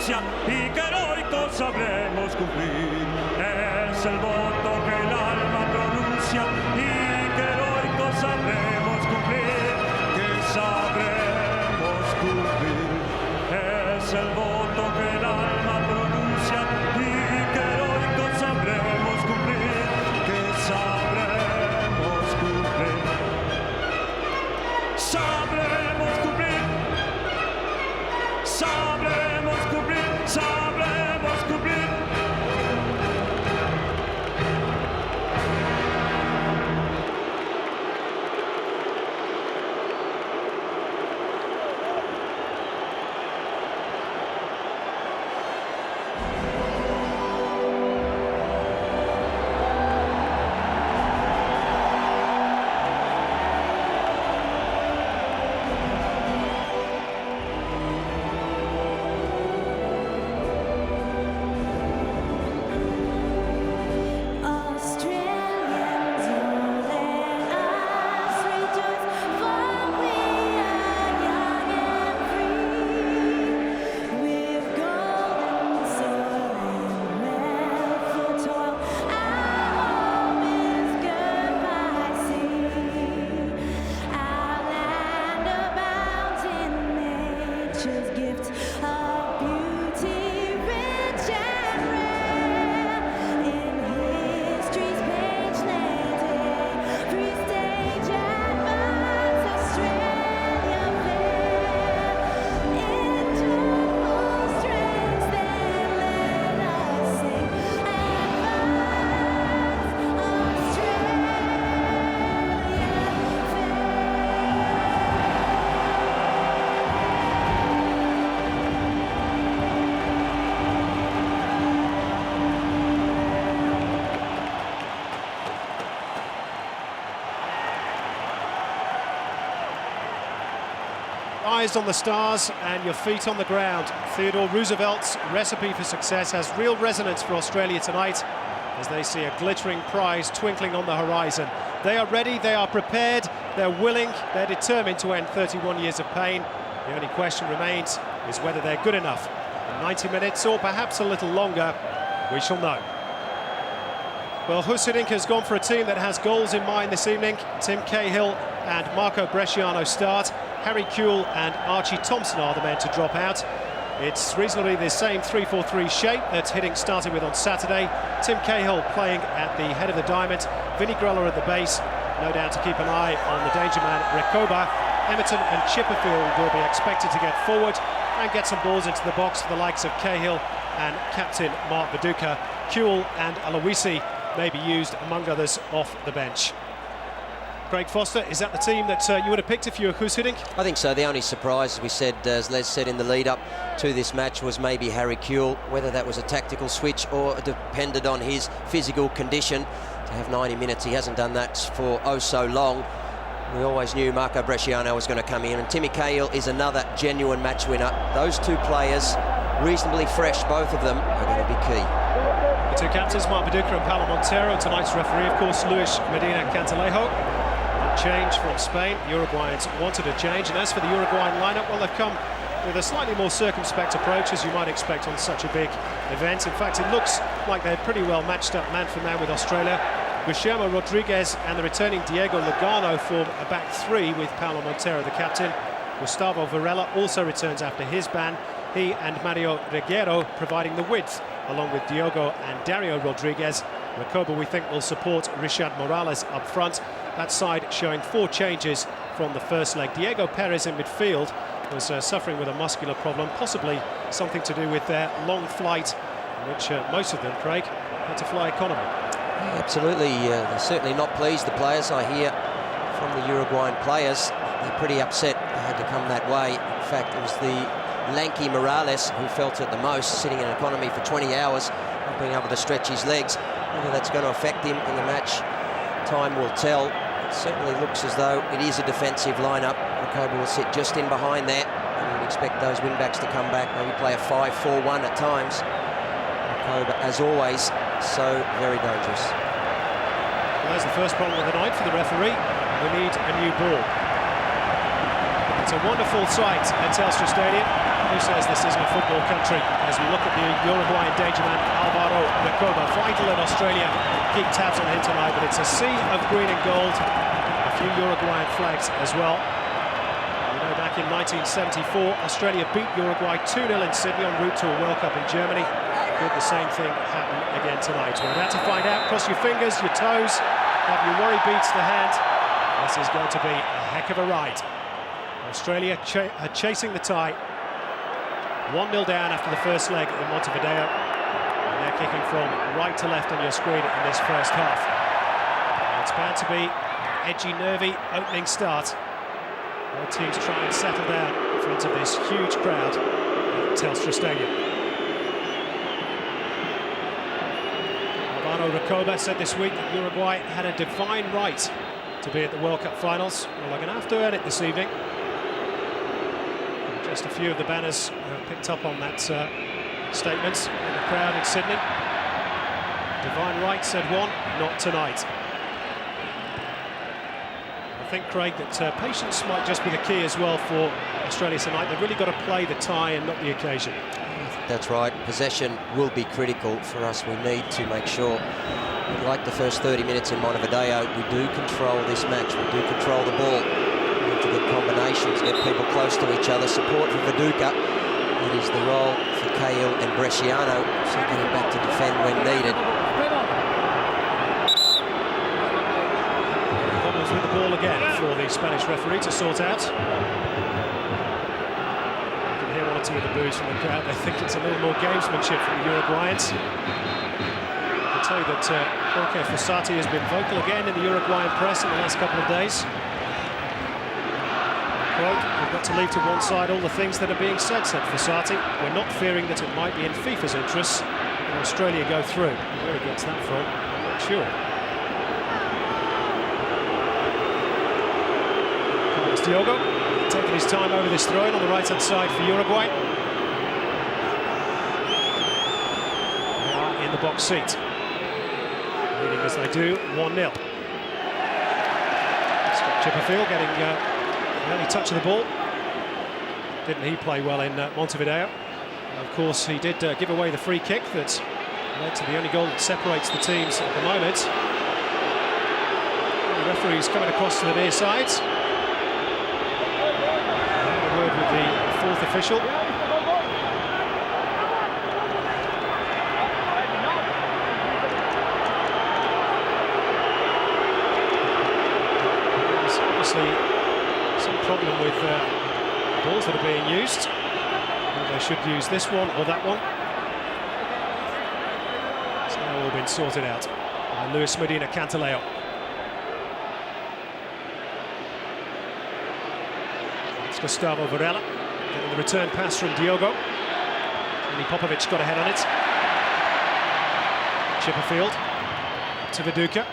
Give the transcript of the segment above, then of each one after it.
pronuncia y que heroico sabremos cumplir. Es el voto que el alma pronuncia y que heroico sabremos cumplir. Que sabremos cumplir. Es el voto que el alma pronuncia y que heroico sabremos cumplir. Que sabremos cumplir. Sabremos cumplir. Sabremos cumplir. Sabremos cumplir. Eyes on the stars and your feet on the ground. Theodore Roosevelt's recipe for success has real resonance for Australia tonight as they see a glittering prize twinkling on the horizon. They are ready, they are prepared, they're willing, they're determined to end 31 years of pain. The only question remains is whether they're good enough. In 90 minutes or perhaps a little longer, we shall know. Well, Husserdink has gone for a team that has goals in mind this evening. Tim Cahill and Marco Bresciano start. Harry Kewell and Archie Thompson are the men to drop out. It's reasonably the same 3-4-3 shape that Hiddink started with on Saturday. Tim Cahill playing at the head of the diamond. Vinnie Grella at the base, no doubt to keep an eye on the danger man Recoba. Emerton and Chipperfield will be expected to get forward and get some balls into the box for the likes of Cahill and captain Mark Viduka. Kewell and Aloisi may be used, among others, off the bench. Craig Foster, is that the team that you would have picked if you were Guus Hiddink? I think so. The only surprise, as we said, as Les said in the lead-up to this match, was maybe Harry Kewell. Whether that was a tactical switch or depended on his physical condition to have 90 minutes. He hasn't done that for oh so long. We always knew Marco Bresciano was going to come in, and Timmy Cahill is another genuine match winner. Those two players, reasonably fresh, both of them, are going to be key. The two captains, Mark Viduka and Paulo Montero. Tonight's referee, of course, Luis Medina Cantalejo. Change from Spain. The Uruguayans wanted a change, and as for the Uruguayan lineup, well, they've come with a slightly more circumspect approach, as you might expect on such a big event. In fact, it looks like they're pretty well matched up man for man with Australia. Guillermo Rodriguez and the returning Diego Lugano form a back three with Paulo Montero the captain. Gustavo Varela also returns after his ban. He and Mario Reguero providing the width, along with Diogo and Dario Rodriguez. Recoba, we think, will support Richard Morales up front. That side showing 4 changes from the first leg. Diego Perez in midfield was suffering with a muscular problem, possibly something to do with their long flight, in which most of them, Craig, had to fly economy. Yeah, absolutely. They're certainly not pleased, the players. I hear from the Uruguayan players, they're pretty upset they had to come that way. In fact, it was the lanky Morales who felt it the most, sitting in economy for 20 hours, not being able to stretch his legs. Whether that's going to affect him in the match, time will tell. It certainly looks as though it is a defensive lineup. Recoba will sit just in behind there, and you'd expect those wing-backs to come back, maybe play a 5-4-1 at times. Recoba, as always, so very dangerous. Well, there's the first problem of the night for the referee. We need a new ball. It's a wonderful sight at Telstra Stadium. Who says this isn't a football country? As we look at the Uruguayan danger man, Alvaro Recoba. Vital that Australia keep tabs on him tonight, but it's a sea of green and gold. A few Uruguayan flags as well. You know, back in 1974, Australia beat Uruguay 2-0 in Sydney en route to a World Cup in Germany. Could the same thing happen again tonight? We're about to find out. Cross your fingers, your toes, have your worry beads to hand. This is going to be a heck of a ride. Australia chasing the tie. 1-0 down after the first leg in Montevideo. And they're kicking from right to left on your screen in this first half. It's bound to be edgy, nervy opening start. Both teams try and settle down in front of this huge crowd at Telstra Stadium. Alvaro Recoba said this week that Uruguay had a divine right to be at the World Cup finals. Well, they're going to have to earn it this evening. Just a few of the banners have picked up on that statement in the crowd in Sydney. Divine right, said one, not tonight. I think, Craig, that patience might just be the key as well for Australia tonight. They've really got to play the tie and not the occasion. That's right. Possession will be critical for us. We need to make sure, like the first 30 minutes in Montevideo, we do control this match. We do control the ball. To get combinations, get people close to each other, support for Viduka. It is the role for Cahill and Bresciano, so getting back to defend when needed. Problems with the ball again for the Spanish referee to sort out. You can hear one or two of the boos from the crowd. They think it's a little more gamesmanship from the Uruguayans. I can tell you that Jorge Fossati has been vocal again in the Uruguayan press in the last couple of days. We've got to leave to one side all the things that are being said Fossati. We're not fearing that it might be in FIFA's interests when Australia go through. Where he gets that from, I'm not sure. Carlos Diogo taking his time over this throw-in on the right-hand side for Uruguay. They are in the box seat, leading as they do 1-0. Scott Chipperfield getting early touch of the ball. Didn't he play well in Montevideo? And of course, he did give away the free kick that led to the only goal that separates the teams at the moment. The referee's coming across to the near sides. A word with the fourth official. There's obviously some problem with balls that are being used. Whether they should use this one or that one. It's now all been sorted out by Luis Medina Cantaleo. It's Gustavo Varela getting the return pass from Diogo. Andy Popovic got ahead on it. Chipperfield to Viduka.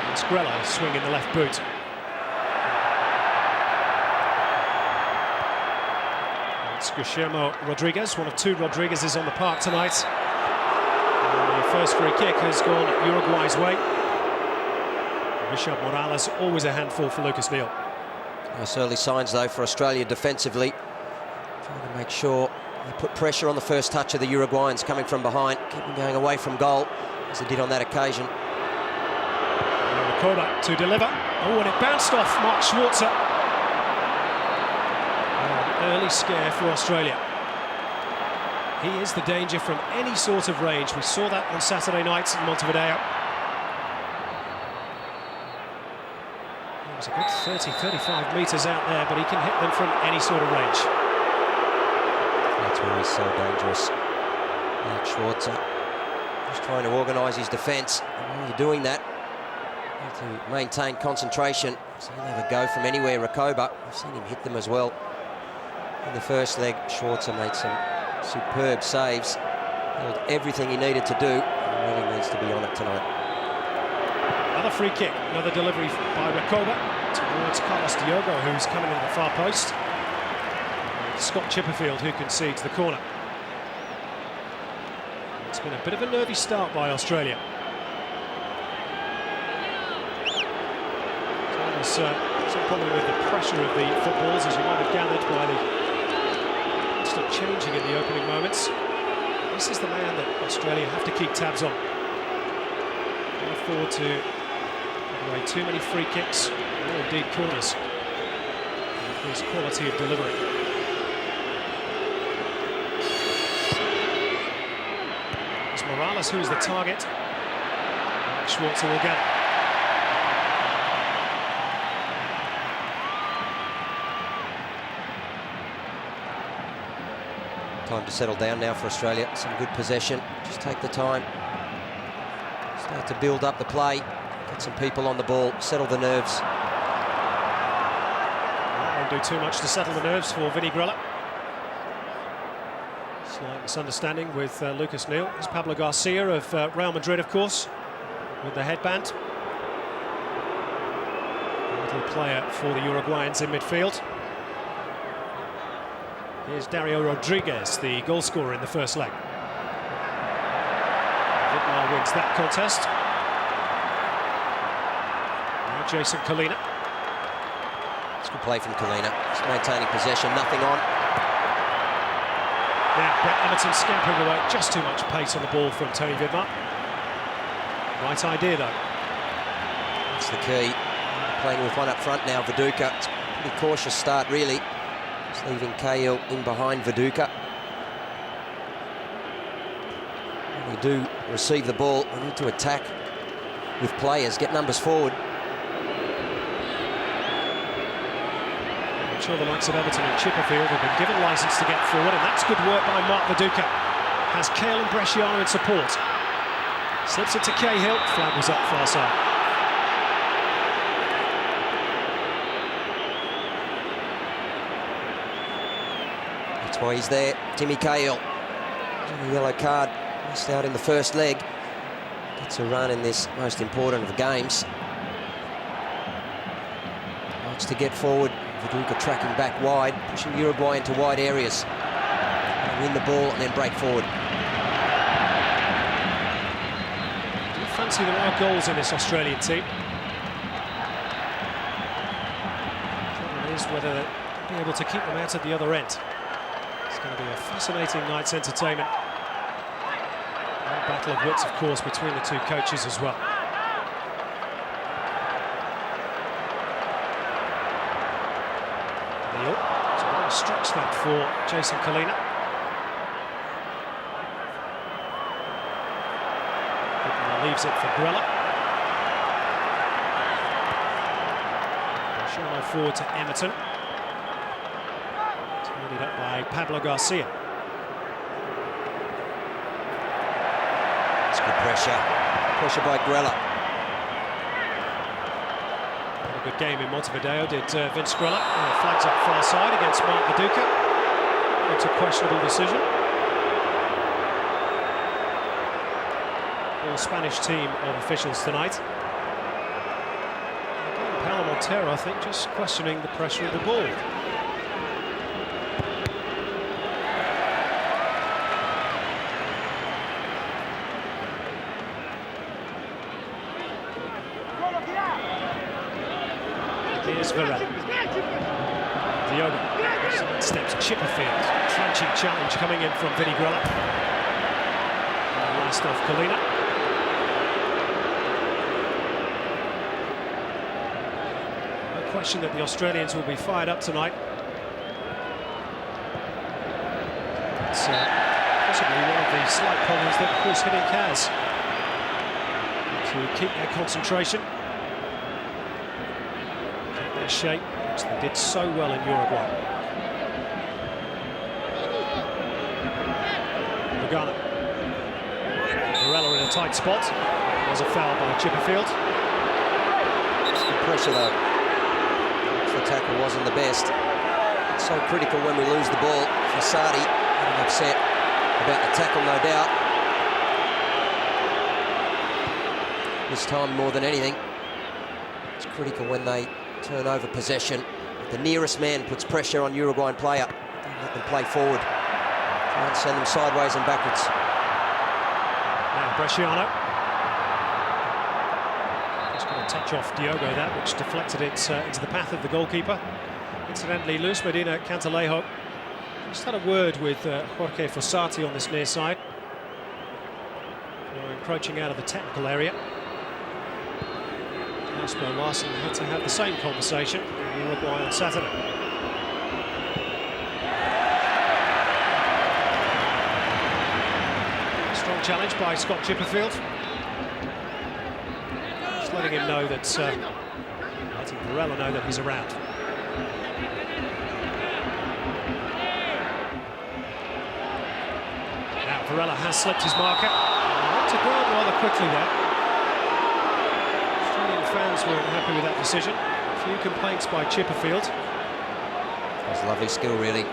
And Sgrella swinging the left boot. Guillermo Rodriguez, one of two Rodriguezes on the park tonight. And the first free kick has gone Uruguay's way. Richard Morales, always a handful for Lucas Neal. Nice early signs, though, for Australia defensively. Trying to make sure they put pressure on the first touch of the Uruguayans coming from behind, keep them going away from goal, as they did on that occasion. Recoba to deliver. Oh, and it bounced off Mark Schwarzer. Early scare for Australia. He is the danger from any sort of range. We saw that on Saturday night in Montevideo. It was a good 30-35 metres out there, but he can hit them from any sort of range. That's where he's so dangerous. Mark Schwarzer just trying to organise his defence. And when you're doing that, you have to maintain concentration. So he'll have a go from anywhere. Recoba, we've seen him hit them as well. In the first leg, Schwarzer made some superb saves, held everything he needed to do, and really needs to be on it tonight. Another free kick, another delivery by Recoba towards Carlos Diogo, who's coming into the far post. Scott Chipperfield, who concedes the corner. It's been a bit of a nervy start by Australia. There's some problem with the pressure of the footballs, as you might have gathered by the constant changing in the opening moments. This is the man that Australia have to keep tabs on. Can't afford to give away too many free kicks, or indeed corners, with his quality of delivery. It's Morales who is the target. Schwarzer will get it. Time to settle down now for Australia. Some good possession. Just take the time. Start to build up the play. Get some people on the ball. Settle the nerves. That won't do too much to settle the nerves for Vinny Grella. Slight misunderstanding with Lucas Neal. It's Pablo Garcia of Real Madrid, of course, with the headband. A little player for the Uruguayans in midfield. Here's Dario Rodriguez, the goal scorer in the first leg. Vidmar wins that contest. Now Jason Kalina. It's good play from Kalina. Just maintaining possession, nothing on. Now Brett Emerton scampering away, just too much pace on the ball from Tony Vidmar. Right idea though. That's the key. Playing with one up front now, Viduka. It's a pretty cautious start really. Just leaving Cahill in behind Viduka. When we do receive the ball, we need to attack with players, get numbers forward. I'm sure the likes of Everton and Chipperfield have been given licence to get forward, and that's good work by Mark Viduka. Has Cahill and Bresciano in support. Slips it to Cahill, flag was up far side. That's why he's there, Timmy Cahill. A yellow card, missed out in the first leg. Gets a run in this most important of games. Likes to get forward. Viduka tracking back wide, pushing Uruguay into wide areas. Win the ball and then break forward. Do you fancy there are goals in this Australian team? The problem is whether they'll be able to keep them out at the other end. It's going to be a fascinating night's entertainment. And battle of wits, of course, between the two coaches as well. Neal, so a stretch that for Jason Kalina. Leaves it for Grella. Bresciano forward to Emerton. Turned it up by Pablo Garcia. It's good pressure. Pressure by Grella. Had a good game in Montevideo, did Vince Grella. Flags up far side against Mark Viduka. It's a questionable decision. Spanish team of officials tonight. Again, Paulo Montero, I think, just questioning the pressure of the ball. Here's Varela. Diogo. Steps Chipperfield. Trenching challenge coming in from Vinny Grella. Last off Kalina. Question that the Australians will be fired up tonight. It's possibly one of the slight problems that Chris Hiddink has, to keep their concentration, keep their shape, which they did so well in Uruguay. Lugano. Varela in a tight spot. There's a foul by Chipperfield. Good pressure though. The tackle wasn't the best. It's so critical when we lose the ball. Fasadi getting upset about the tackle, no doubt. This time more than anything, it's critical when they turn over possession. The nearest man puts pressure on Uruguayan player. Don't let them play forward. Try and send them sideways and backwards. Now Bresciano. Just going to Touch off Diogo, that which deflected it into the path of the goalkeeper. Incidentally, Luis Medina Cantalejo just had a word with Jorge Fossati on this near side. They're encroaching out of the technical area. Jasper Larsen had to have the same conversation in Uruguay on Saturday. Strong challenge by Scott Chipperfield. Just letting him know that, letting Varela know that he's around. Now Varela has slipped his marker. Went to ground rather quickly there. Australian fans weren't happy with that decision. A few complaints by Chipperfield. It was lovely skill, really.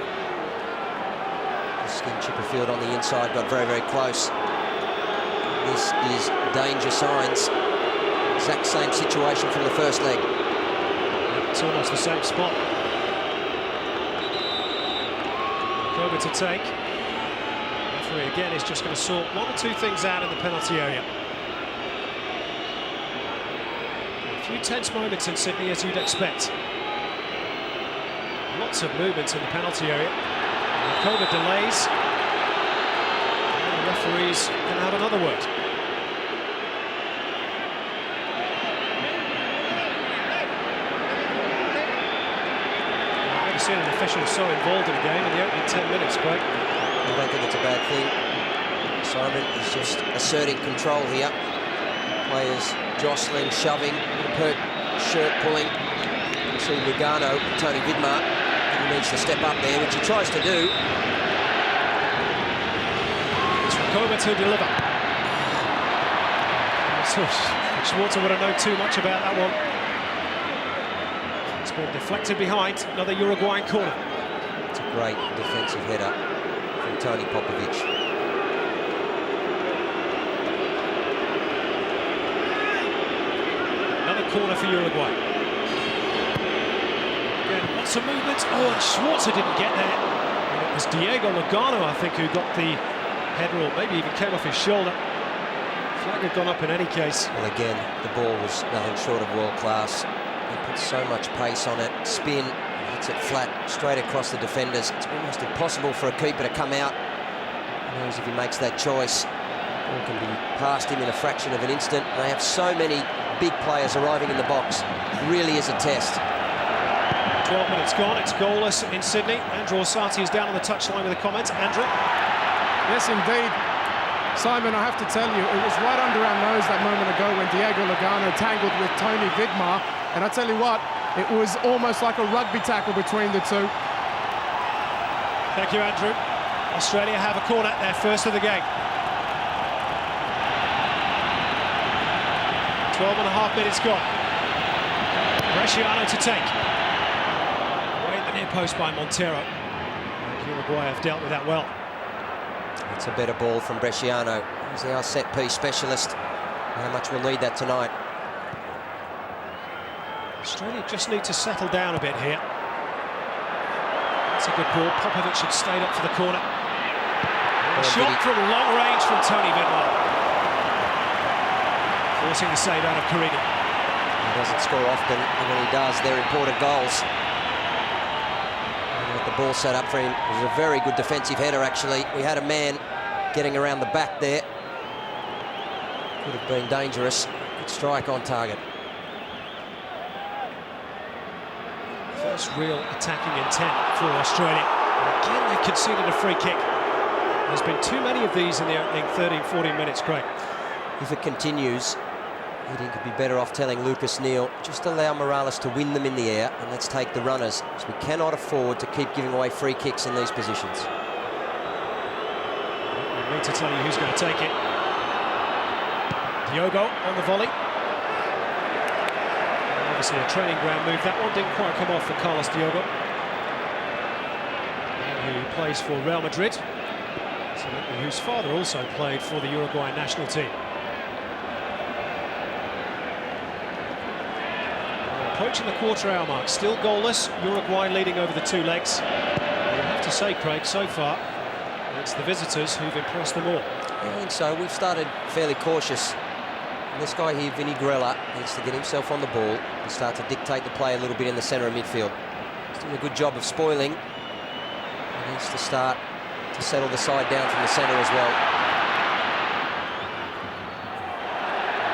Chipperfield on the inside got very, very close. This is danger signs. Exact same situation from the first leg. It's almost the same spot. Over to take. The referee again is just going to sort one or two things out in the penalty area. A few tense moments in Sydney, as you'd expect. Lots of movements in the penalty area. Koba delays. And the referees can have another word. I've never seen an official so involved in a game in the opening 10 minutes, Craig. I don't think it's a bad thing. Simon is just asserting control here. Players jostling, shoving, hurt shirt pulling. You see Lugano and Tony Vidmar. He needs to step up there, which he tries to do. It's Koba to deliver. Schwarzer wouldn't know too much about that one. It's been deflected behind, another Uruguayan corner. It's a great defensive header from Tony Popovic. Another corner for Uruguay. Again, lots of movement. Oh, and Schwarzer didn't get there. And it was Diego Lugano, I think, who got the header, or maybe even came off his shoulder. Flag had gone up in any case. Well, again, the ball was nothing short of world class. He put so much pace on it, spin, hits it flat, straight across the defenders. It's almost impossible for a keeper to come out. He knows if he makes that choice, ball can be past him in a fraction of an instant. They have so many big players arriving in the box. It really is a test. 12 minutes gone, it's goalless in Sydney. Andrew Orsatti is down on the touchline with a comment. Andrew? Yes, indeed. Simon, I have to tell you, it was right under our nose that moment ago when Diego Lugano tangled with Tony Vidmar. And I tell you what, it was almost like a rugby tackle between the two. Thank you, Andrew. Australia have a corner, their first of the game. 12.5 minutes gone. Bresciano to take. Away at the near post by Montero. And Uruguay have dealt with that well. It's a better ball from Bresciano. He's our set-piece specialist. How much we'll need that tonight. Australia just need to settle down a bit here. That's a good ball. Popovic had stayed up for the corner. A shot from long range from Tony Vidmar. Forcing the save out of Carini. He doesn't score often, and when he does, they're important goals. And with the ball set up for him, it was a very good defensive header, actually. We had a man getting around the back there. Could have been dangerous. Good strike on target. First real attacking intent for Australia. And again, they've conceded a free kick. There's been too many of these in the opening 13-14 minutes, Craig. If it continues, Hiddink could be better off telling Lucas Neal, just allow Morales to win them in the air, and let's take the runners, because we cannot afford to keep giving away free kicks in these positions. We need to tell you who's going to take it. Diogo on the volley. Obviously a training ground move. That one didn't quite come off for Carlos Diogo, who plays for Real Madrid, whose father also played for the Uruguayan national team. Approaching the quarter-hour mark, still goalless. Uruguay leading over the two legs. You have to say, Craig, so far it's the visitors who've impressed them all. I think so. We've started fairly cautious And this guy here, Vinny Grella, needs to get himself on the ball and start to dictate the play a little bit in the centre of midfield. He's doing a good job of spoiling. He needs to start to settle the side down from the centre as well.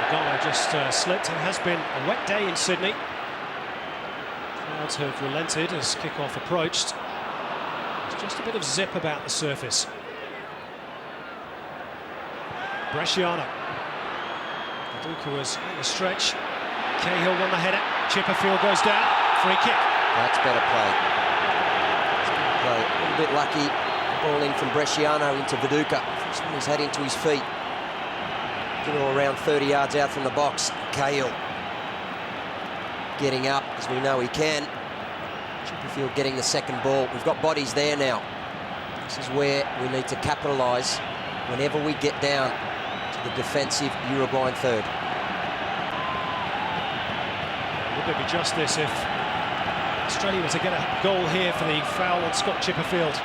Lugano just slipped. It has been a wet day in Sydney. Crowds have relented as kick-off approached. There's just a bit of zip about the surface. Bresciano. Viduka was on the stretch. Cahill won the header. Chipperfield goes down. Free kick. That's better play. A little bit lucky. Ball in from Bresciano into Viduka. First one he's had into his feet. Around 30 yards out from the box. Cahill getting up, as we know he can. Chipperfield getting the second ball. We've got bodies there now. This is where we need to capitalise whenever we get down to the defensive Uruguayan third. Would there be justice if Australia were to get a goal here for the foul on Scott Chipperfield?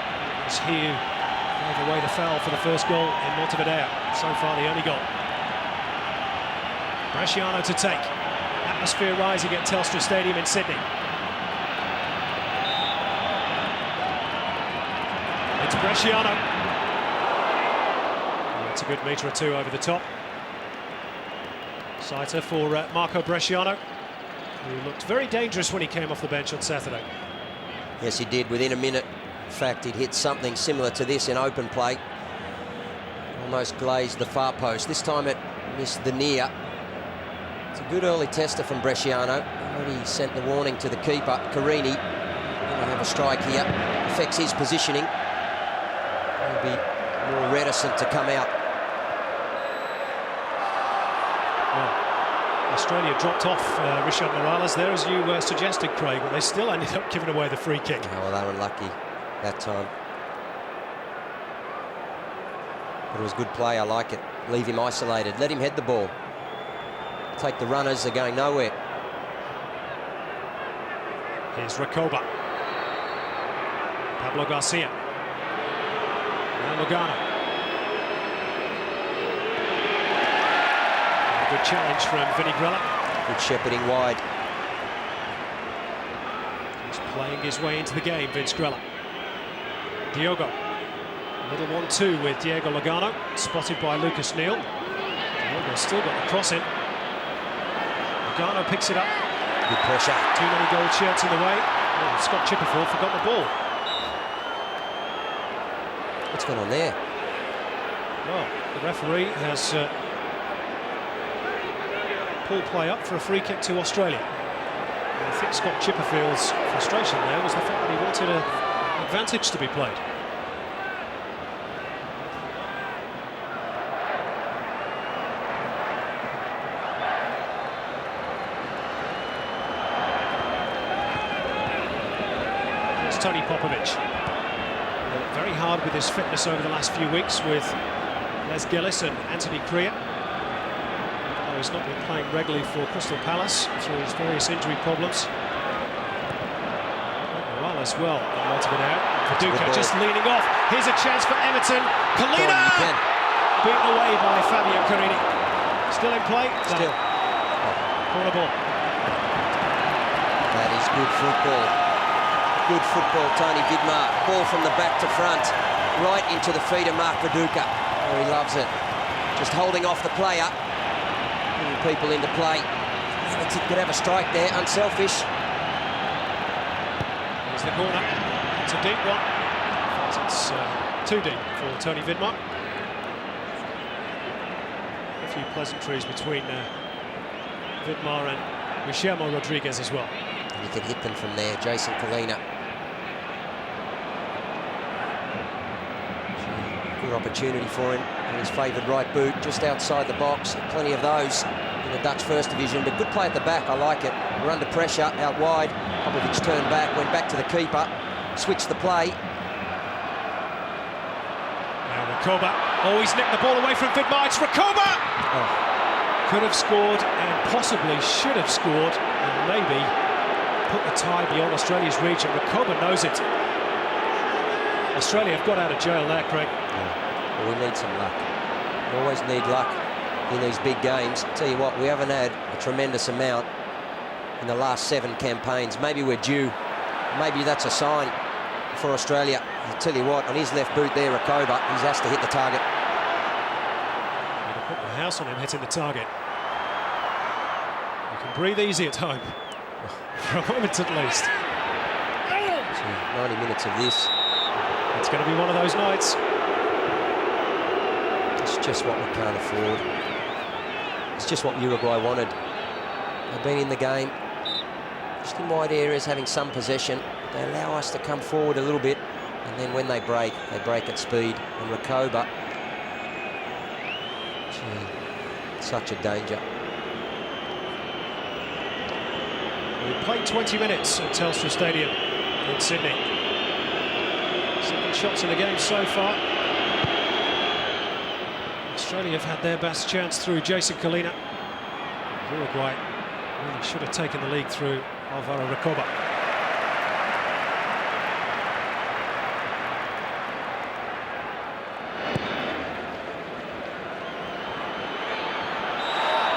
As he gave away the foul for the first goal in Montevideo. So far the only goal. Bresciano to take. Atmosphere rising at Telstra Stadium in Sydney. It's Bresciano. That's a good metre or two over the top. Sighter for Marco Bresciano, who looked very dangerous when he came off the bench on Saturday. Yes, he did. Within a minute, in fact, he'd hit something similar to this in open play. Almost glazed the far post. This time it missed the near. It's a good early tester from Bresciano. Already sent the warning to the keeper, Carini. Going to have a strike here. Affects his positioning. He'll be more reticent to come out. Well, Australia dropped off Richard Morales there, as you suggested, Craig, but they still ended up giving away the free kick. Oh, well, they were unlucky that time. But it was good play, I like it. Leave him isolated, let him head the ball. Take the runners, they're going nowhere. Here's Recoba. Pablo Garcia. Now Lugano. A good challenge from Vinny Grella. Good shepherding wide. He's playing his way into the game, Vince Grella. Diogo. A little 1-2 with Diego Lugano, spotted by Lucas Neal. Diogo's still got the cross in. Lugano picks it up. Good pressure. Too many gold shirts in the way. Oh, Scott Chipperfield forgot the ball. What's going on there? Well, the referee has pulled play up for a free kick to Australia. And I think Scott Chipperfield's frustration there was the fact that he wanted an advantage to be played. Tony Popovic. Very hard with his fitness over the last few weeks with Les Gillis and Anthony Crea. Although he's not been playing regularly for Crystal Palace through his various injury problems. Well as well, Montevideo. Viduka just leaning off. Here's a chance for Everton. Colina! Beaten away by Fabio Carini. Still in play? Still. Corner ball. That is good football. Good football, Tony Vidmar. Ball from the back to front, right into the feet of Mark Viduka. Oh, he loves it. Just holding off the player, bringing people into play. Everton could have a strike there, unselfish. Here's the corner. It's a deep one. It's too deep for Tony Vidmar. A few pleasantries between Vidmar and Guillermo Rodriguez as well. And he can hit them from there, Jason Colina. Good opportunity for him in his favoured right boot, just outside the box. Plenty of those in the Dutch First Division, but good play at the back, I like it. We're under pressure, out wide. Popovic turned back, went back to the keeper, switched the play. Now Recoba. Oh, he's nicked the ball away from Vidmar. It's Recoba! Oh. Could have scored and possibly should have scored, and maybe put the tie beyond Australia's reach, and Recoba knows it. Australia have got out of jail there, Craig. Yeah. Well, we need some luck. We always need luck. in these big games. I'll tell you what, we haven't had a tremendous amount in the last 7 campaigns. Maybe we're due. Maybe that's a sign for Australia. I'll tell you what, on his left boot there, Rakoba, he has to hit the target. Put the house on him hitting the target. You can breathe easy at home. For a moment at least. 90 minutes of this. It's going to be one of those nights. It's just what we can't afford. It's just what Uruguay wanted. They've been in the game, just in wide areas, having some possession. They allow us to come forward a little bit, and then when they break at speed. And Rakoba, such a danger. We played 20 minutes at Telstra Stadium in Sydney. 7 shots in the game so far. Australia have had their best chance through Jason Colina. Uruguay really should have taken the lead through Alvaro Rakoba.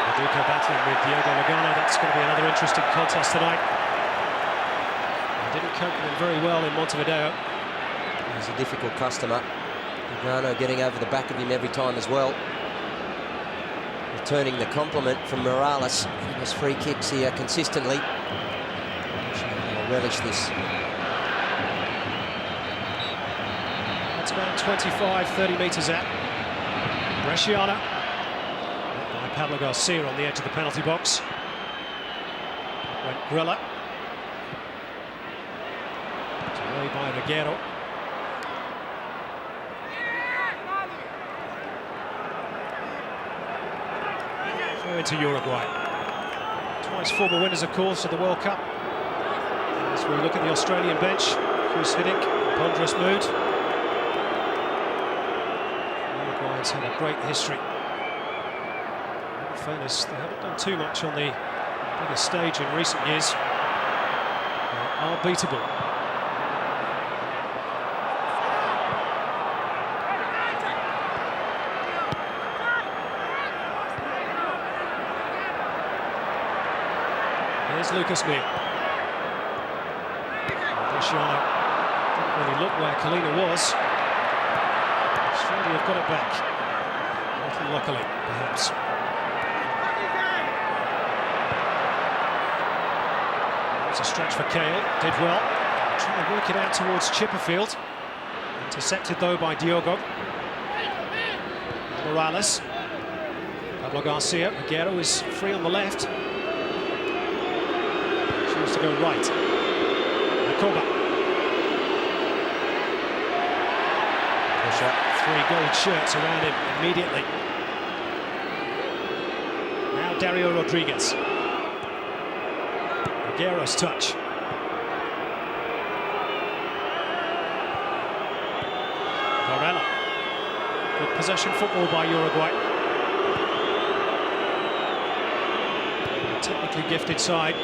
Maduka battling with Diego Lagana. That's going to be another interesting contest tonight. They didn't cope with him very well in Montevideo. He's a difficult customer. Lagano getting over the back of him every time as well. Returning the compliment from Morales. He has free kicks here consistently. I'll relish this. That's about 25, 30 metres out. Bresciano. By Pablo Garcia on the edge of the penalty box. Went Grella. It's away by Reguero. Into Uruguay. Twice former winners, of course, of the World Cup. As we look at the Australian bench, Chris Hiddink, ponderous mood. Uruguay's had a great history. In fairness, they haven't done too much on the biggest stage in recent years. They are beatable. Here's Lucas Neal. Bresciano didn't really look where Colina was. Australia have got it back. A little luckily, perhaps. It's a stretch for Cahill. Did well. Trying to work it out towards Chipperfield. Intercepted though by Diogo. Morales. Pablo Garcia. Reguero is free on the left. To go right. Rakoba. Pressure. 3 gold shirts around him immediately. Now Dario Rodriguez. Reguero's touch. Varela. Good possession football by Uruguay. A technically gifted side.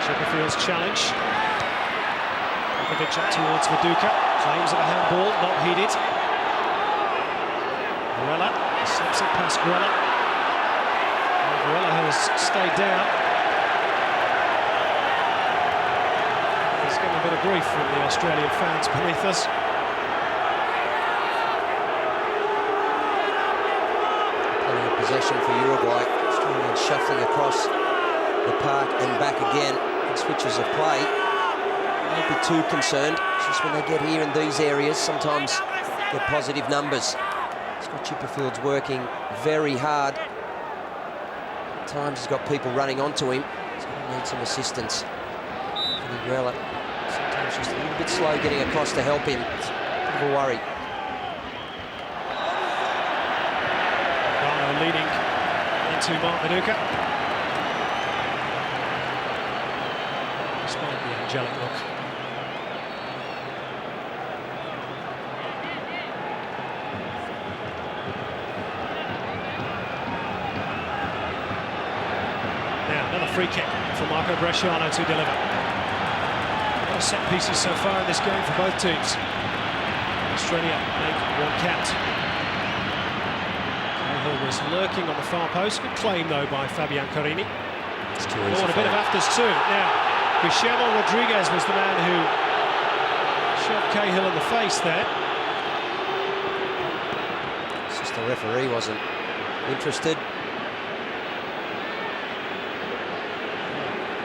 Chipperfield's challenge. Popovic up towards Maduka. Claims of a handball, not heeded. Varela slips it past Grella. Varela has stayed down. He's getting a bit of grief from the Australian fans beneath us. Plenty of possession for Uruguay. Australians shuffling across the park and back again. Switches of play. Don't be too concerned. It's just when they get here in these areas, sometimes get positive numbers. Scott Chipperfield's working very hard. At times he's got people running onto him. He's going to need some assistance. Grella sometimes just a little bit slow getting across to help him. It's a bit of a worry. Garno leading into Mark Maduka. Despite the angelic look. Now another free kick for Marco Bresciano to deliver. A lot of set pieces so far in this game for both teams. Australia make one count. who was lurking on the far post. Good claim, though, by Fabian Carini. It's too Oh, easy and a for bit of him. afters too. Now, Guillermo Rodriguez was the man who shoved Cahill in the face there. It's just the referee wasn't interested.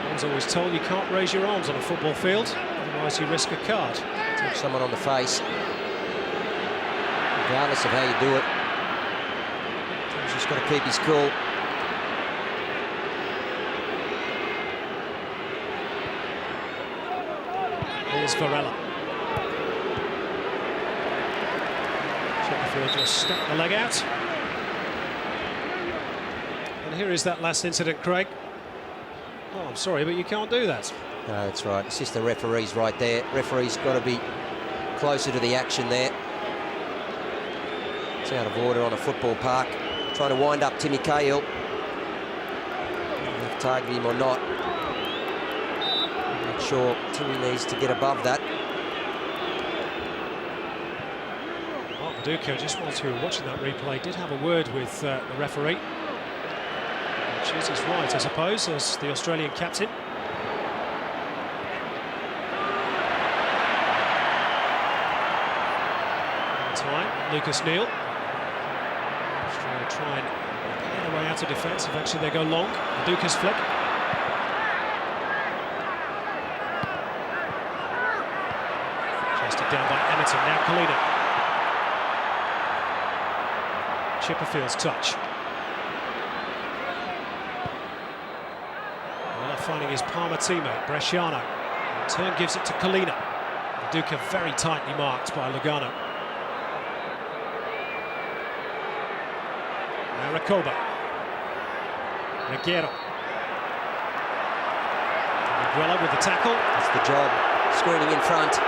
I was always told you can't raise your arms on a football field, otherwise you risk a card. Took someone on the face. Regardless of how you do it, he's just got to keep his cool. Here's Varela. Chipperfield just stuck the leg out. And here is that last incident, Craig. Oh, I'm sorry, but you can't do that. No, that's right. It's just the referee's right there. Referee's got to be closer to the action there. It's out of order on a football park. Trying to wind up Timmy Cahill. They've targeted him or not. I'm not sure. Timmy needs to get above that. Mark Viduka, just whilst we were watching that replay, did have a word with the referee. Which is his right, I suppose, as the Australian captain. Time, Lucas Neal. Australia try and play their way out of defence. Eventually they go long. Viduka's flick. Chased down by Emerton. Now Kalina. Chipperfield's touch. Well, finding his Parma teammate, Bresciano. In turn gives it to Kalina. Viduka very tightly marked by Lugano. Now Rakoba. Reguero. Miguela with the tackle. That's the job. Screening in front.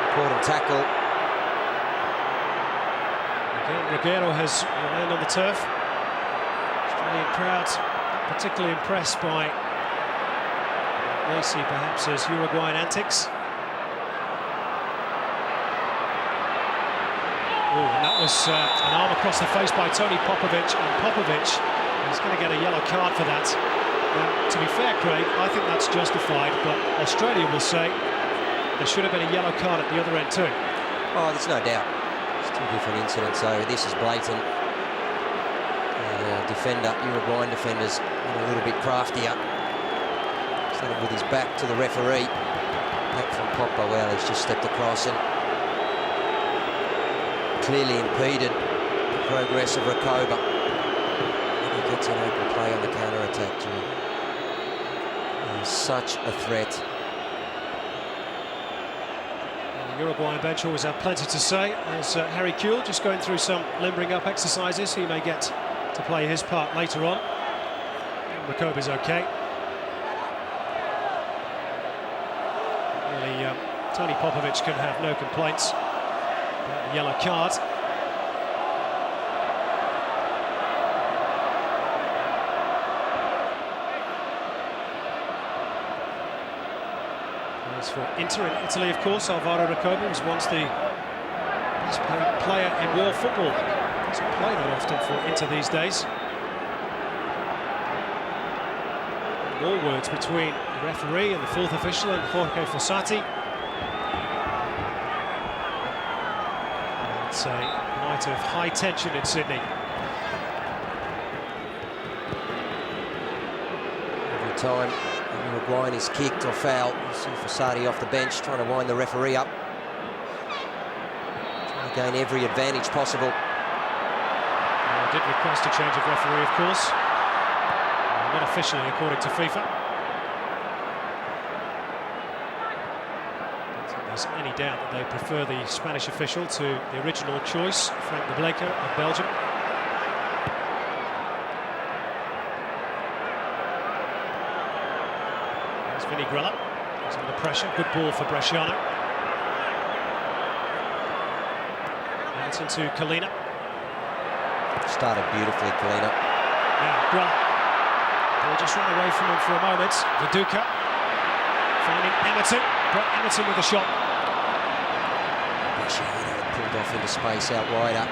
Important tackle. Again, Reguero has remained on the turf. Australian crowd particularly impressed by what they see perhaps as Uruguayan antics. Oh, and that was an arm across the face by Tony Popovic, and Popovic is going to get a yellow card for that. Now, to be fair, Craig, I think that's justified, but Australia will say there should have been a yellow card at the other end too. Oh, there's no doubt. It's two different incidents, so this is blatant. Defender, Uruguayan defenders, a little bit craftier. Instead of with his back to the referee. Back from Popper, well, he's just stepped across and clearly impeded the progress of Rakoba. And he gets an open play on the counter-attack, Jimmy. He's such a threat. The Uruguayan bench always have plenty to say. There's Harry Kuehl just going through some limbering up exercises. He may get to play his part later on. Rakoba's okay. Really, Tony Popovic can have no complaints about the yellow card. As for Inter in Italy, of course, Alvaro Rakoba was once the best paid player in world football. Doesn't play that often for Inter these days. More words between the referee and the fourth official and Jorge Fossati. It's a night of high tension in Sydney. Every time Uruguayan is kicked or fouled, you see Fossati off the bench trying to wind the referee up. Trying to gain every advantage possible. Did request a change of referee, of course. Not officially, according to FIFA. I don't think there's any doubt that they prefer the Spanish official to the original choice, Frank de Bleker of Belgium. There's Vinny Grella. He's under pressure. Good ball for Bresciano. That's into Kalina. Started beautifully, Kalina. Now, Grella. Ball just ran away from him for a moment. Viduka finding Emerton. Brett Emerton with a shot. Bresciano pulled off into space out wider.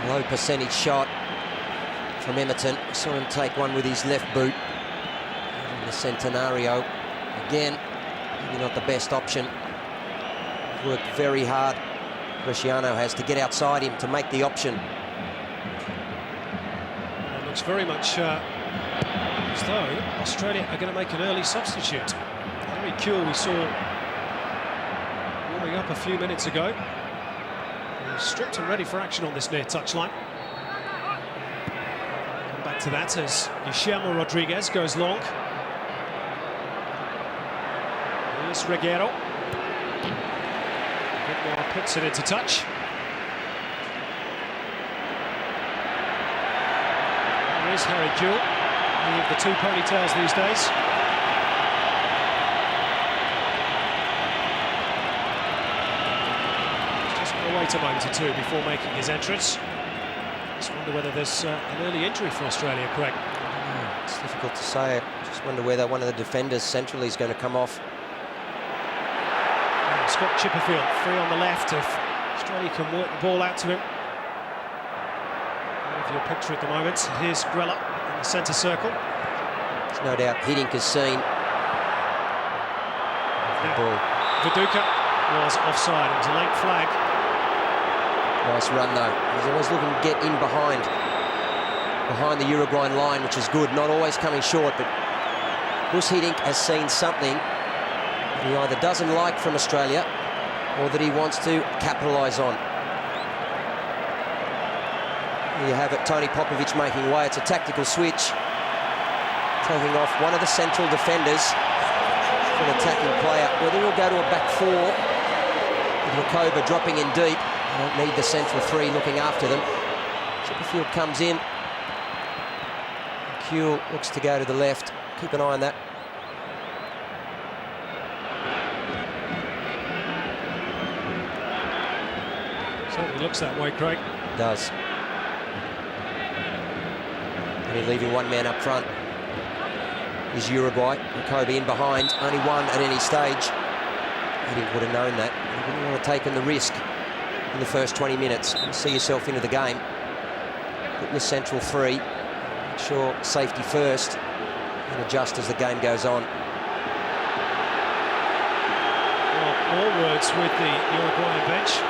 Low percentage shot from Emerton. Saw him take one with his left boot. And the Centenario, again, maybe not the best option. Worked very hard, Bresciano has, to get outside him to make the option. It looks very much as though Australia are going to make an early substitute. Harry Kewell, we saw warming up a few minutes ago. He's stripped and ready for action on this near touchline. Come back to that as Guillermo Rodriguez goes long. Here's Reguero. Vidmar puts it into touch. There is Harry Kewell, he of the two ponytails these days. Wait a moment or two before making his entrance. Just wonder whether there's an early injury for Australia, Craig. It's difficult to say. Just wonder whether one of the defenders centrally is going to come off. Scott Chipperfield free on the left if Australia can work the ball out to him. Out of your picture at the moment. Here's Grella in the centre circle. There's no doubt Hiddink has seen the ball. Viduka was offside. It was a late flag. Nice run though. He's always looking to get in behind the Uruguayan line, which is good. Not always coming short, but Gus Hiddink has seen something that he either doesn't like from Australia or that he wants to capitalise on. Here you have it, Tony Popovic making way. It's a tactical switch, taking off one of the central defenders for an attacking player. Whether he'll go to a back four with Rakova dropping in deep. They don't need the central three looking after them. Chipperfield comes in. Kewell looks to go to the left. Keep an eye on that. Certainly looks that way, Craig. It does. Only leaving one man up front is Uruguay. Kobe in behind. Only one at any stage. He would have known that. He wouldn't want to take the risk in the first 20 minutes. See yourself into the game. Put your central three. Make sure safety first and adjust as the game goes on. Well, more words with the Uruguayan bench.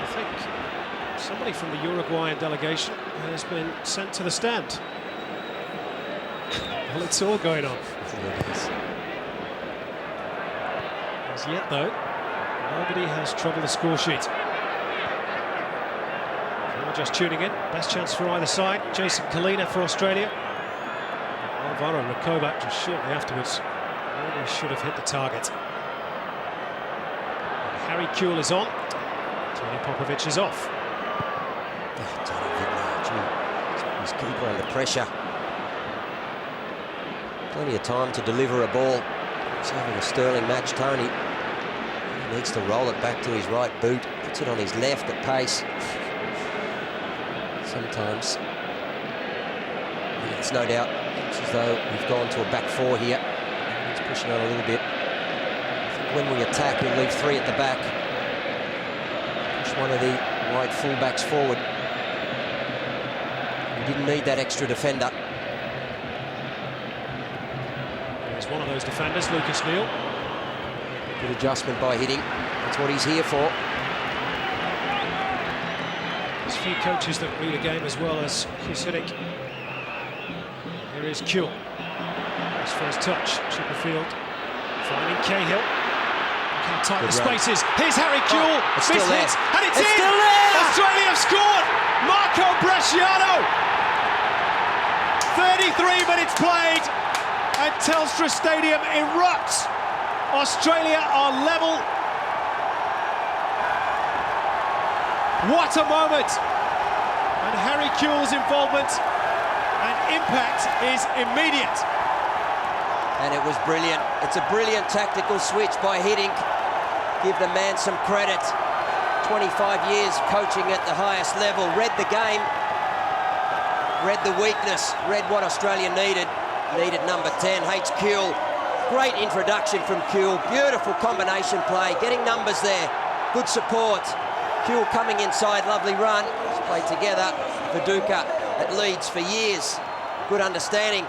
I think somebody from the Uruguayan delegation has been sent to the stand. Well, it's all going on. As yet, though, nobody has troubled the score sheet. If you're just tuning in, best chance for either side. Jason Kalina for Australia. Alvaro Rakova just shortly afterwards really should have hit the target. Harry Kewell is on. Tony Popovic is off. Tony Vidmar, his keeper under pressure. Plenty of time to deliver a ball. He's having a sterling match, Tony. He needs to roll it back to his right boot. Puts it on his left at pace. Sometimes. It's no doubt. It's as though we've gone to a back four here. He's pushing on a little bit. I think when we attack, we'll leave three at the back. Push one of the wide fullbacks forward. We didn't need that extra defender. One of those defenders, Lucas Neal. Good adjustment by Hiddink. That's what he's here for. There's a few coaches that read a game as well as Hiddink. Here is Kewell. His first touch. Chipperfield finding Cahill. Look how tight the space is. Here's Harry Kewell. It's still there. And it's in! Still there! Australia have scored! Marco Bresciano! 33 minutes played. And Telstra Stadium erupts. Australia are level. What a moment. And Harry Kewell's involvement and impact is immediate. And it was brilliant. It's a brilliant tactical switch by Hiddink. Give the man some credit. 25 years coaching at the highest level. Read the game. Read the weakness. Read what Australia needed. Needed number 10, H. Kewell. Great introduction from Kewell. Beautiful combination play, getting numbers there. Good support. Kuhl coming inside, lovely run. It's played together. Viduka at Leeds for years. Good understanding.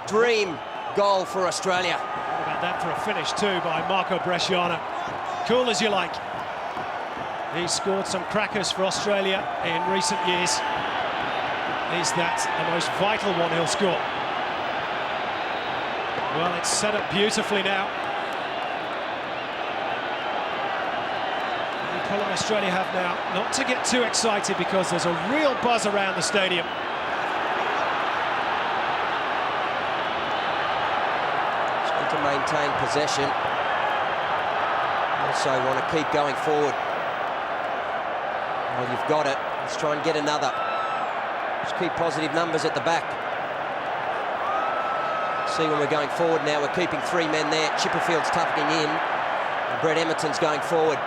Dream goal for Australia. What about that for a finish too by Marco Bresciano? Cool as you like. He's scored some crackers for Australia in recent years. Is that the most vital one he'll score? Well, it's set up beautifully now. The problem Australia have now, not to get too excited because there's a real buzz around the stadium. Just need to maintain possession. Also want to keep going forward. Well, you've got it. Let's try and get another. Just keep positive numbers at the back. See when we're going forward now, we're keeping 3 men there. Chipperfield's toughening in. And Brett Emerton's going forward.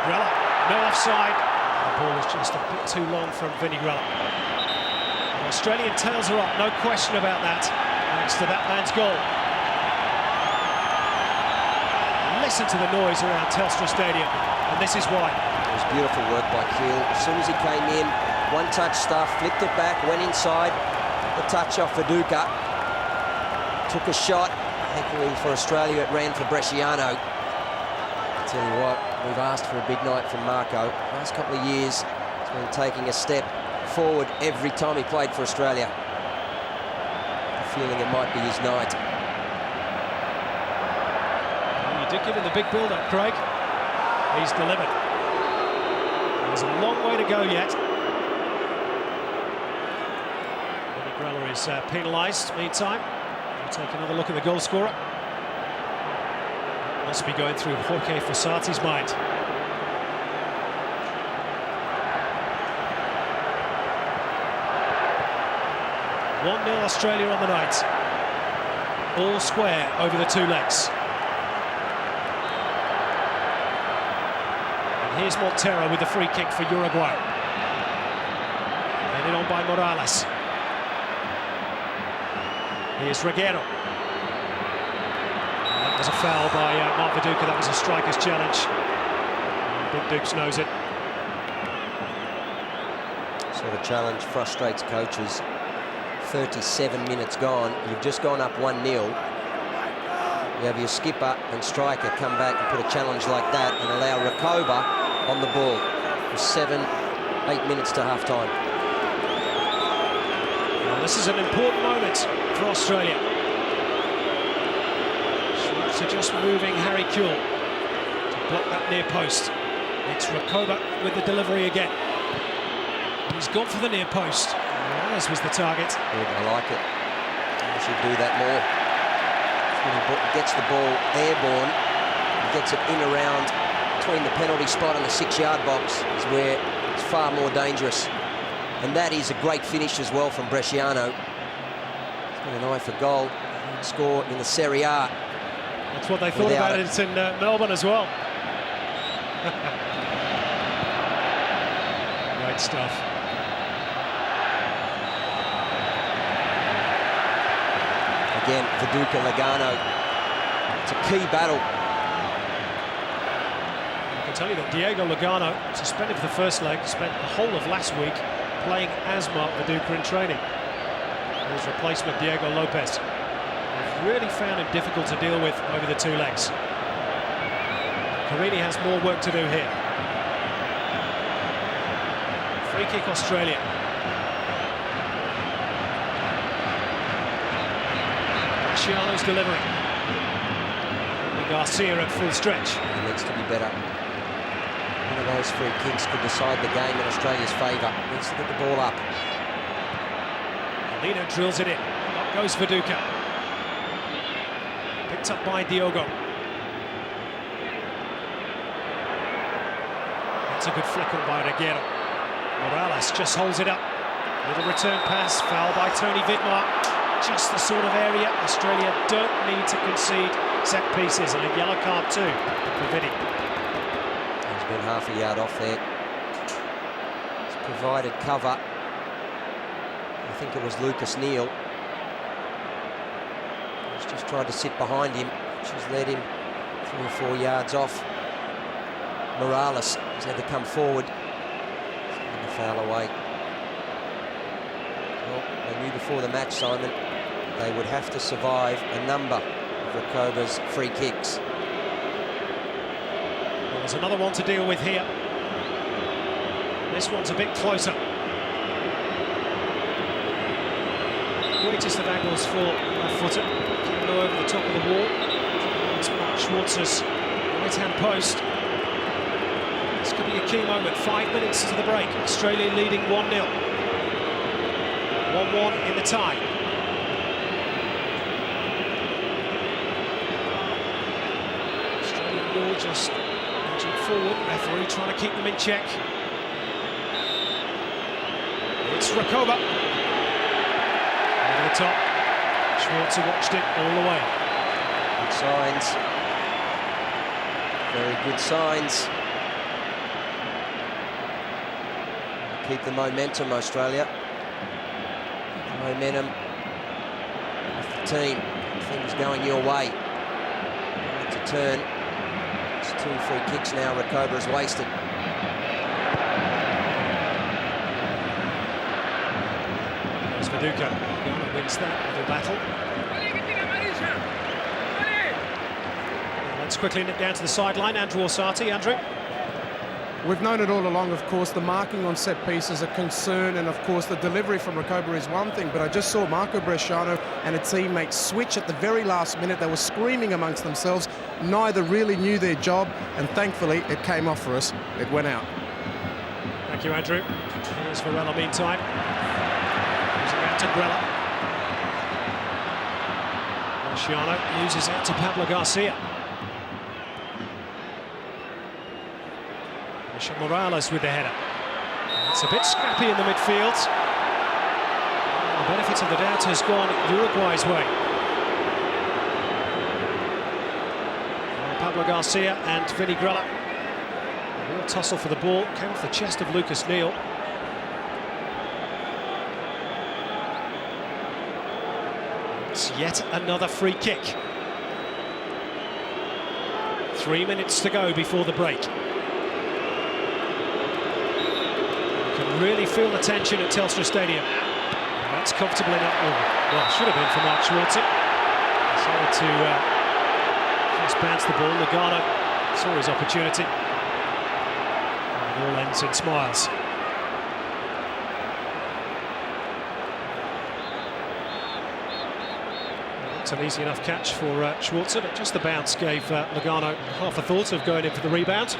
Grella, no offside. The ball is just a bit too long from Vinnie Grella. The Australian tails are up, no question about that, thanks to that man's goal. Listen to the noise around Telstra Stadium, and this is why. It was beautiful work by Kuhl. As soon as he came in, one-touch stuff, flicked it back, went inside. The touch off Viduka. Took a shot. Thankfully for Australia, it ran for Bresciano. I tell you what, we've asked for a big night from Marco. Last couple of years, he's been taking a step forward every time he played for Australia. I'm feeling it might be his night. Well, you did give him the big build-up, Craig. He's delivered. There's a long way to go yet. Vinnie Grella is penalised meantime. We'll take another look at the goal scorer. Must be going through Jorge Fossati's mind. (1-0) Australia on the night. All square over the 2 legs. And here's Montero with the free kick for Uruguay. Headed on by Morales. Here's Reguero. That was a foul by Mark Viduka. That was a striker's challenge. Big Dukes knows it. Sort of challenge frustrates coaches. 37 minutes gone. You've just gone up 1-0. You have your skipper and striker come back and put a challenge like that and allow Recoba on the ball for 7-8 minutes to half-time. Well, this is an important moment for Australia. So just moving Harry Kuhl to block that near post. It's Recoba with the delivery again. He's gone for the near post. Morales was the target. Good, I like it. We should do that more. When he gets the ball airborne, he gets it in around between the penalty spot and the 6-yard box is where it's far more dangerous. And that is a great finish as well from Bresciano. He's got an eye for goal. He'd score in the Serie A. That's what they thought about it in Melbourne as well. Great stuff. Again, Viduka Lugano. It's a key battle. I can tell you that Diego Lugano, suspended for the first leg, spent the whole of last week playing as Mark Viduka in training. His replacement, Diego Lopez. They've really found him difficult to deal with over the 2 legs. Carini has more work to do here. Free kick Australia. Bresciano's delivering. And Garcia at full stretch. He needs to be better. One of those free kicks could decide the game in Australia's favour. Needs to get the ball up. Lino drills it in. Up goes Viduka. Picked up by Diogo. That's a good flicker by Reguero. Morales just holds it up. Little return pass, foul by Tony Vidmar. Just the sort of area Australia don't need to concede set pieces, and a yellow card too for Vinny. He's been half a yard off there. He's provided cover. I think it was Lucas Neal. He's just tried to sit behind him, which has led him 3 or 4 yards off Morales. He's had to come forward. And the foul away. Well, they knew before the match, Simon, they would have to survive a number of Recoba's free kicks. Well, there's another one to deal with here. This one's a bit closer. Greatest of angles for left footer. Can go over the top of the wall. It's Mark Schwartz's right-hand post. This could be a key moment. 5 minutes to the break. Australia leading 1-0. 1-1 in the tie. Australian ball just edging forward. Referee trying to keep them in check. It's Recoba. Over the top. Schwarzer watched it all the way. Good signs. Very good signs. Keep the momentum, Australia. The momentum of the team. Things going your way. To turn. It's 2 free kicks now. Recoba has wasted. There's Viduka. Ghana wins that little battle. Let's quickly nip down to the sideline. Andrew Orsatti. Andrew. We've known it all along, of course. The marking on set piece is a concern, and of course the delivery from Recoba is one thing, but I just saw Marco Bresciano and a teammate switch at the very last minute. They were screaming amongst themselves. Neither really knew their job, and thankfully it came off for us. It went out. Thank you, Andrew. Here's Varela meantime. Losing out to Grella. Bresciano loses out to Pablo Garcia. Morales with the header. It's a bit scrappy in the midfield. The benefit of the doubt has gone Uruguay's way. Pablo Garcia and Vinny Grella. A real tussle for the ball. Came off the chest of Lucas Neal. It's yet another free kick. 3 minutes to go before the break. Really feel the tension at Telstra Stadium. That's comfortable enough. Oh, well, should have been for Mark Schwarzer. Decided to just bounce the ball. Lugano saw his opportunity. And it all ends in smiles. It's an easy enough catch for Schwarzer, but just the bounce gave Lugano half a thought of going in for the rebound.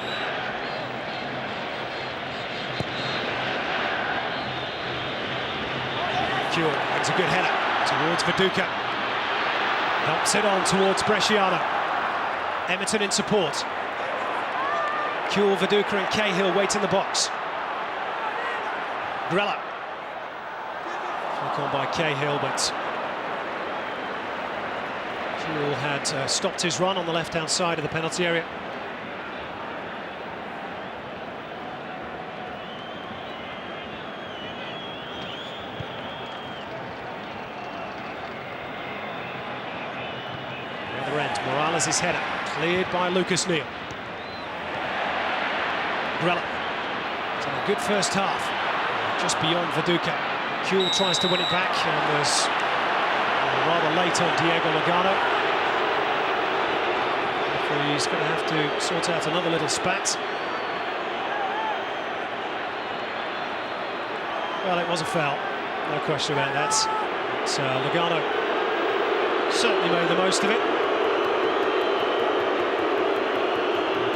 It's a good header towards Viduka. Helps it on towards Bresciano. Emerton in support. Kuhl, Viduka and Cahill wait in the box. Grella. Flick on by Cahill, but Kuhl had stopped his run on the left-hand side of the penalty area. Morales' header, cleared by Lucas Neal. Grella. It's a good first half, just beyond Viduka. Kuhl tries to win it back and was rather late on Diego Lugano. He's going to have to sort out another little spat. Well, it was a foul, no question about that. But Lugano certainly made the most of it.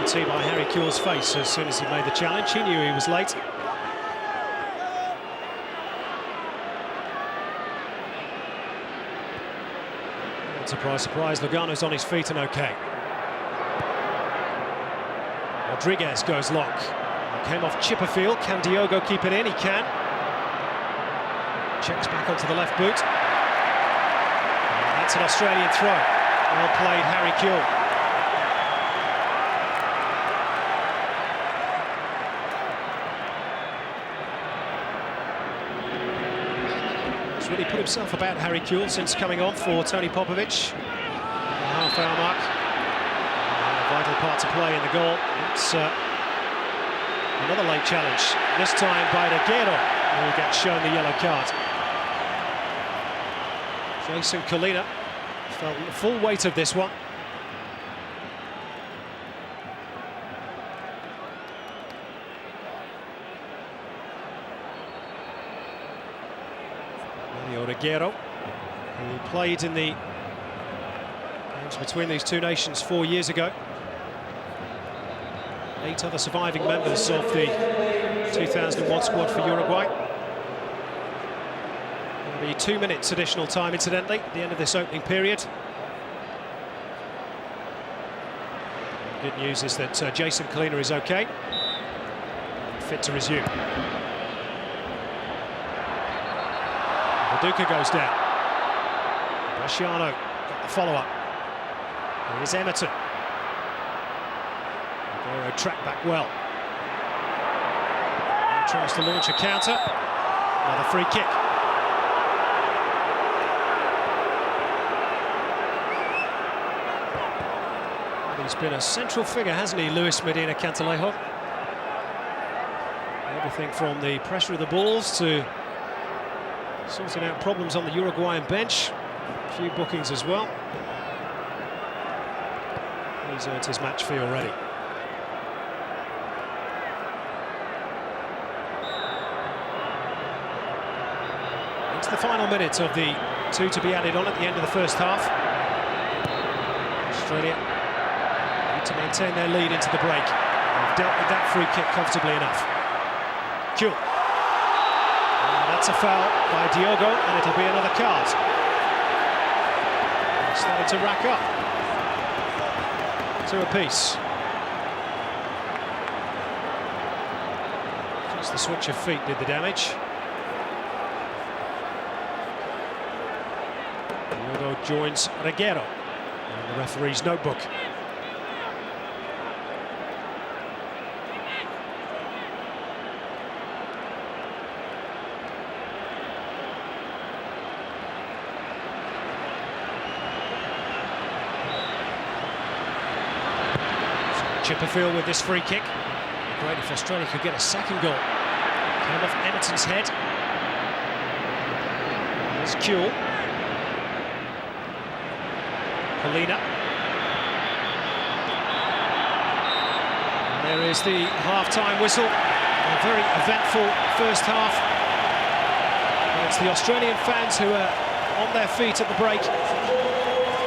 See by Harry Kuhl's face as soon as he made the challenge. He knew he was late. And surprise, surprise, Lugano's on his feet and okay. Rodriguez goes long. Came off Chipperfield. Can Diogo keep it in? He can. Checks back onto the left boot. And that's an Australian throw. Well played, Harry Kuhl. Really put himself about Harry Kuhl since coming on for Tony Popovic. The half-hour mark. vital part to play in the goal. It's another late challenge, this time by Aguero, who gets shown the yellow card. Jason Colina felt the full weight of this one. Aguero, who played in the games between these two nations 4 years ago. 8 other surviving members of the 2001 squad for Uruguay. There'll be 2 minutes additional time, incidentally, at the end of this opening period. Good news is that Jason Colina is okay, fit to resume. Duca goes down. Bresciano got the follow-up. Here's Emerton. Aguero tracked back well. He tries to launch a counter. Another free kick. Well, he's been a central figure, hasn't he, Luis Medina Cantalejo? Everything from the pressure of the balls to sorting out problems on the Uruguayan bench. A few bookings as well. He's earned his match fee already. Into the final minute of the 2 to be added on at the end of the first half. Australia need to maintain their lead into the break. They've dealt with that free kick comfortably enough. Kuhl. That's a foul by Diogo, and it'll be another card. Starting to rack up. 2 apiece. Just the switch of feet did the damage. Diogo joins Reguero in the referee's notebook. Chipperfield with this free kick. Great if Australia could get a second goal. Came off Emerton's head. There's Kuhl. Colina. And there is the half-time whistle. A very eventful first half. And it's the Australian fans who are on their feet at the break.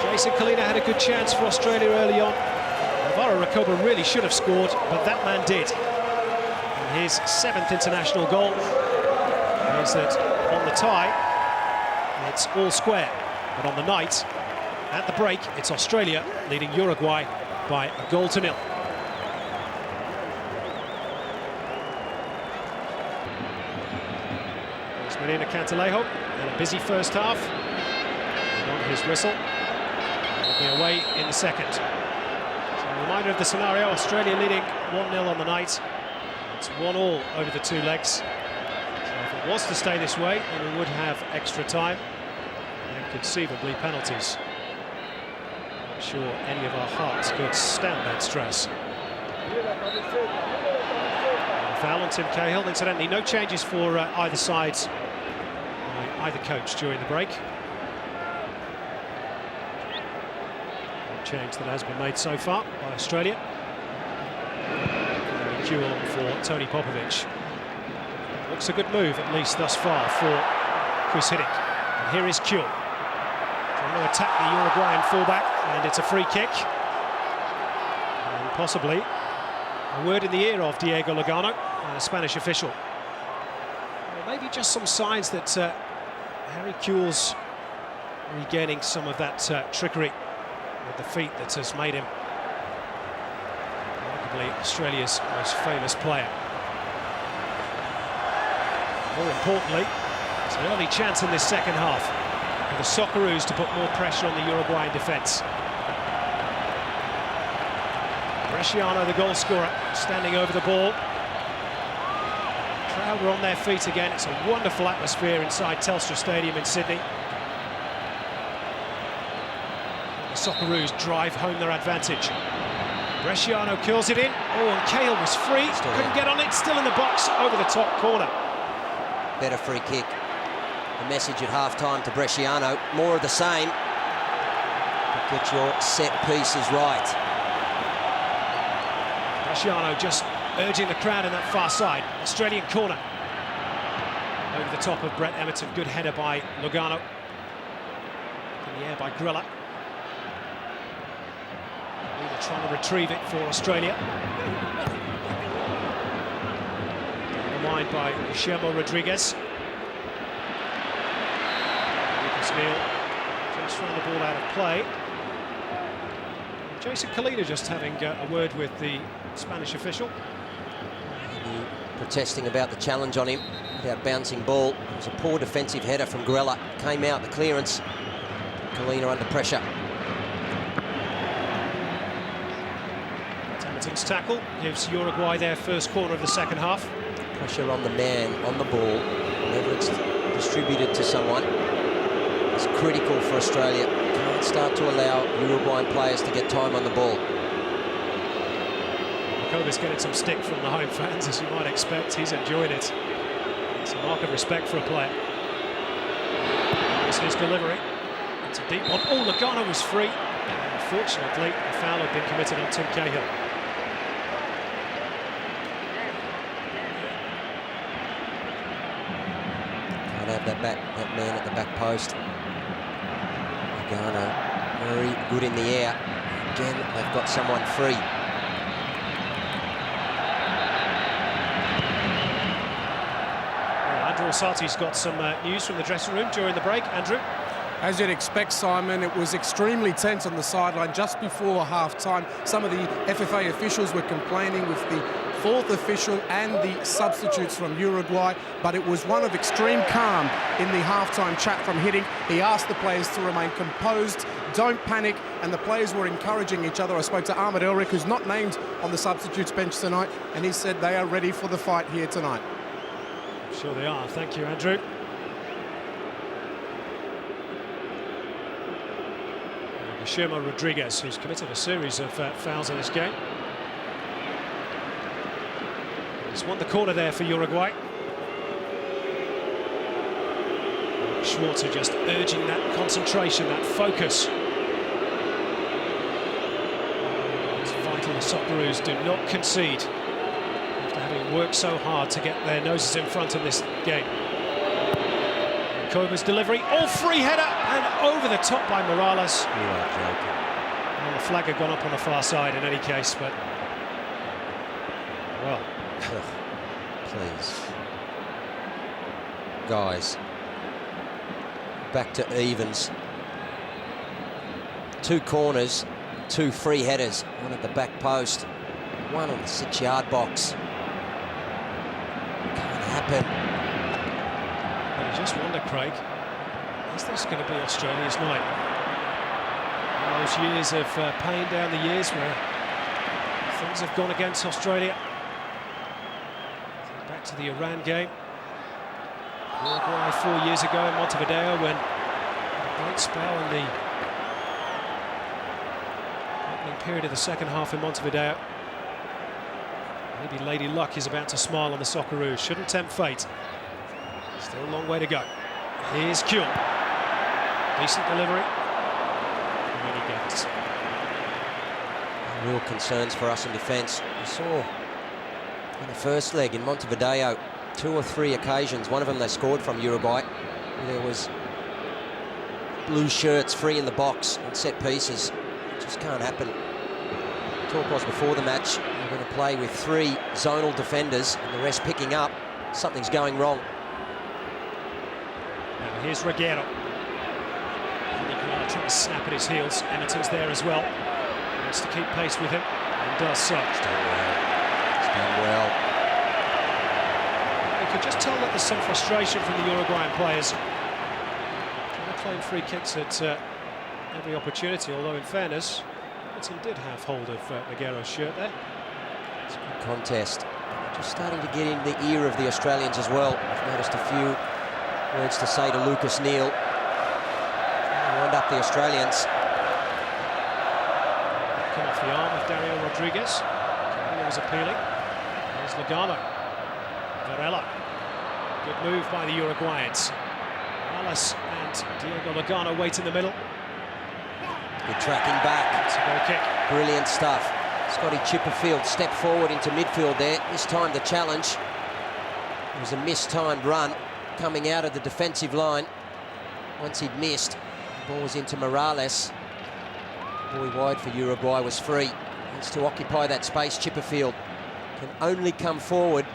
Jason Colina had a good chance for Australia early on. Alvaro Recoba really should have scored, but that man did. And his 7th international goal means that on the tie, it's all square. But on the night, at the break, it's Australia leading Uruguay by 1-0. There's Medina Cantalejo, and a busy first half. And on his whistle, he'll be away in the second. Reminder of the scenario, Australia leading 1-0 on the night. It's 1-1 over the 2 legs. So if it was to stay this way, then we would have extra time and conceivably penalties. Not sure any of our hearts could stand that stress. And a foul on Tim Cahill. Incidentally, no changes for either side, either coach during the break. Change that has been made so far by Australia. Cue on for Tony Popovic. Looks a good move, at least thus far, for Chris Hiddink. And here is Kuhl trying to attack the Uruguayan fullback, and it's a free kick. And possibly a word in the ear of Diego Lugano, a Spanish official. Well, maybe just some signs that Harry Kuhl's regaining some of that trickery with the feet that has made him arguably Australia's most famous player. More importantly, it's an early chance in this second half for the Socceroos to put more pressure on the Uruguayan defence. Bresciano, the goal scorer, standing over the ball. The crowd are on their feet again. It's a wonderful atmosphere inside Telstra Stadium in Sydney. The Socceroos drive home their advantage. Bresciano curls it in. Oh, and Cahill was free. Couldn't get on it. Still in the box over the top corner. Better free kick. The message at half-time to Bresciano. More of the same. But get your set pieces right. Bresciano just urging the crowd in that far side. Australian corner. Over the top of Brett Emerton. Good header by Lugano. In the air by Grella. They're trying to retrieve it for Australia. The line by Guillermo Rodriguez. Lucas Neal just throwing the ball out of play. Jason Kalina just having a word with the Spanish official. Protesting about the challenge on him, about bouncing ball. It was a poor defensive header from Grella. Came out, the clearance. Kalina under pressure. Emerton's tackle gives Uruguay their first corner of the second half. Pressure on the man, on the ball, whenever it's distributed to someone, is critical for Australia. Can't start to allow Uruguayan players to get time on the ball. Kova's getting some stick from the home fans, as you might expect. He's enjoying it. It's a mark of respect for a player. It's his delivery. It's a deep one. Oh, Lugano was free. Unfortunately, a foul had been committed on Tim Cahill. Can't have that man at the back post. Lugano, very good in the air. Again, they've got someone free. Andrew Orsati's got some news from the dressing room during the break. Andrew? As you'd expect, Simon, it was extremely tense on the sideline just before half-time. Some of the FFA officials were complaining with the fourth official and the substitutes from Uruguay, but it was one of extreme calm in the half-time chat from Hiddink. He asked the players to remain composed, don't panic, and the players were encouraging each other. I spoke to Ahmed Elric, who's not named on the substitutes bench tonight, and he said they are ready for the fight here tonight. Sure they are. Thank you, Andrew. Guillermo Rodriguez, who's committed a series of fouls in this game. He's won the corner there for Uruguay. Schwarzer just urging that concentration, that focus. It's vital the Socceroos do not concede after having worked so hard to get their noses in front of this game. Kova's delivery, all free header, and over the top by Morales. You are joking. Well, the flag had gone up on the far side in any case, but well, please, guys, back to evens. 2 corners, 2 free headers, one at the back post, one on the 6-yard box. Can't happen. Well, you just wonder, Craig, is this going to be Australia's night? All those years of pain down the years where things have gone against Australia. Back to the Iran game. Uruguay 4 years ago in Montevideo, when a great spell in the opening period of the second half in Montevideo. Maybe Lady Luck is about to smile on the Socceroos. Shouldn't tempt fate. Still a long way to go. Here's Kuhl. Decent delivery. And then he gets. Real concerns for us in defence. We saw in the first leg in Montevideo 2 or 3 occasions, one of them they scored from Uruguay. There was blue shirts free in the box and set pieces. It just can't happen. Talk was before the match, we're going to play with 3 zonal defenders and the rest picking up. Something's going wrong. Now here's Reguero. Trying to snap at his heels. Emerton's there as well. Wants to keep pace with him and does so. It's done well. You could just tell that there's some frustration from the Uruguayan players. Trying to claim free kicks at every opportunity, although in fairness, Emerton did have hold of Reguero's shirt there. It's a good contest. Just starting to get in the ear of the Australians as well. I've noticed a few words to say to Lucas Neal. Wind up the Australians. come off the arm of Dario Rodriguez. He was appealing. There's Lugano. Varela. Good move by the Uruguayans. Morales and Diego Lugano wait in the middle. Good tracking back. It's a goal kick. Brilliant stuff. Scotty Chipperfield stepped forward into midfield there. This time the challenge. It was a mistimed run coming out of the defensive line. Once he'd missed, the ball was into Morales. Boy wide for Uruguay was free. Needs to occupy that space. Chipperfield can only come forward.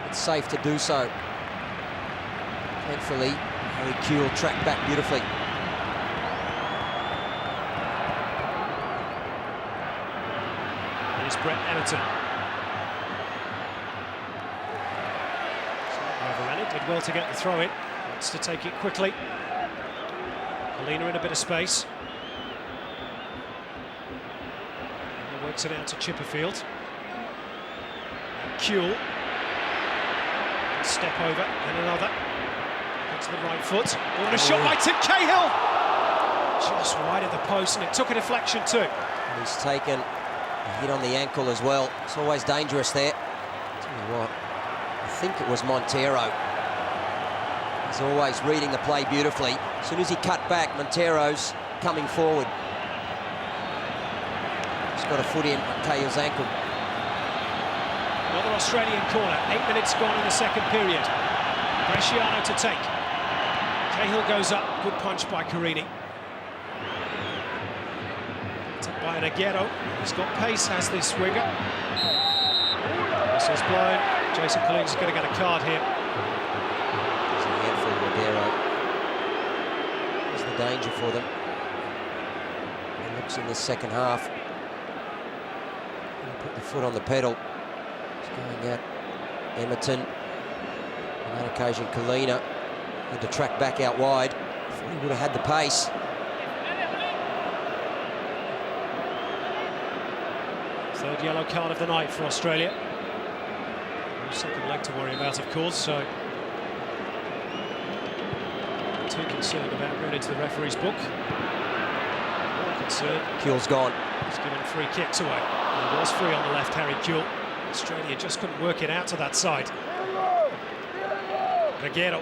It's safe to do so. Thankfully, Harry Kuehl tracked back beautifully. Here's Brett Everton. Did well to get the throw in. Wants to take it quickly. Colina in a bit of space. He works it out to Chipperfield. And Kuehl. Step over, and another. To the right foot. Oh, and a shot by Tim Cahill! Just wide of the post, and it took a deflection too. And he's taken a hit on the ankle as well. It's always dangerous there. Tell you what, I think it was Montero. He's always reading the play beautifully. As soon as he cut back, Montero's coming forward. He's got a foot in on Cahill's ankle. Another Australian corner. 8 minutes gone in the second period. Bresciano to take. Cahill goes up. Good punch by Carini. By Aguero. He's got pace, has this winger. Whistle's blown. Jason Collins is going to get a card here. It's a handful of Aguero. There's the danger for them. It looks in this second half. Put the foot on the pedal. It's going out. Emerton. On that occasion, Colina had to track back out wide. He would have had the pace. Third yellow card of the night for Australia. No second leg to worry about, of course, so not too concerned about going into the referee's book. More concerned. Kuehl's gone. He's given free kicks away. He was free on the left, Harry Kuehl. Australia just couldn't work it out to that side. Aguero.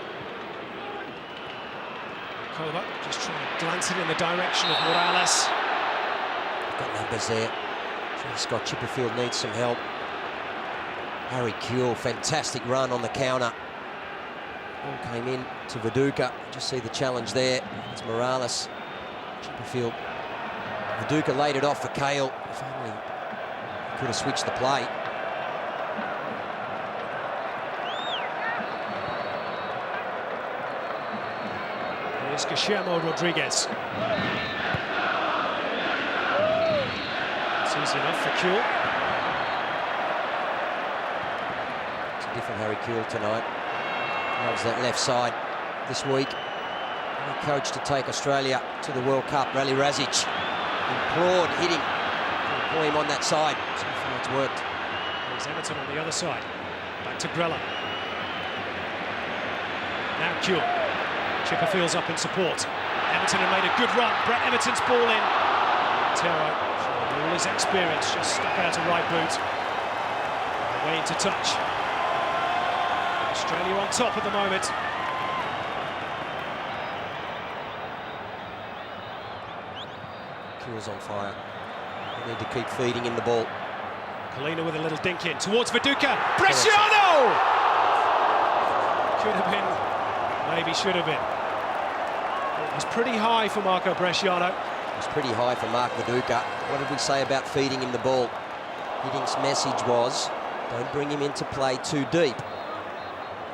Kova just trying to glance it in the direction of Morales. Got numbers there. Scott Chipperfield needs some help. Harry Kuehl, fantastic run on the counter. Ball came in to Viduka. Just see the challenge there. It's Morales. Chipperfield. Viduka laid it off for Cahill. If only he could have switched the play. Here's Guillermo Rodriguez. It's easy enough for Kuehl. It's a different Harry Kuehl tonight. Loves that left side this week. He coached to take Australia to the World Cup. Rally Razic implored, hit him, employ him on that side. So far it's worked. There's Everton on the other side. Back to Grella. Now Kuehl. Chipperfield's up in support. Everton have made a good run. Brett Everton's ball in. Montero, showing all his experience, just stuck out a right boot. Away into touch. Australia on top at the moment. Kuehl's on fire. They need to keep feeding him the ball. Colina with a little dink in towards Viduka. Bresciano! Could have been, maybe should have been. It was pretty high for Marco Bresciano. It was pretty high for Mark Viduka. What did we say about feeding him the ball? Hiddings' message was, don't bring him into play too deep.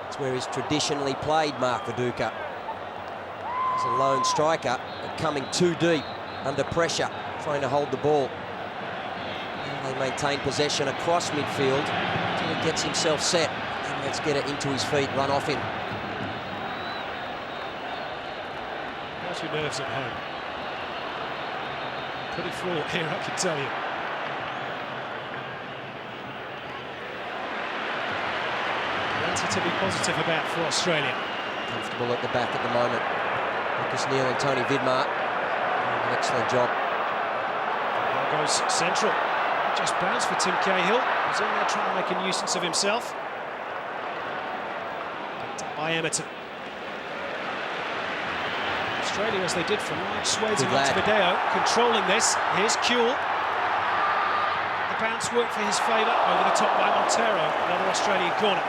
It's where he's traditionally played, Mark Viduka. As a lone striker, but coming too deep, under pressure, trying to hold the ball. And they maintain possession across midfield until he gets himself set. And let's get it into his feet, run off him. How's your nerves at home? Pretty fraught here, I can tell you. Plenty to be positive about for Australia. Comfortable at the back at the moment. Lucas Neal and Tony Vidmar doing an excellent job. goes central. Just bounced for Tim Cahill. He's in there trying to make a nuisance of himself. Picked up by Emerton. Australia, as they did from large swathes of Montevideo, controlling this. Here's Kuehl. The bounce worked for his favour, over the top by Montero. Another Australian corner.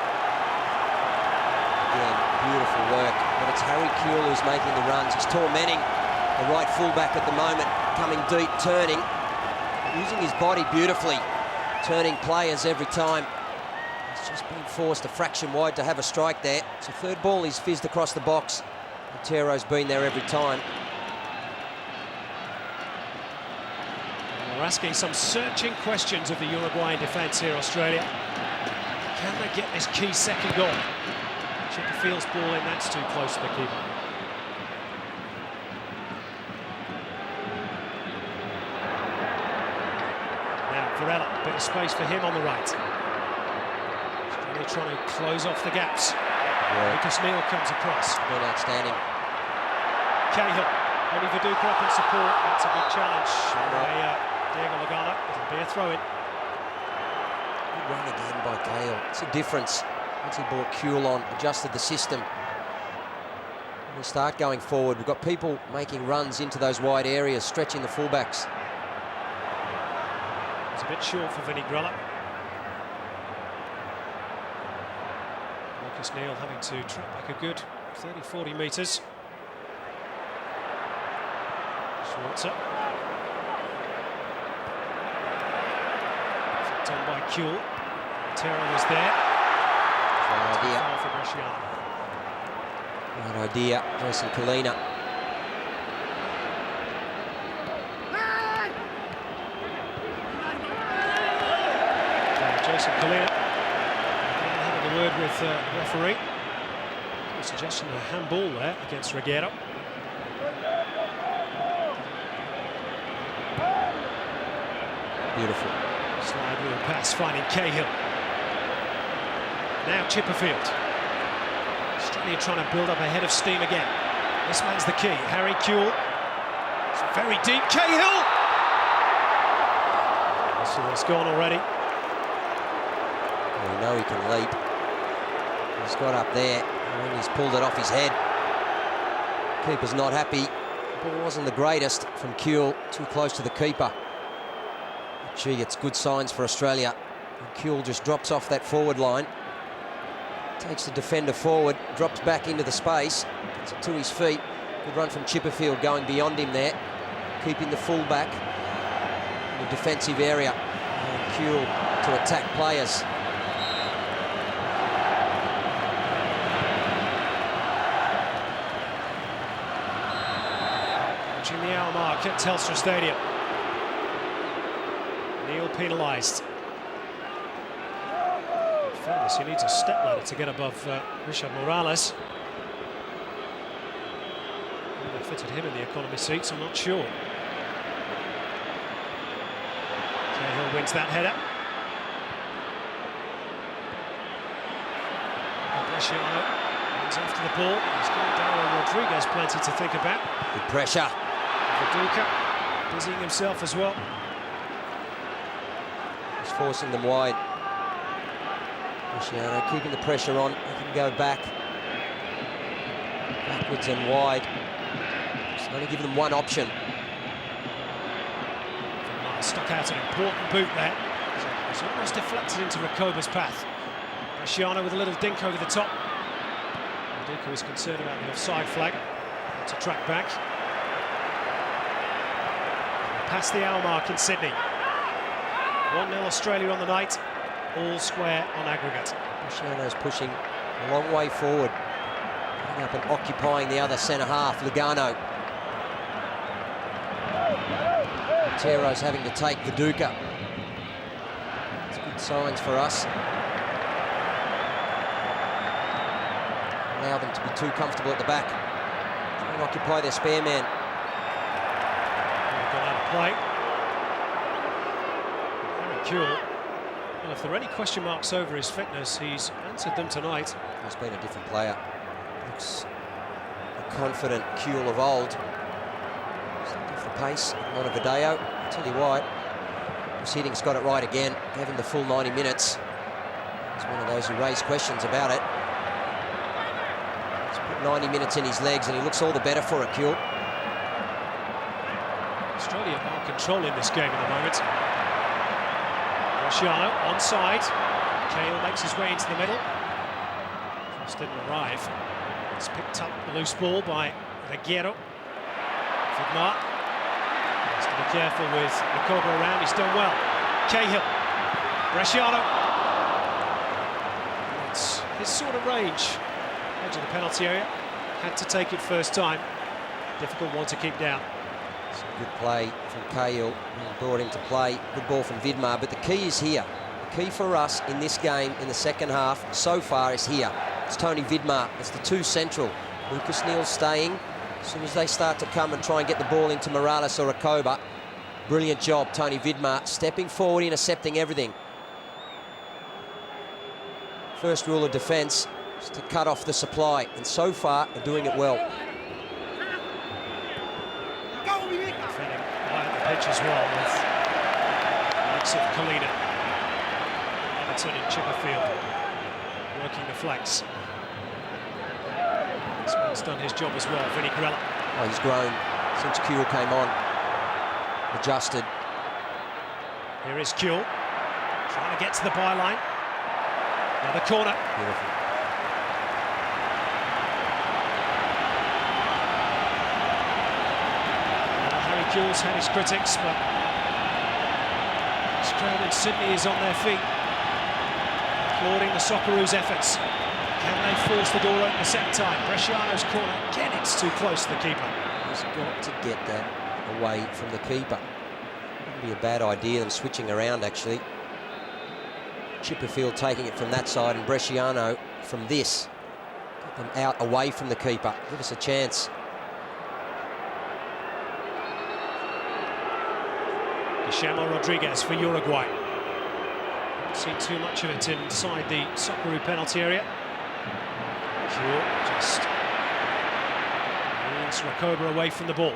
Again, beautiful work. But it's Harry Kuehl who's making the runs. He's tormenting the right fullback at the moment, coming deep, turning, using his body beautifully, turning players every time. He's just been forced a fraction wide to have a strike there. It's a third ball he's fizzed across the box. Montero's been there every time. We're asking some searching questions of the Uruguayan defence here, Australia. Can they get this key second goal? Chipperfield's ball in, that's too close to the keeper. Now Varela, a bit of space for him on the right. Australia trying to close off the gaps. Lucas Neal comes across. Been outstanding. Cahill, only Viduka up in support. That's a big challenge by Diego Lugano. It'll be a throw-in. Good run again by Cahill. It's a difference. Once he brought Kuehl on, adjusted the system. When we start going forward, we've got people making runs into those wide areas, stretching the fullbacks. It's a bit short for Vinnie Gruller. Lucas Neal having to track back a good 30-40 metres. Schwarzer. Flicked on by Kuehl. Terra was there. Right idea. Foul for Bresciano. Right idea, Jason Kalina. Jason Kalina having a word with the referee. A suggestion of a handball there against Reguero. Beautiful. Slide wheel pass, finding Cahill. Now Chipperfield. Australia trying to build up a head of steam again. This man's the key. Harry Kuehl. It's very deep. Cahill! So it's gone already. We know he can leap. He's got up there and he's pulled it off his head. Keeper's not happy. Ball wasn't the greatest from Kuehl. Too close to the keeper. Gee, it's good signs for Australia. And Kuehl just drops off that forward line. Takes the defender forward, drops back into the space, gets it to his feet. Good run from Chipperfield going beyond him there, keeping the full back in the defensive area. And Kuehl to attack players. Watching the hour mark at Telstra Stadium. Neal penalised. In fairness, he needs a step ladder to get above Richard Morales. Whether they fitted him in the economy seats, I'm not sure. Cahill wins that header. Bresciano runs after the ball. He's given Dario Rodriguez plenty to think about. Good pressure. Viduka busying himself as well. He's forcing them wide. Bresciano keeping the pressure on. They can go backwards and wide. Just only give them one option. Stuck out an important boot there. It's almost deflected into Rakoba's path. Bresciano with a little dink over the top. Viduka is concerned about the offside flag. To track back. Past the hour mark in Sydney. 1-0 Australia on the night. All square on aggregate. Bresciano's pushing a long way forward. Going up and occupying the other centre half, Lugano. Montero's having to take Viduka. It's good signs for us. Allow them to be too comfortable at the back. Try and occupy their spare man. Got out of play. Harry Kuehl. Well, if there are any question marks over his fitness, he's answered them tonight. He's been a different player. Looks a confident Kuehl of old. Stepped off the pace, Montevideo. I'll tell you what, Chris Hiddings got it right again, gave him the full 90 minutes. He's one of those who raised questions about it. He's put 90 minutes in his legs and he looks all the better for it, Kuehl. Australia are controlling this game at the moment. Marciano onside. Cahill makes his way into the middle. Just didn't arrive. It's picked up the loose ball by Reguero. Vidmar has to be careful with Recoba around. He's done well. Cahill. Bresciano. It's his sort of range. Edge of the penalty area. Had to take it first time. Difficult one to keep down. Some good play from Cahill, brought him to play. Good ball from Vidmar, but the key is here. The key for us in this game in the second half so far is here. It's Tony Vidmar. It's the two central. Lucas Neal's staying. As soon as they start to come and try and get the ball into Morales or Recoba, brilliant job, Tony Vidmar, stepping forward, intercepting everything. First rule of defence is to cut off the supply, and so far they're doing it well. Defending right at the pitch as well with the likes of Colina, Everton and Chipperfield working the flanks. This man's done his job as well, Vinny Grella. Oh, he's grown since Kuehl came on. Adjusted. Here is Kuehl, trying to get to the byline. Another corner. Beautiful. Harry Kuehl's had his critics, but this crowd in Sydney is on their feet, applauding the Socceroos' efforts. Can they force the door open a second time? Bresciano's corner, again it's too close to the keeper. He's got to get that away from the keeper. Wouldn't be a bad idea, them switching around actually. Chipperfield taking it from that side and Bresciano from this. Get them out away from the keeper. Give us a chance. Guillermo Rodriguez for Uruguay. Haven't seen too much of it inside the Socceroo penalty area. Kuehl just leads Recoba away from the ball.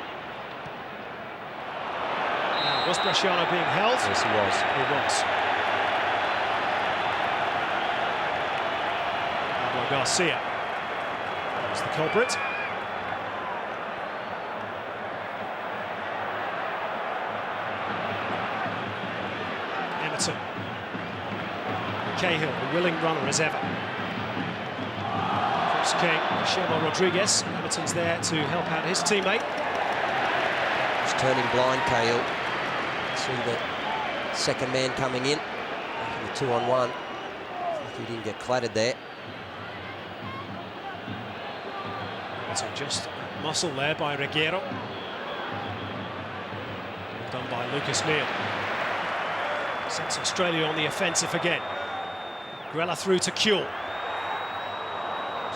Now, was Bresciano being held? Yes, he was. He was. Pablo Garcia was the culprit. Emerton. Cahill, the willing runner as ever. Cross King, Guillermo Rodriguez. Emerton's there to help out his teammate. He's turning blind, Cahill. See the second man coming in. Making a 2-on-1. He didn't get clattered there. Emerton just muscle there by Reguero. Done by Lucas Neal. Sets Australia on the offensive again. Grella through to Kuehl.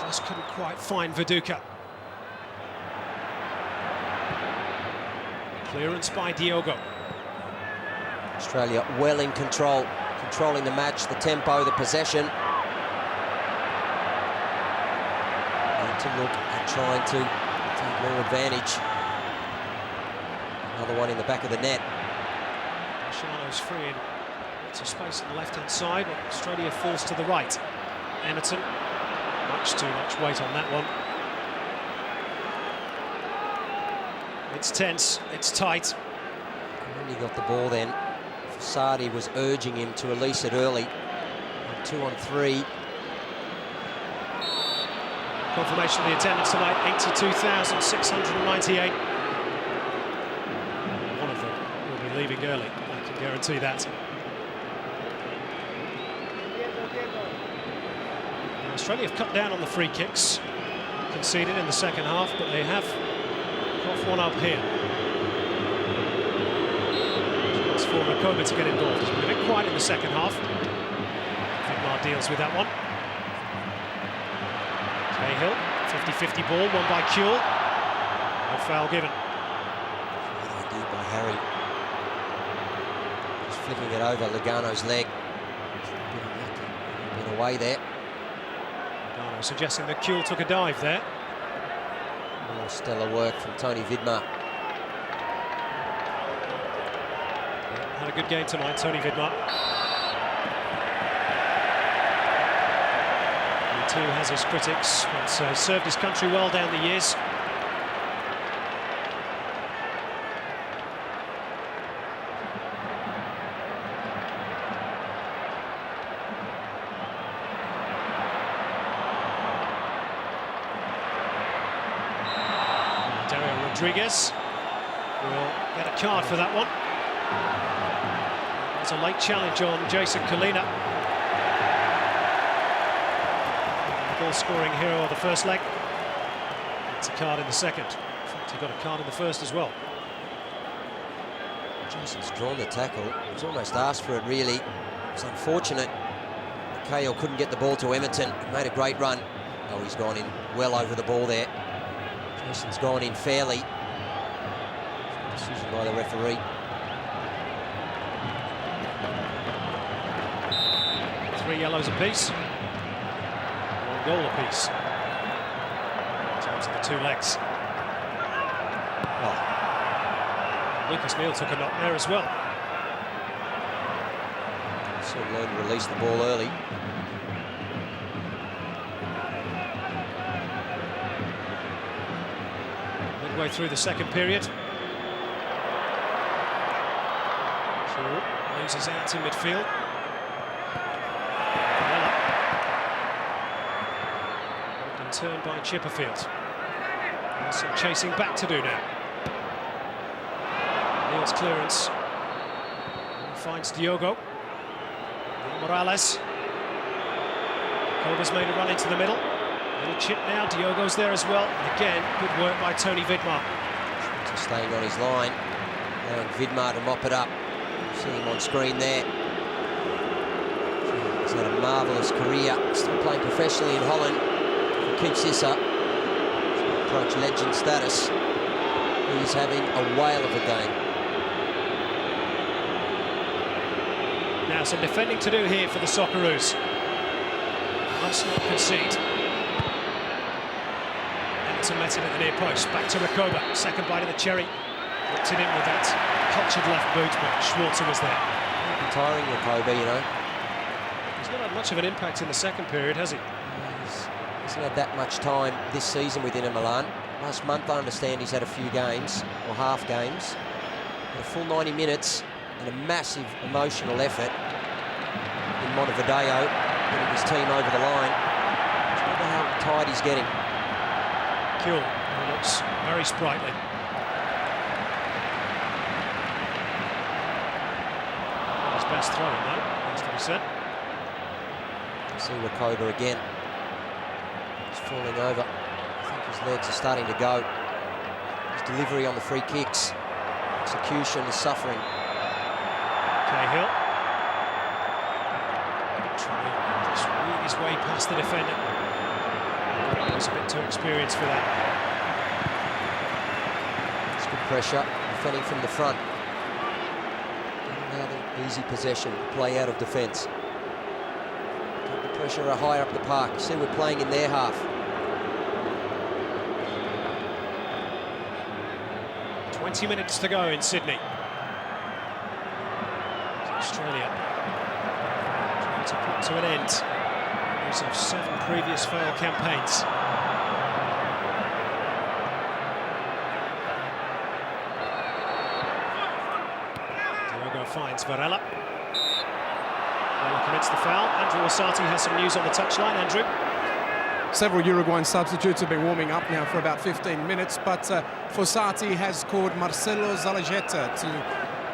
Just couldn't quite find Viduka. Clearance by Diogo. Australia well in control, controlling the match, the tempo, the possession. Need to look at trying to take more advantage. Another one in the back of the net. Bresciano's free in lots of space on the left-hand side, but Australia falls to the right. Emerton, much too much weight on that one. It's tense, it's tight. When he got the ball then, Sadi was urging him to release it early. 2-on-3. Confirmation of the attendance tonight, 82,698. One of them will be leaving early, I can guarantee that. Now, Australia have cut down on the free kicks, conceded in the second half, but they have got one up here. Chance for Recoba to get involved. It's been a bit quiet in the second half. Vidmar deals with that one. Cahill, 50-50 ball, won by Kuehl. No foul given. Good idea by Harry. Just flicking it over Lugano's leg. Been away there. Lugano suggesting that Kuehl took a dive there. More stellar work from Tony Vidmar. Had a good game tonight, Tony Vidmar. He too has his critics, but served his country well down the years. Rodriguez will get a card for that one. It's a late challenge on Jason Kalina. Goal scoring hero of the first leg. It's a card in the second. In fact, he got a card in the first as well. Jason's drawn the tackle. He's almost asked for it, really. It's unfortunate. Cahill couldn't get the ball to Emerton. He made a great run. Oh, he's gone in well over the ball there. Jason's gone in fairly. Decision by the referee. 3 yellows apiece. 1 goal apiece. In terms of the 2 legs. Oh. Lucas Neal took a knock there as well. So learned to release the ball early. Midway through the second period. Loses out in midfield. And turned by Chipperfield. There's some chasing back to do now. Neal's clearance. He finds Diogo. Morales. Kova's made a run into the middle. Little chip now. Diogo's there as well. And again, good work by Tony Vidmar. Just staying on his line. Allowing Vidmar to mop it up. See him on screen there. He's had a marvellous career. Still playing professionally in Holland. If he keeps this up, approach legend status. He's having a whale of a game. Now some defending to do here for the Socceroos. Must not concede. Emerton met it at the near post. Back to Recoba. Second bite of the cherry. Looked it in with that cultured left boot, but Schwarzer was there. Tiring Recoba, you know. He's not had much of an impact in the second period, has he? He hasn't had that much time this season with Inter Milan. Last month, I understand he's had a few games, or half games. But a full 90 minutes and a massive emotional effort in Montevideo, getting his team over the line. I wonder how tired he's getting. Kuhl looks very sprightly. Best throw, though, has to be said. See Recoba again. He's falling over. I think his legs are starting to go. His delivery on the free kicks. Execution is suffering. Cahill. Trying to just weave his way past the defender. He's a bit too experienced for that. It's good pressure. Defending from the front. Easy possession, play out of defence. Keep the pressure higher up the park. You see, we're playing in their half. 20 minutes to go in Sydney. Australia trying to put to an end series of 7 previous failed campaigns. Finds Varela. Varela commits the foul. Andrew Osati has some news on the touchline. Andrew? Several Uruguayan substitutes have been warming up now for about 15 minutes, but Fossati has called Marcelo Zaлагeta to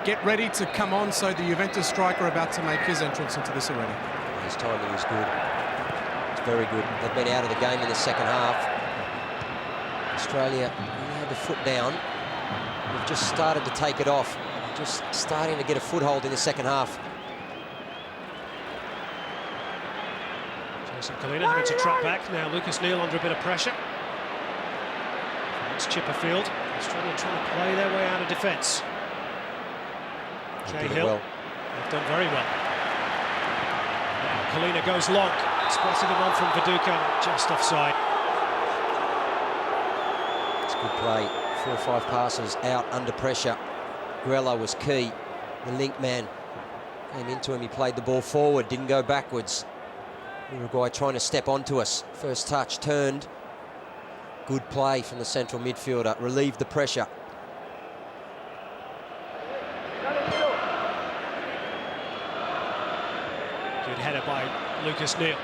get ready to come on, so the Juventus striker about to make his entrance into this arena. His timing is good. It's very good. They've been out of the game in the second half. Australia really had the foot down. We've just started to take it off. Just starting to get a foothold in the second half. Jason Kalina having to trap back. Now Lucas Neal under a bit of pressure. It's Chipperfield. Australia trying to play their way out of defence. Cahill. Well. They've done very well. Now Kalina goes long. Spotted him on from Viduka, just offside. It's good play. 4 or 5 passes out under pressure. Grella was key. the link man. Came into him, he played the ball forward, didn't go backwards. Uruguay trying to step onto us. First touch, turned. Good play from the central midfielder, relieved the pressure. Good header by Lucas Neal.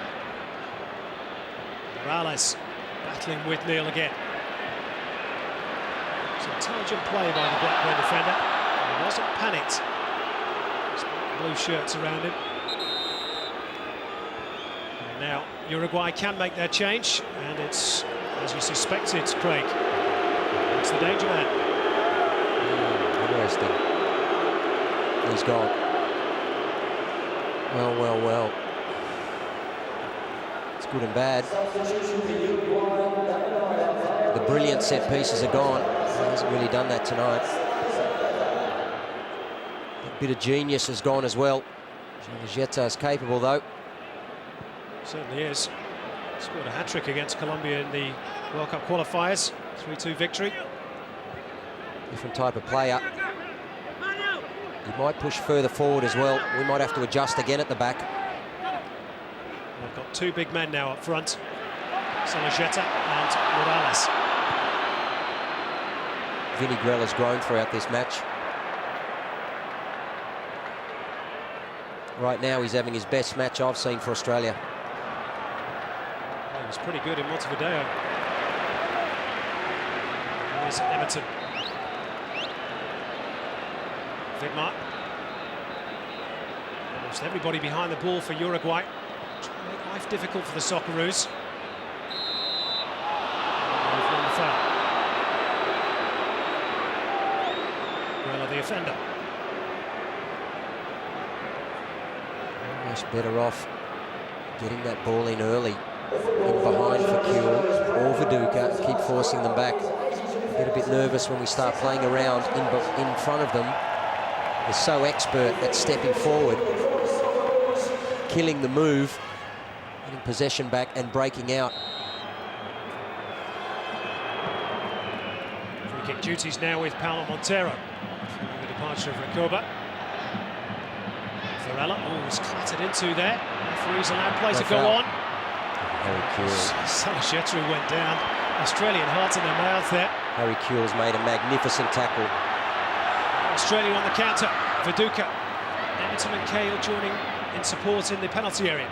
Morales battling with Neal again. It's intelligent play by the Blackburn defender. He wasn't panicked. Blue shirts around him. And now Uruguay can make their change, and it's, as you suspected, Craig. It's the danger man. Interesting. He's gone. Well, well, well. It's good and bad. The brilliant set pieces are gone. He hasn't really done that tonight. A bit of genius has gone as well. Jetta is capable, though. Certainly is. Scored a hat-trick against Colombia in the World Cup qualifiers. 3-2 victory. Different type of player. He might push further forward as well. We might have to adjust again at the back. They've got two big men now up front. Jetta and Morales. Vinny Grell has grown throughout this match. Right now, he's having his best match I've seen for Australia. Well, he was pretty good in Montevideo. Here's Everton. Vidmar. Almost everybody behind the ball for Uruguay. Trying to make life difficult for the Socceroos. Over on the foul. Grella the offender. Almost better off getting that ball in early. In behind for Kuhl or Viduka, keep forcing them back. Get a bit nervous when we start playing around in front of them. They're so expert at stepping forward, killing the move, getting possession back and breaking out. Free kick duties now with Paulo Montero. Following the departure of Recoba. Varela, was clattered into there. Referee's allowed play to go on. Harry Kuhl. Socceroos went down. Australian heart in their mouth there. Harry Kuhl's made a magnificent tackle. Australia on the counter. Viduka. Everton and Cahill joining in support in the penalty area.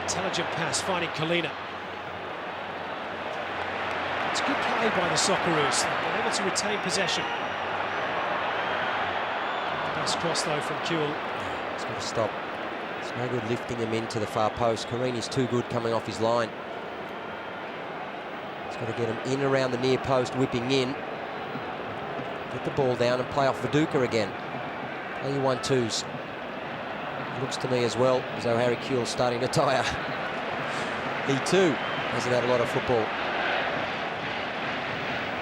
Intelligent pass finding Colina. It's good play by the Socceroos. They've been able to retain possession. Pass cross though from Kuhl. He's got to stop. It's no good lifting him into the far post. Carini's too good coming off his line. He's got to get him in around the near post, whipping in. Get the ball down and play off Viduka again. Play your 1-2s. Looks to me as well as though Harry Kuhl's starting to tire. He too hasn't had a lot of football.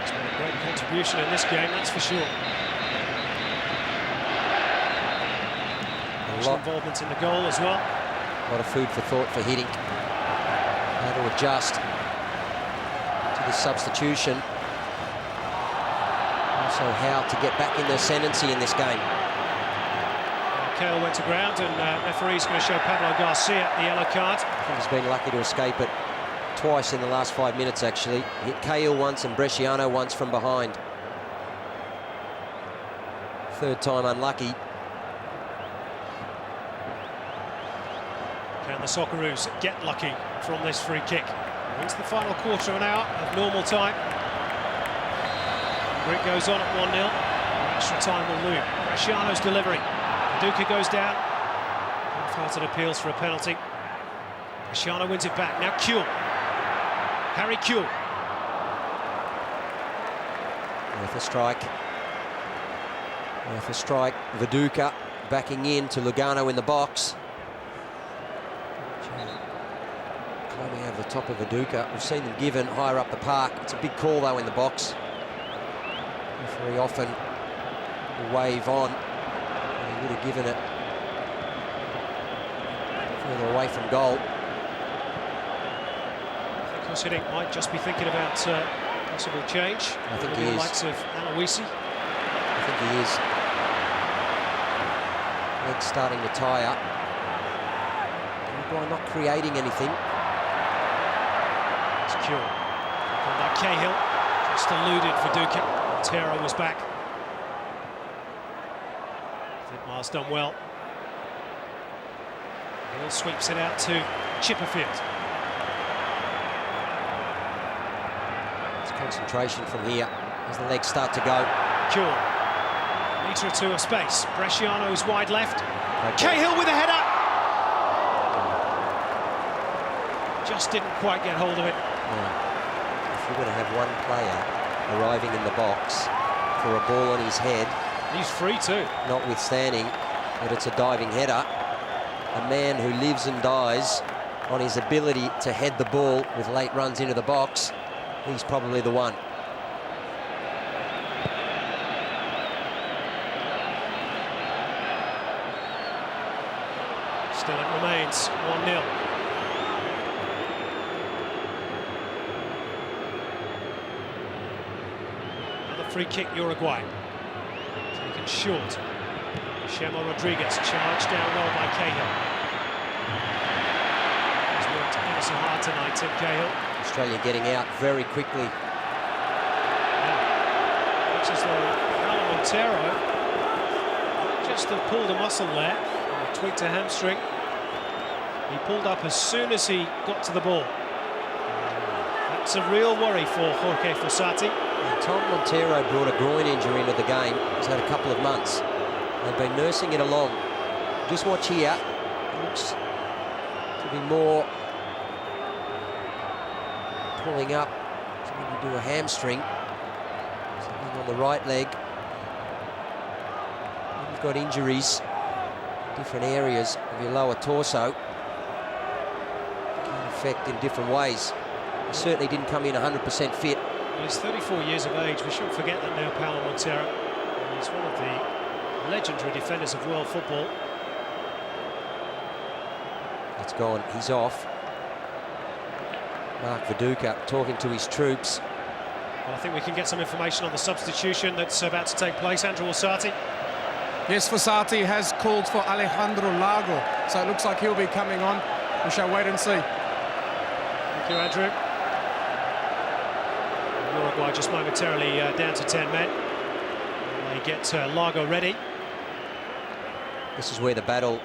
He's made a great contribution in this game, that's for sure. A lot of involvement in the goal as well. A lot of food for thought for hitting. How to adjust to the substitution. Also how to get back in the ascendancy in this game. Cahill went to ground and referee's going to show Pablo Garcia the yellow card. I think he's been lucky to escape it twice in the last 5 minutes actually. Hit Cahill once and Bresciano once from behind. Third time unlucky. Can the Socceroos get lucky from this free kick? Into the final quarter of an hour of normal time. It goes on at 1-0. Extra time will loom. Bresciano's delivery. Viduka goes down. Half-hearted appeals for a penalty. Bresciano wins it back. Now Kuhl. Harry Kuhl. Worth a strike. Worth a strike. Viduka backing in to Lugano in the box. Climbing over the top of Viduka. We've seen them given higher up the park. It's a big call though in the box. Referee often will wave on. And he would have given it further away from goal. I think Hussein might just be thinking about possible change. I think he is. The likes of Aloisi. I think he is. Legs starting to tire. Uruguay not creating anything. It's Kuhl. On that Cahill. Just eluded Viduka. Montero was back. Vidmar's done well. Hill sweeps it out to Chipperfield. It's concentration from here as the legs start to go. Kuhl. A metre or two of space. Bresciano's wide left. Cahill with a header. Just didn't quite get hold of it. Yeah. If you're going to have one player arriving in the box for a ball on his head, He's free too. notwithstanding that it's a diving header, a man who lives and dies on his ability to head the ball with late runs into the box, he's probably the one. Still it remains 1-0. Another free kick, Uruguay. Taken short. Chemo Rodriguez charged down well by Cahill. He's worked ever so hard tonight, Tim Cahill. Australia getting out very quickly. Yeah. Looks as though Alan Montero just have pulled a muscle there, tweaked a hamstring. He pulled up as soon as he got to the ball. That's a real worry for Jorge Fossati. Tom Montero brought a groin injury into the game. He's had a couple of months. They've been nursing it along. Just watch here. It looks to be more pulling up. So maybe do a hamstring. Something on the right leg. You've got injuries in different areas of your lower torso. Can affect in different ways. He certainly didn't come in 100% fit. Well, he's 34 years of age. We shouldn't forget that now, Paolo Montero. He's one of the legendary defenders of world football. It's gone. He's off. Mark Viduka talking to his troops. Well, I think we can get some information on the substitution that's about to take place. Andrew Orsatti. Yes, Fossati has called for Alejandro Lago, so it looks like he'll be coming on. We shall wait and see. Thank you, Andrew. Uruguay just momentarily down to 10 men. They get Lago ready. This is where the battle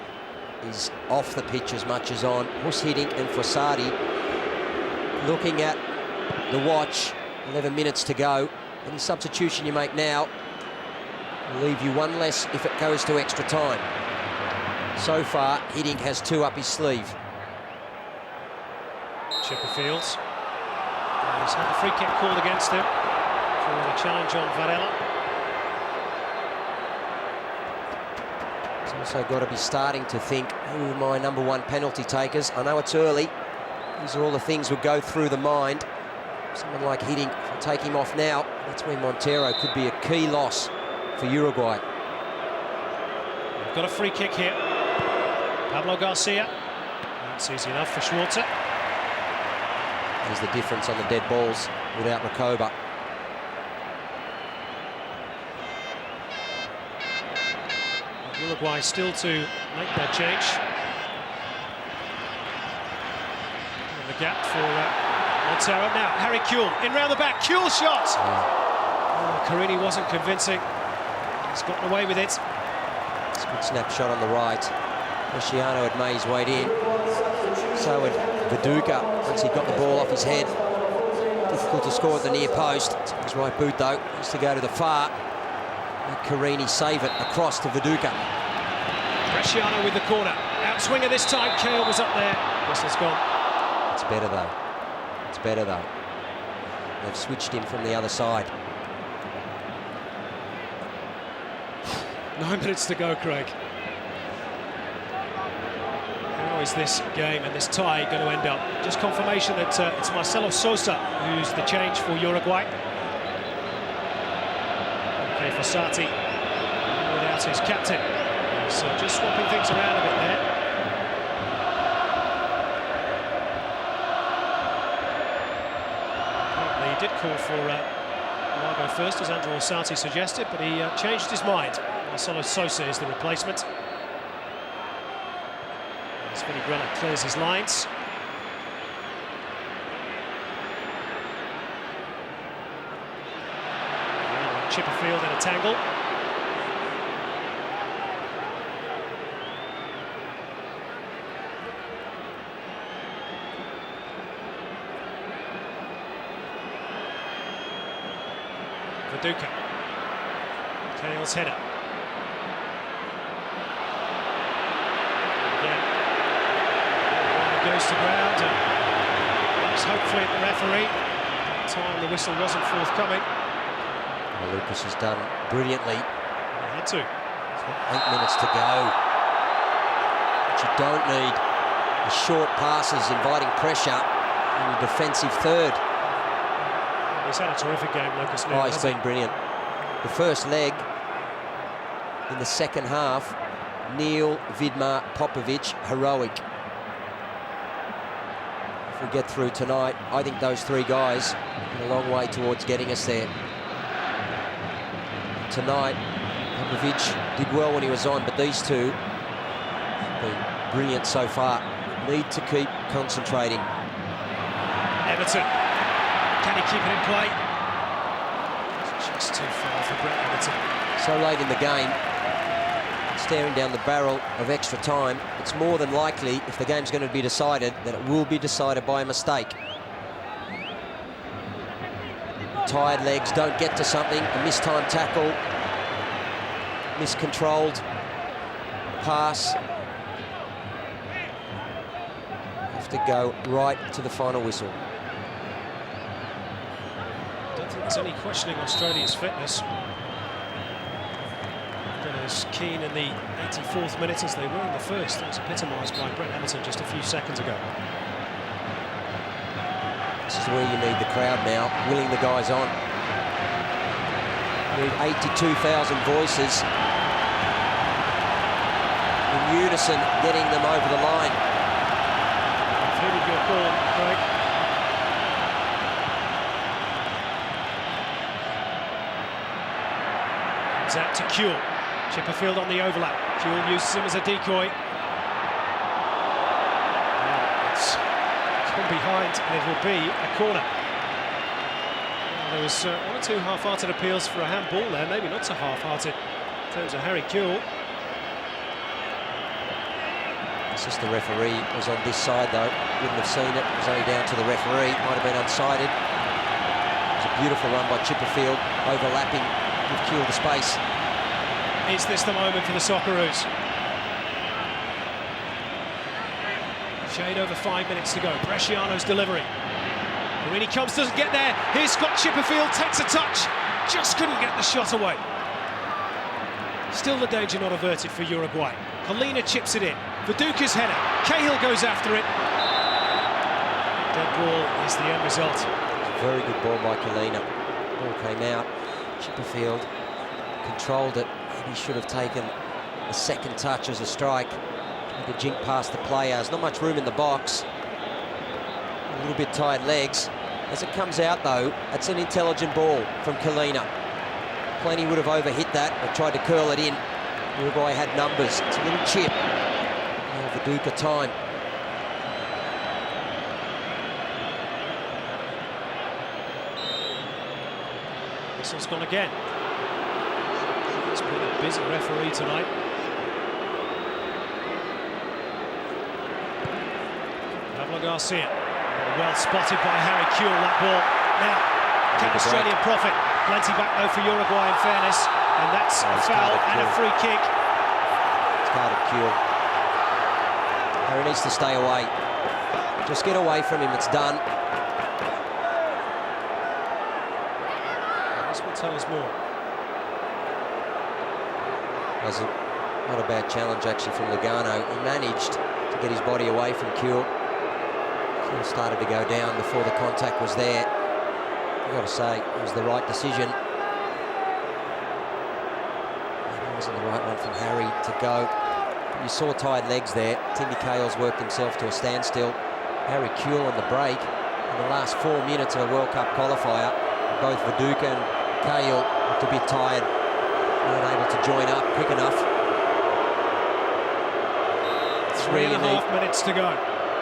is off the pitch as much as on. Hus Hiddink and Fossati looking at the watch. 11 minutes to go. Any substitution you make now will leave you one less if it goes to extra time. So far, Hiddink has two up his sleeve. Chipperfield. He's had the free kick called against him for the challenge on Varela. He's also got to be starting to think, who are my number one penalty takers? I know it's early. These are all the things that go through the mind. Someone like Hiddink, if I take him off now, that's where Montero could be a key loss for Uruguay. We've got a free kick here. Pablo Garcia. That's easy enough for Schwarzer. There's the difference on the dead balls without Recoba. Uruguay still to make their change. And the gap for Montero. Now, Harry Kuhl in round the back. Kuhl shot! Oh, Carini wasn't convincing. He's gotten away with it. It's a good snapshot on the right. Bresciano had made his way in. So had Viduka once he got the ball off his head. Difficult to score at the near post. His right boot, though, needs to go to the far. Let Carini save it across to Viduka. Bresciano with the corner. Outswinger this time. Cahill was up there. Whistle's gone. It's better, though. It's better, though. They've switched him from the other side. 9 minutes to go, Craig. How is this game and this tie going to end up? Just confirmation that it's Marcelo Sosa who's the change for Uruguay. Okay, Fossati without his captain. He's just swapping things around a bit there. Apparently he did call for Lago first, as Andrew Orsatti suggested, but he changed his mind. Marcelo Sosa is the replacement. Svinigrella clears his lines. Chipperfield in a tangle. Viduka. Cahill's header. Again. Goes to ground and looks hopefully at the referee. At the time the whistle wasn't forthcoming. Well, Lucas has done brilliantly. He had to. 8 minutes to go. What you don't need is short passes inviting pressure in a defensive third. He's had a terrific game, Lucas. Oh, he's been brilliant. The first leg in the second half, Neil, Vidmar, Popovic, heroic. If we get through tonight, I think those three guys are a long way towards getting us there. Tonight, Popovic did well when he was on, but these two have been brilliant so far. Need to keep concentrating. Everton. Can he keep it in play? Just too far for Brett Everton. So late in the game, staring down the barrel of extra time, it's more than likely, if the game's going to be decided, that it will be decided by a mistake. Tired legs don't get to something, a mistimed tackle, miscontrolled pass. Have to go right to the final whistle. I don't think there's any questioning Australia's fitness. They're as keen in the 84th minute as they were in the first. That was epitomised by Brett Everton just a few seconds ago. This is where you need the crowd now, willing the guys on. You need 82,000 voices in unison getting them over the line. I've heard your call, Craig. It's out to Kuehl. Chipperfield on the overlap. Kuehl uses him as a decoy. Now it's come behind and it will be a corner. Well, there was one or two half-hearted appeals for a handball there, maybe not so half-hearted in terms of Harry Kuehl. It's just the referee was on this side though. Wouldn't have seen it. It was only down to the referee. Might have been unsighted. It was a beautiful run by Chipperfield, overlapping, give Kuehl the space. Is this the moment for the Socceroos? Shade over 5 minutes to go. Bresciano's delivery. And when he comes, doesn't get there. Here's Scott Chipperfield, takes a touch. Just couldn't get the shot away. Still the danger not averted for Uruguay. Colina chips it in. Viduka's header. Cahill goes after it. Dead ball is the end result. Very good ball by Colina. Ball came out. Chipperfield controlled it. Maybe should have taken a second touch as a strike. Tried to jink past the players. Not much room in the box. A little bit tired legs. As it comes out though, it's an intelligent ball from Colina. Plenty would have overhit that or tried to curl it in. Uruguay had numbers. It's a little chip. Now Viduka time. Whistle's gone again. It's been a busy referee tonight. Pablo Garcia. Well spotted by Harry Kuehl, that ball. Now, can Australia profit? Plenty back though for Uruguay in fairness. And that's a foul and a free kick. It's carded Kuehl. Harry needs to stay away. Just get away from him, it's done. This will tell us more. Was not a bad challenge actually from Lugano. He managed to get his body away from Kuehl. Kuehl started to go down before the contact was there. I've got to say, it was the right decision. It wasn't the right one from Harry to go. You saw tired legs there. Timmy Cahill's worked himself to a standstill. Harry Kuehl on the break. In the last 4 minutes of a World Cup qualifier, both Viduka and Cahill looked a bit tired. Weren't able to join up quick enough. 3 3.5 minutes to go.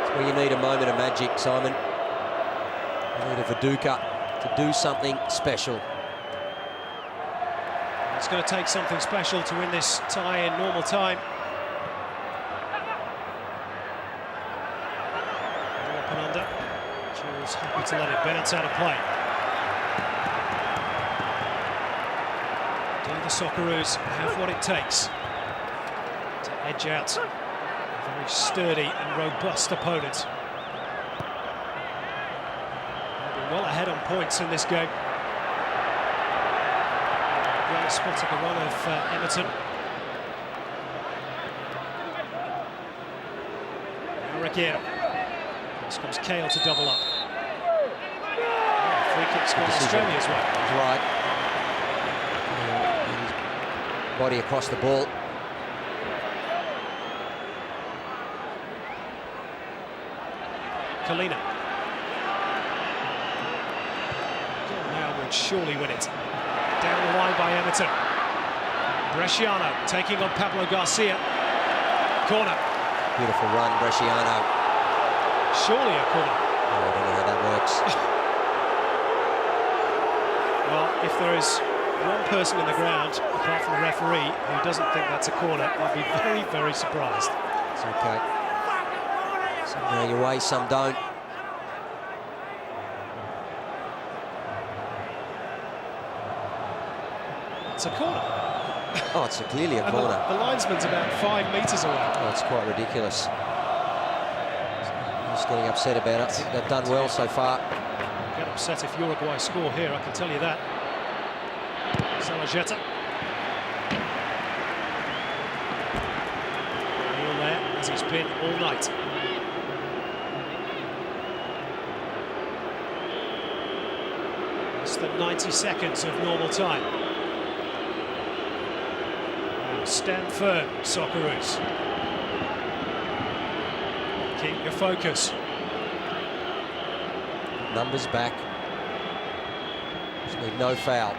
It's where you need a moment of magic, Simon. You need a Viduka to do something special. It's going to take something special to win this tie in normal time. Up and under. Jules happy to let it bounce out of play. Do the Socceroos have what it takes to edge out a very sturdy and robust opponent? They'll be well ahead on points in this game. Well spotted the one of Everton. Now Reguero. This comes Kale to double up. Free kick's gone Australia's way. Right. Body across the ball. Kalina. Now would surely win it. Down the line by Everton. Bresciano taking on Pablo Garcia. Corner. Beautiful run, Bresciano. Surely a corner. Oh, I don't know how that works. Well, if there is one person in the ground, apart from the referee, who doesn't think that's a corner, I'd be very, very surprised. It's okay. Some go your way, some don't. It's a corner. Oh, it's clearly a corner. The linesman's about 5 metres away. Oh, it's quite ridiculous. Just getting upset about it. I think they've done well so far. Get upset if Uruguay score here, I can tell you that. Salajeta. All there, as he's been all night. Less than 90 seconds of normal time. Now stand firm, Socceroos. Keep your focus. Numbers back. Just need no foul.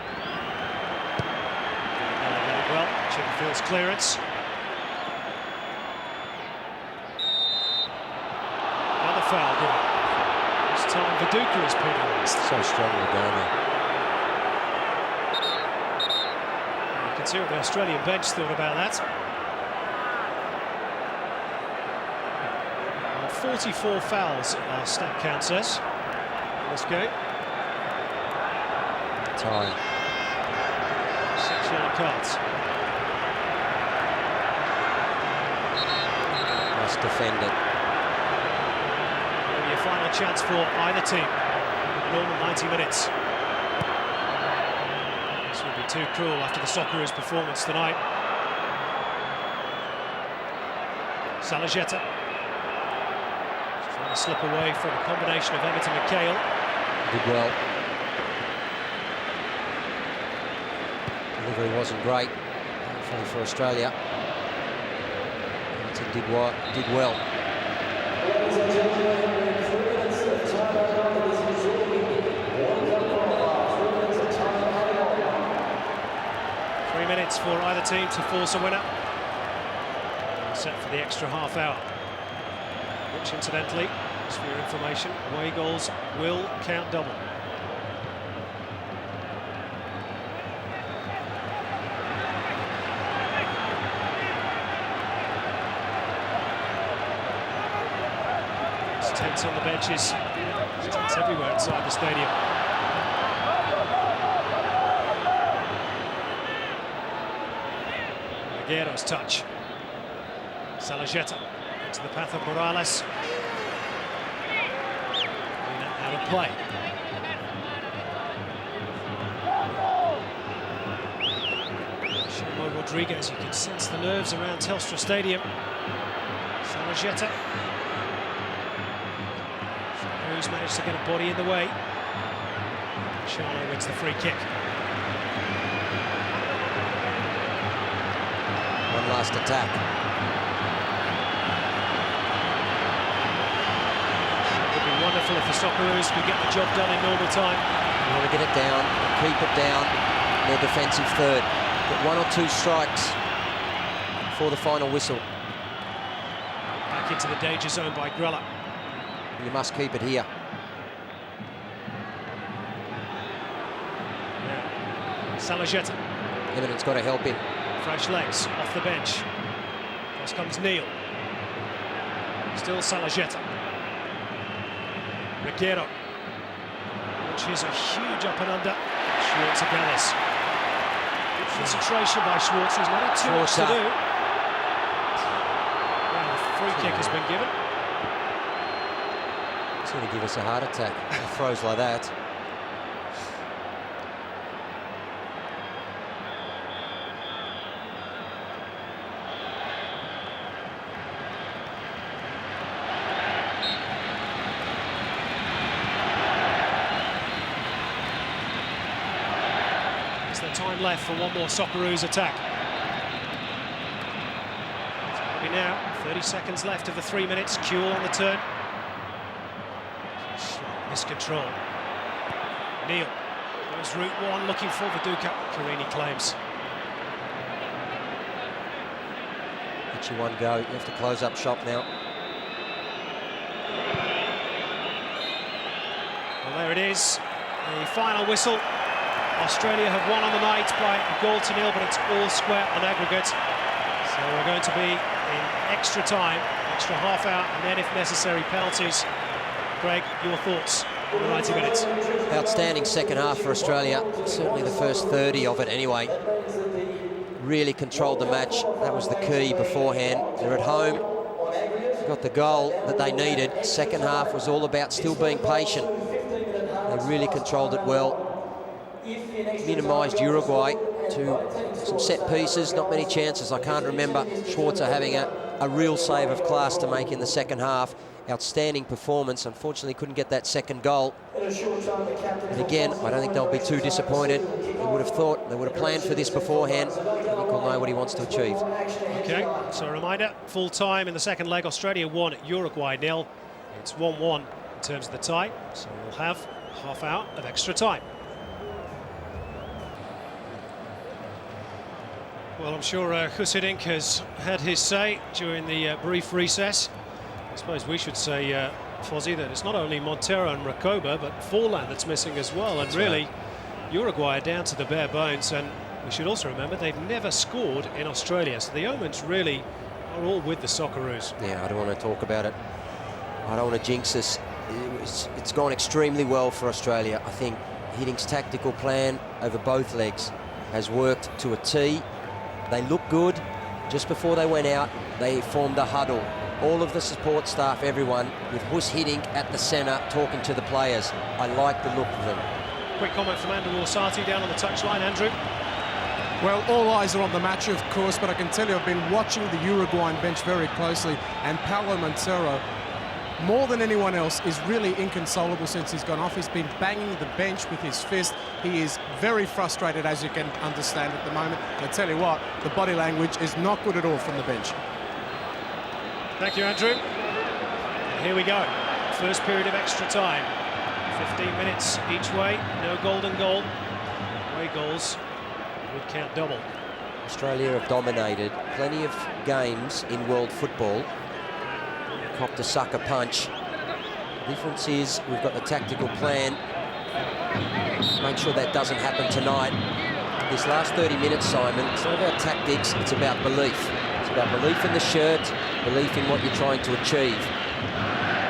Well, Chipperfield's clearance. Another foul given. This time Viduka is penalised. So strong in the game. You can see what the Australian bench thought about that. 44 fouls, our stat count says, in this game. Time. 6 yellow cards. Must defend it. Maybe a final chance for either team. Normal 90 minutes. This would be too cruel after the Socceroos' performance tonight. Salajeta. Trying to slip away from a combination of Everton and Kale. Did well. Delivery wasn't great, hopefully for Australia. Everton did well. 3 minutes for either team to force a winner. Set for the extra half hour. Which, incidentally, just for your information, away goals will count double. It's tense on the benches. It's tense everywhere inside the stadium. Reguero's touch. Salajeta into the path of Morales. Out of play. Shimo Rodriguez, you can sense the nerves around Telstra Stadium. Salajeta. Who's managed to get a body in the way. Charlo wins the free kick. One last attack. Wonderful if the Socceroos could get the job done in normal time. You want to get it down, keep it down, their defensive third. Get 1 or 2 strikes for the final whistle. Back Back into the danger zone by Grella. You must keep it here. Yeah. Salajeta. Eminent's got to help him. Fresh legs off the bench. Cross comes Neil. Still Salajeta. Reguero. Which is a huge up and under. Schwartz Agalis. Good concentration by Schwartz. He's not had too much to do. Well, the free kick has been given. It's going to give us a heart attack. Throws like that. Time left for one more Socceroos attack. Maybe now, 30 seconds left of the 3 minutes. Kuhl on the turn. Slight miscontrol. Neil goes route one, looking for Viduka. Carini claims. Get you one go. You have to close up shop now. Well, there it is. The final whistle. Australia have won on the night by 1-0, but it's all square on aggregate. So we're going to be in extra time, extra half hour, and then, if necessary, penalties. Greg, your thoughts on the 90 minutes? Outstanding second half for Australia. Certainly the first 30 of it anyway. Really controlled the match. That was the key beforehand. They're at home. Got the goal that they needed. Second half was all about still being patient. They really controlled it well. Minimised Uruguay to some set pieces, not many chances. I can't remember Schwarzer having a real save of class to make in the second half. Outstanding performance. Unfortunately, couldn't get that second goal. And again, I don't think they'll be too disappointed. They would have thought, they would have planned for this beforehand. I think he'll know what he wants to achieve. Okay, so a reminder, full time in the second leg. Australia 1, Uruguay 0. It's 1-1 in terms of the tie, so we'll have half hour of extra time. Well, I'm sure Husidink has had his say during the brief recess. I suppose we should say, Fozzie, that it's not only Montero and Recoba, but Forlan that's missing as well. And really, Uruguay are down to the bare bones. And we should also remember they've never scored in Australia. So the omens really are all with the Socceroos. Yeah, I don't want to talk about it. I don't want to jinx us. It's gone extremely well for Australia. I think Hidding's tactical plan over both legs has worked to a T. They look good. Just before they went out, they formed a huddle. All of the support staff, everyone, with Hus Hiddink at the centre, talking to the players. I like the look of them. Quick comment from Andrew Orsatti down on the touchline. Andrew? Well, all eyes are on the match, of course, but I can tell you I've been watching the Uruguayan bench very closely, and Paulo Montero, more than anyone else, is really inconsolable since he's gone off. He's been banging the bench with his fist. He is very frustrated, as you can understand at the moment. And I tell you what, the body language is not good at all from the bench. Thank you, Andrew. Here we go. First period of extra time. 15 minutes each way. No golden goal. Away goals would count double. Australia have dominated plenty of games in world football. Copped a sucker punch. The difference is we've got the tactical plan. Make sure that doesn't happen tonight. This last 30 minutes, Simon, it's not about tactics, it's about belief. It's about belief in the shirt, belief in what you're trying to achieve.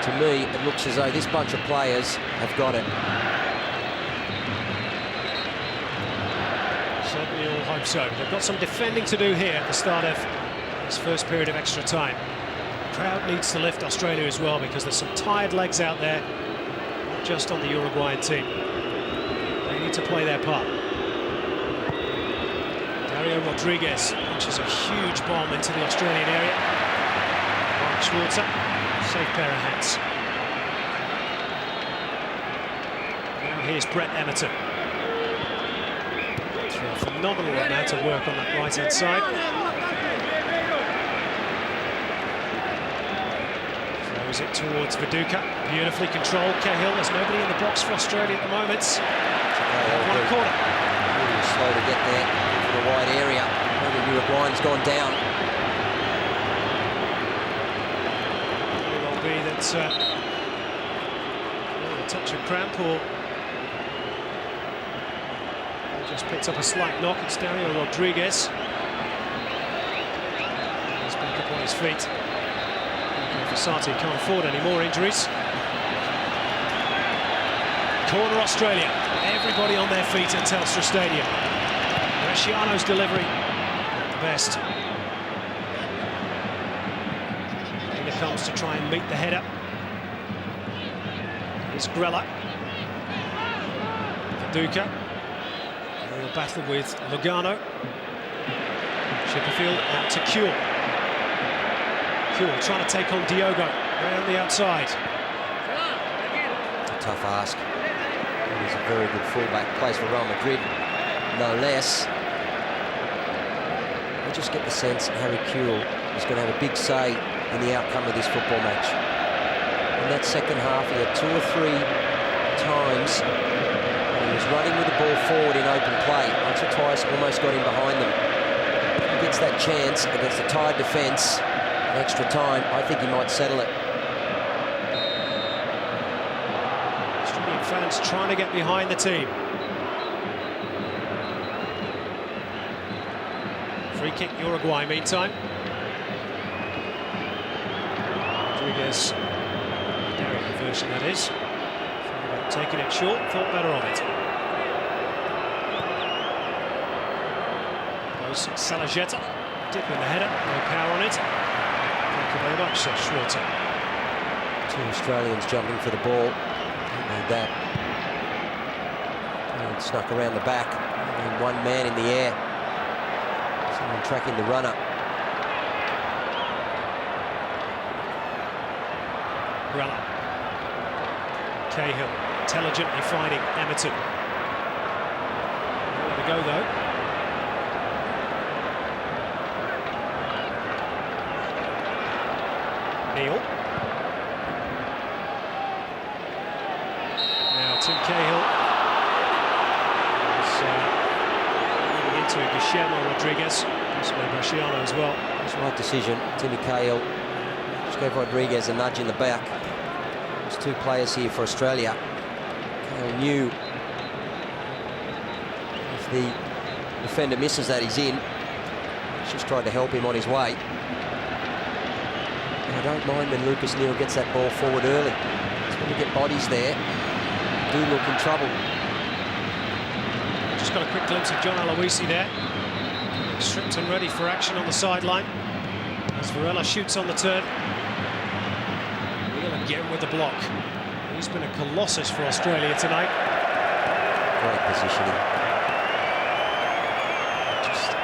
To me, it looks as though this bunch of players have got it. Certainly all hope so. They've got some defending to do here at the start of this first period of extra time. The crowd needs to lift Australia as well, because there's some tired legs out there, not just on the Uruguayan team. They need to play their part. Dario Rodriguez launches a huge bomb into the Australian area. Mark Schwarzer, safe pair of hands. Now here's Brett Emerton. Through a phenomenal amount of work on that right-hand side. Throws it towards Viduka. Beautifully controlled. Cahill, there's nobody in the box for Australia at the moment. One corner. Really slow to get there into the wide area. The Uruguayan's gone down. a touch of cramp, or just picked up a slight knock. It's Dario Rodriguez. He's back up on his feet. Fasati can't afford any more injuries. Corner Australia. Everybody on their feet at Telstra Stadium. Bresciano's delivery at the best. Here comes to try and meet the header. It's Grella. Viduka. Real battle with Lugano. Chipperfield out to Kuhl. Kuhl trying to take on Diogo. Around the outside. It's a tough ask. He's a very good fullback. Plays for Real Madrid, no less. I just get the sense Harry Kuhl is going to have a big say in the outcome of this football match. In that second half, he had 2 or 3 times when he was running with the ball forward in open play. Once or twice, almost got him behind them. If he gets that chance against a tired defence, extra time, I think he might settle it. Australian fans trying to get behind the team. Free kick Uruguay meantime. Rodriguez, Derek version that is. Taking it short, thought better of it. Goes Salajeta, dip in the header, no power on it. Thank you very much, says Schwarzer. 2 Australians jumping for the ball. Don't need that. And snuck around the back. And 1 man in the air. Someone tracking the runner. Grella. Cahill intelligently finding Emerton. Nowhere to go though. Neil. Now Tim Cahill is moving into Guillermo Rodriguez. Possibly Bresciano as well. That's the right decision. Timmy Cahill. Just gave Rodriguez a nudge in the back. There's 2 players here for Australia. Cahill knew if the defender misses that, he's in. He's just tried to help him on his way. I don't mind when Lucas Neal gets that ball forward early. It's when you get bodies there, do look in trouble. Just got a quick glimpse of John Aloisi there. Stripped and ready for action on the sideline. As Varela shoots on the turn. Neal again with the block. He's been a colossus for Australia tonight. Great positioning. Just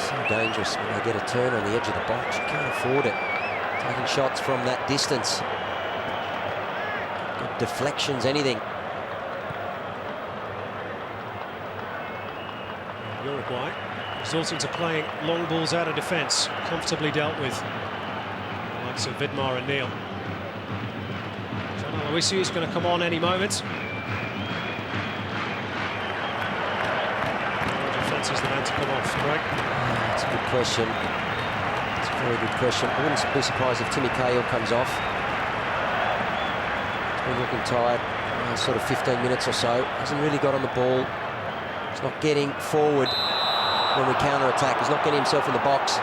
so dangerous when they get a turn on the edge of the box. You can't afford it. Taking shots from that distance. Good deflections, anything. Uruguay resorting to playing long balls out of defence. Comfortably dealt with. The likes of Vidmar and Neal. John Aloisi is going to come on any moment. Defence is the man to come off, Greg. That's a good question. Very good question. I wouldn't be surprised if Timmy Cahill comes off. He's been looking tired, sort of 15 minutes or so. Hasn't really got on the ball. He's not getting forward when we counter-attack. He's not getting himself in the box.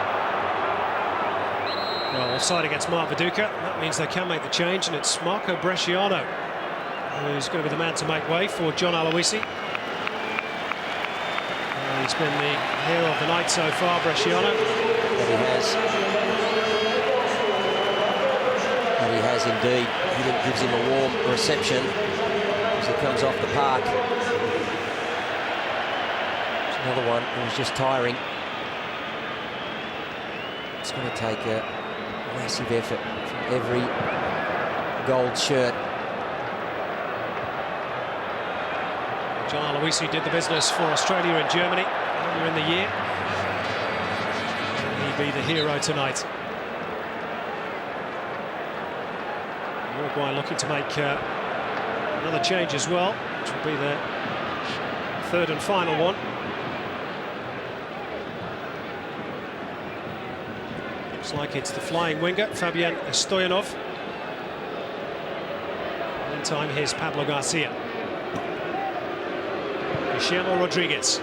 Well, offside against Mark Viduka. That means they can make the change, and it's Marco Bresciano who's going to be the man to make way for John Aloisi. He's been the hero of the night so far, Bresciano. That he has. That he has indeed. He gives him a warm reception as he comes off the park. There's another one who was just tiring. It's going to take a massive effort from every gold shirt. John Aloisi did the business for Australia and Germany earlier in the year. Be the hero tonight. Uruguay looking to make another change as well, which will be their 3rd and final one. Looks like it's the flying winger, Fabian Stoyanov. time, here's Pablo Garcia. Guillermo Rodriguez.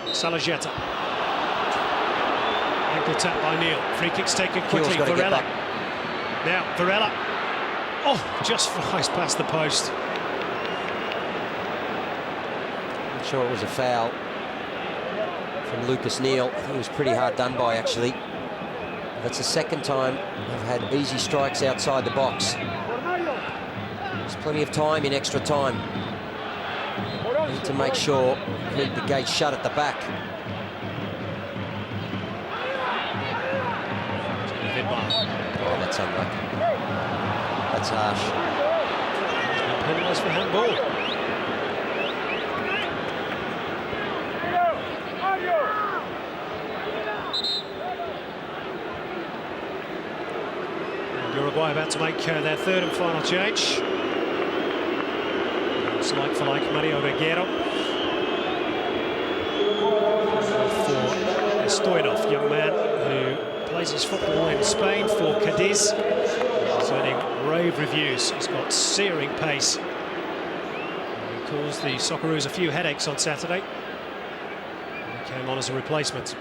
Salajeta. Ankle tap by Neil. Free kick's taken quickly. Varela. Now, Varela. Oh, just flies past the post. Not sure it was a foul from Lucas Neal. I think it was pretty hard done by, actually. That's the second time they've had easy strikes outside the box. There's plenty of time in extra time. Need to make sure keep the gate shut at the back. Oh, that's unlucky. That's harsh. Penalised for handball. Uruguay about to make their third and final change. It's like for like Mario Reguero for Stoyanov, young man who plays his football in Spain for Cadiz. He's earning rave reviews. He's got searing pace. He caused the Socceroos a few headaches on Saturday. He came on as a replacement.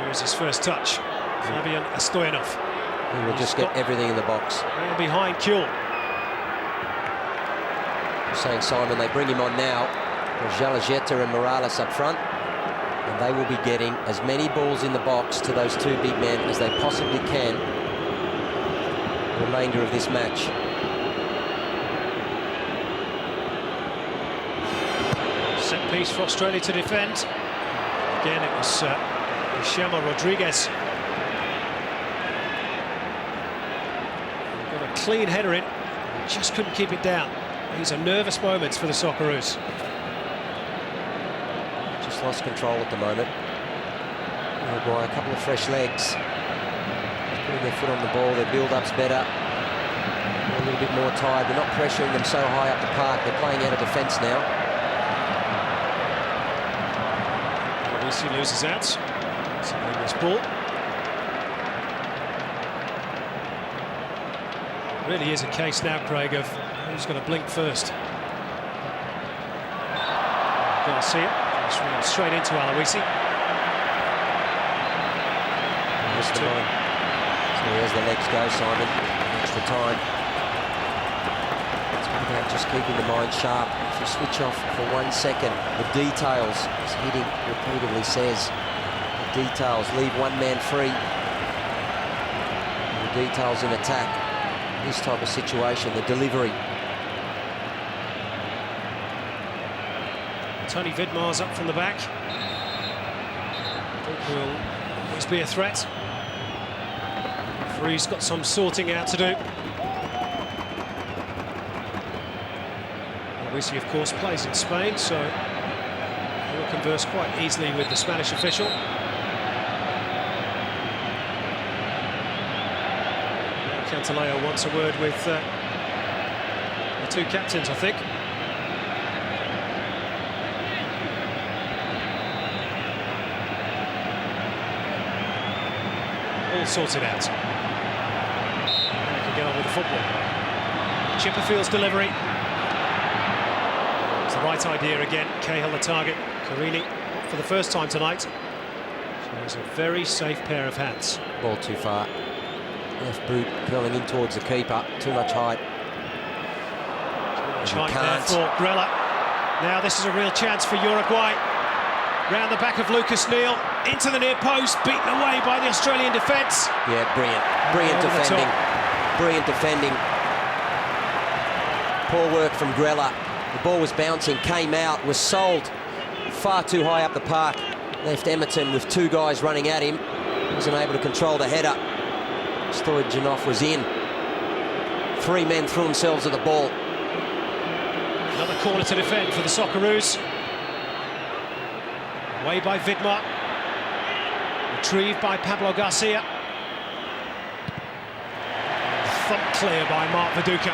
Here's his first touch. Fabian Stoyanov. He will just get everything in the box. And behind Kuhl. Saying Simon, they bring him on now. Salajeta and Morales up front. And they will be getting as many balls in the box to those two big men as they possibly can the remainder of this match. Set piece for Australia to defend. Again, it was Guillermo Rodriguez. Got a clean header in, just couldn't keep it down. These are nervous moments for the Socceroos. Just lost control at the moment. Uruguay, a couple of fresh legs. Putting their foot on the ball, their build-up's better. They're a little bit more tired. They're not pressuring them so high up the park. They're playing out of defence now. He loses out. It's a this ball. Really is a case now, Craig, of who's going to blink first. Garcia just ran straight into Aloisi. So here's the legs go, Simon. Extra time. It's all about just keeping the mind sharp. If you switch off for 1 second, the details, as Hiddink repeatedly says, the details leave one man free. The details in attack. This type of situation, the delivery. Tony Vidmar's up from the back. I think will always be a threat. Referee's got some sorting out to do. Aloisi, of course, plays in Spain, so he'll converse quite easily with the Spanish official. Cantaleo wants a word with the two captains, I think. All sorted out. And they can get on with the football. Chipperfield's delivery. It's the right idea again. Cahill the target. Carini for the first time tonight. Shows a very safe pair of hands. Ball too far. Left boot curling in towards the keeper. Too much height. Too much height there for Grella. Now this is a real chance for Uruguay. Round the back of Lucas Neal. Into the near post. Beaten away by the Australian defence. Yeah, brilliant. Brilliant defending. Brilliant defending. Poor work from Grella. The ball was bouncing, came out, was sold far too high up the park. Left Emerton with two guys running at him. Wasn't able to control the header. Stoyanov was in. Three men threw themselves at the ball. Another corner to defend for the Socceroos. Away by Vidmar. Retrieved by Pablo Garcia. Thump clear by Mark Viduka.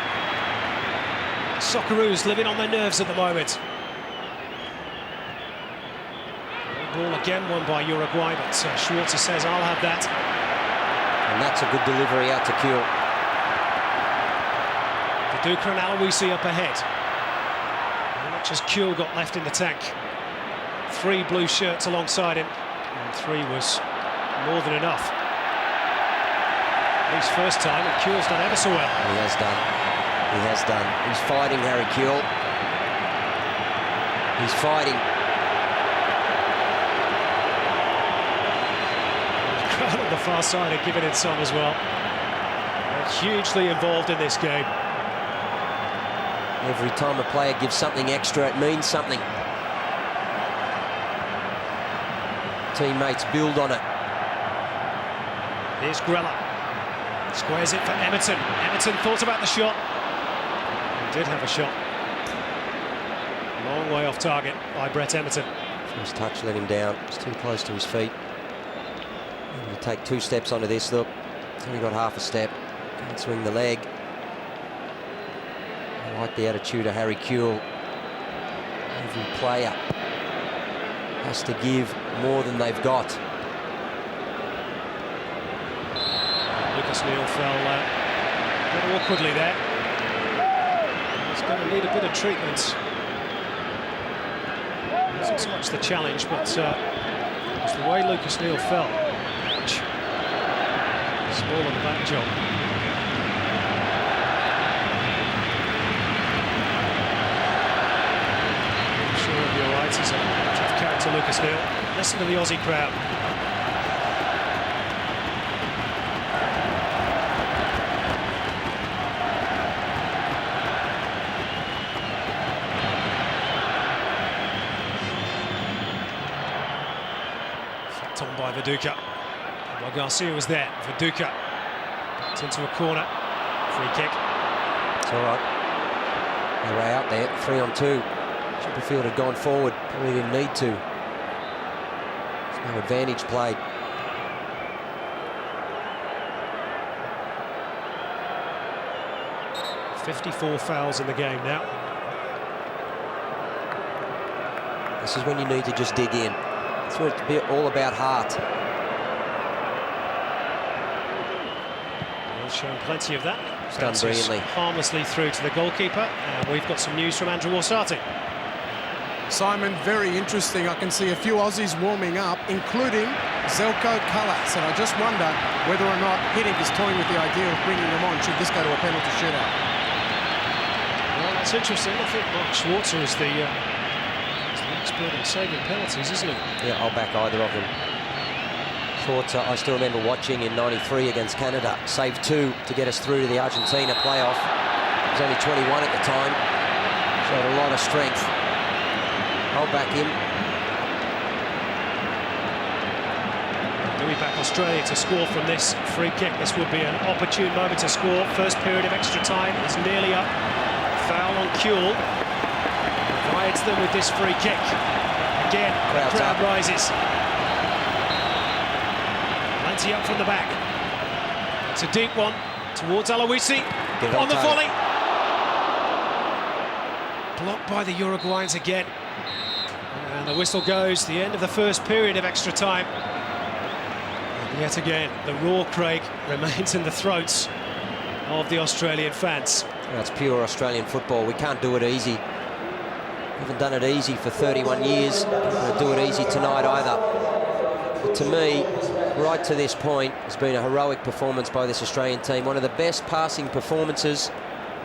Socceroos living on their nerves at the moment. Ball again won by Uruguay, but Schwarzer says, I'll have that. And that's a good delivery out to Kuhl. Viduka and Aloisi up ahead. How much has Kuhl got left in the tank? 3 blue shirts alongside him, and 3 was more than enough. His first time, and Kuhl's done ever so well. He has done. He has done. He's fighting, Harry Kuhl. He's fighting. The crowd on the far side are giving it some as well. They're hugely involved in this game. Every time a player gives something extra, it means something. Teammates build on it. Here's Grella. Squares it for Emerton. Emerton thought about the shot. He did have a shot. Long way off target by Brett Emerton. First touch let him down. It's too close to his feet. He'll take 2 steps onto this, look. He's only got half a step. Can't swing the leg. I like the attitude of Harry Kuhl. Every player has to give more than they've got. Lucas Neal fell a bit awkwardly there. He's going to need a bit of treatment. Not so much the challenge, but it's the way Lucas Neal fell. Small on the back job. I'm sure he'll be all right. He's a tough character, Lucas Neal. Listen to the Aussie crowd. Flicked on by Viduka. Well, Garcia was there. Viduka backed into a corner. Free kick. It's all right. They're way out there. 3 on 2. Chipperfield had gone forward. Probably didn't need to. There's no advantage played. .54 fouls in the game now. This is when you need to just dig in. It's where it's all about heart. We've shown plenty of that. It's done brilliantly. Harmlessly through to the goalkeeper, and we've got some news from Andrew Orsatti. Simon, very interesting. I can see a few Aussies warming up, including Zelko Kalas, and I just wonder whether or not Hiddink is toying with the idea of bringing them on should this go to a penalty shootout. Well, that's interesting. I think Mark Schwarzer is the expert in saving penalties, isn't he? Yeah, I'll back either of them. Schwarzer, I still remember watching in '93 against Canada, saved 2 to get us through to the Argentina playoff. He was only 21 at the time. Showed a lot of strength. I'll back him. Do we back Australia to score from this free kick? This would be an opportune moment to score. First period of extra time is nearly up. Foul on Kuhl. Provides them with this free kick. Again, the crowd rises. Plenty up from the back. It's a deep one towards Aloisi. On the volley. Blocked by the Uruguayans again. And the whistle goes, the end of the first period of extra time. And yet again, the roar, Craig, remains in the throats of the Australian fans. That's pure Australian football. We can't do it easy. We haven't done it easy for 31 years. We're not going to do it easy tonight either. But to me, right to this point, it's been a heroic performance by this Australian team. One of the best passing performances,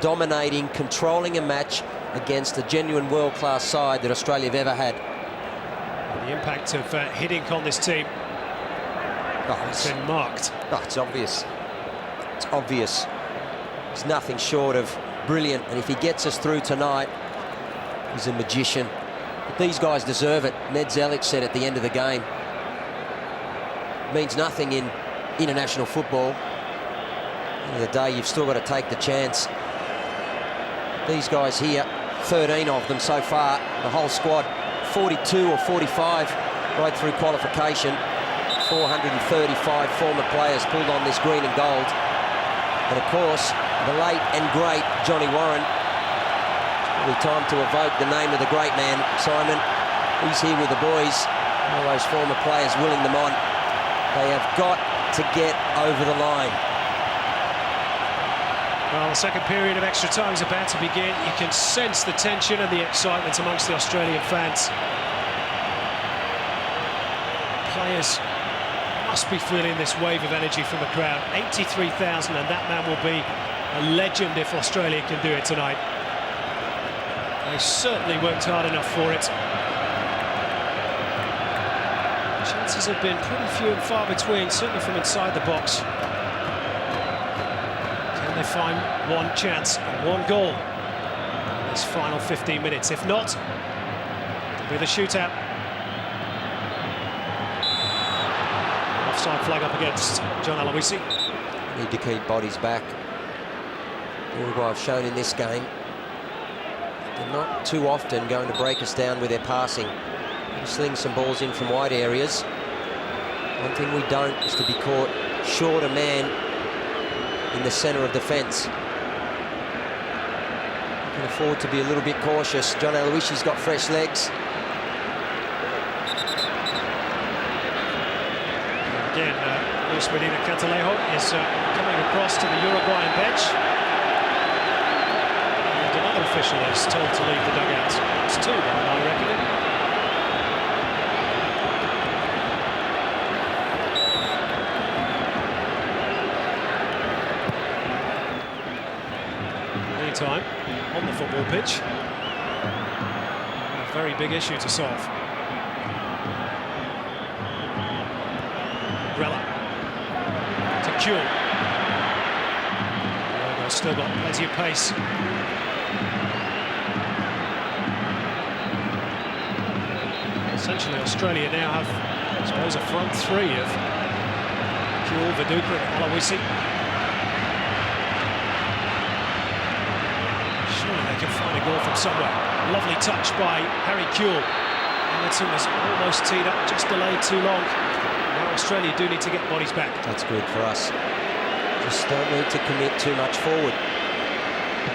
dominating, controlling a match against a genuine world-class side that Australia have ever had. The impact of Hiddink on this team has been marked. It's obvious. It's obvious. It's nothing short of brilliant, and if he gets us through tonight, he's a magician. But these guys deserve it. Ned Zelic said at the end of the game, it means nothing in international football. At the end of the day, you've still got to take the chance. These guys here, 13 of them so far, the whole squad, 42 or 45 right through qualification. 435 former players pulled on this green and gold. And of course, the late and great Johnny Warren. It's probably time to evoke the name of the great man, Simon. He's here with the boys. All those former players willing them on. They have got to get over the line. Well, the second period of extra time is about to begin. You can sense the tension and the excitement amongst the Australian fans. Players must be feeling this wave of energy from the crowd. 83,000, and that man will be a legend if Australia can do it tonight. They certainly worked hard enough for it. Chances have been pretty few and far between, certainly from inside the box. Can they find one chance and one goal in this final 15 minutes? If not, it'll be the shootout. Offside flag up against John Aloisi. Need to keep bodies back. Uruguay have shown in this game they're not too often going to break us down with their passing. Sling some balls in from wide areas. One thing we don't is to be caught short a man in the centre of defence. Can afford to be a little bit cautious. John Aloisi's got fresh legs. Again, Luis Medina Cantalejo is coming across to the Uruguayan bench. And another official is told to leave the dugout. It's two, by my reckoning. Meantime, on the football pitch, a very big issue to solve. Grella to Kuhl. Still got plenty of pace. Essentially, Australia now have, I suppose, a front three of Kuhl, Viduka and Aloisi. Surely they can find a goal from somewhere. Lovely touch by Harry Kuhl. Hamilton was almost teed up, just delayed too long. Now Australia do need to get bodies back. That's good for us. Just don't need to commit too much forward.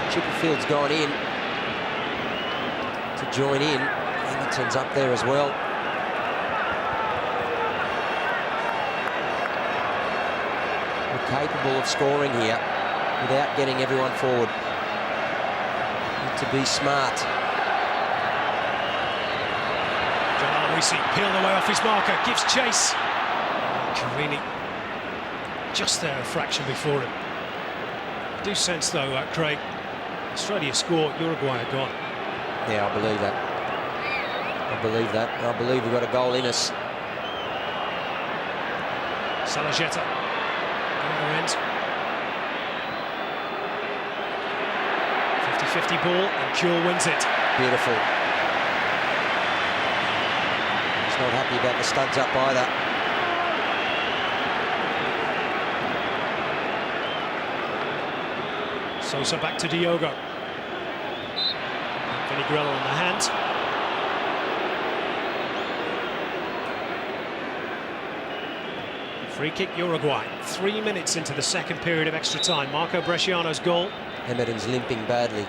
Chipperfield's gone in to join in. Hamilton's up there as well. We're capable of scoring here without getting everyone forward. Need to be smart. John Aloisi peeled away off his marker, gives chase. Carini just there a fraction before him. I do sense though, Craig, Australia score, Uruguay are gone. Yeah, I believe that. I believe that. I believe we've got a goal in us. Salajeta, the other end. 50-50 ball, and Kuhl wins it. Beautiful. He's not happy about the studs up either. Sosa back to Diogo. Vinny Grella on the hand. Free kick Uruguay. 3 minutes into the second period of extra time. Marco Bresciano's goal. Hamilton's limping badly.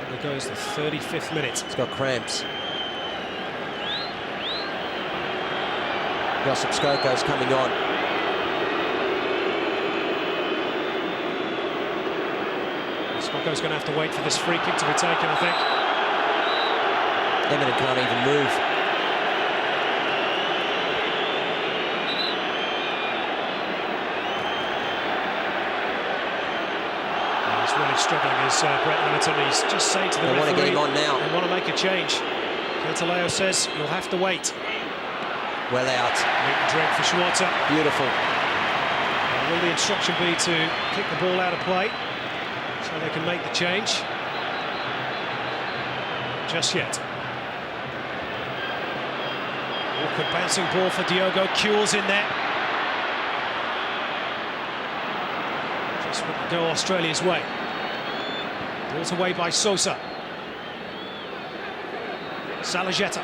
There goes the 35th minute. He's got cramps. Josip Skoko's coming on. Skoko's going to have to wait for this free kick to be taken, I think. Hamilton can't even move. He's really struggling, is Brett Hamilton. He's just saying to the referee, they want to get him on now. They want to make a change. Cantaleo says you'll have to wait. Well out. Meat and drink for Schwarzer. Beautiful. Will the instruction be to kick the ball out of play so they can make the change? Just yet. Awkward bouncing ball for Diogo. Kuhl's in there. Just wouldn't go Australia's way. Ball's away by Sosa. Salajeta.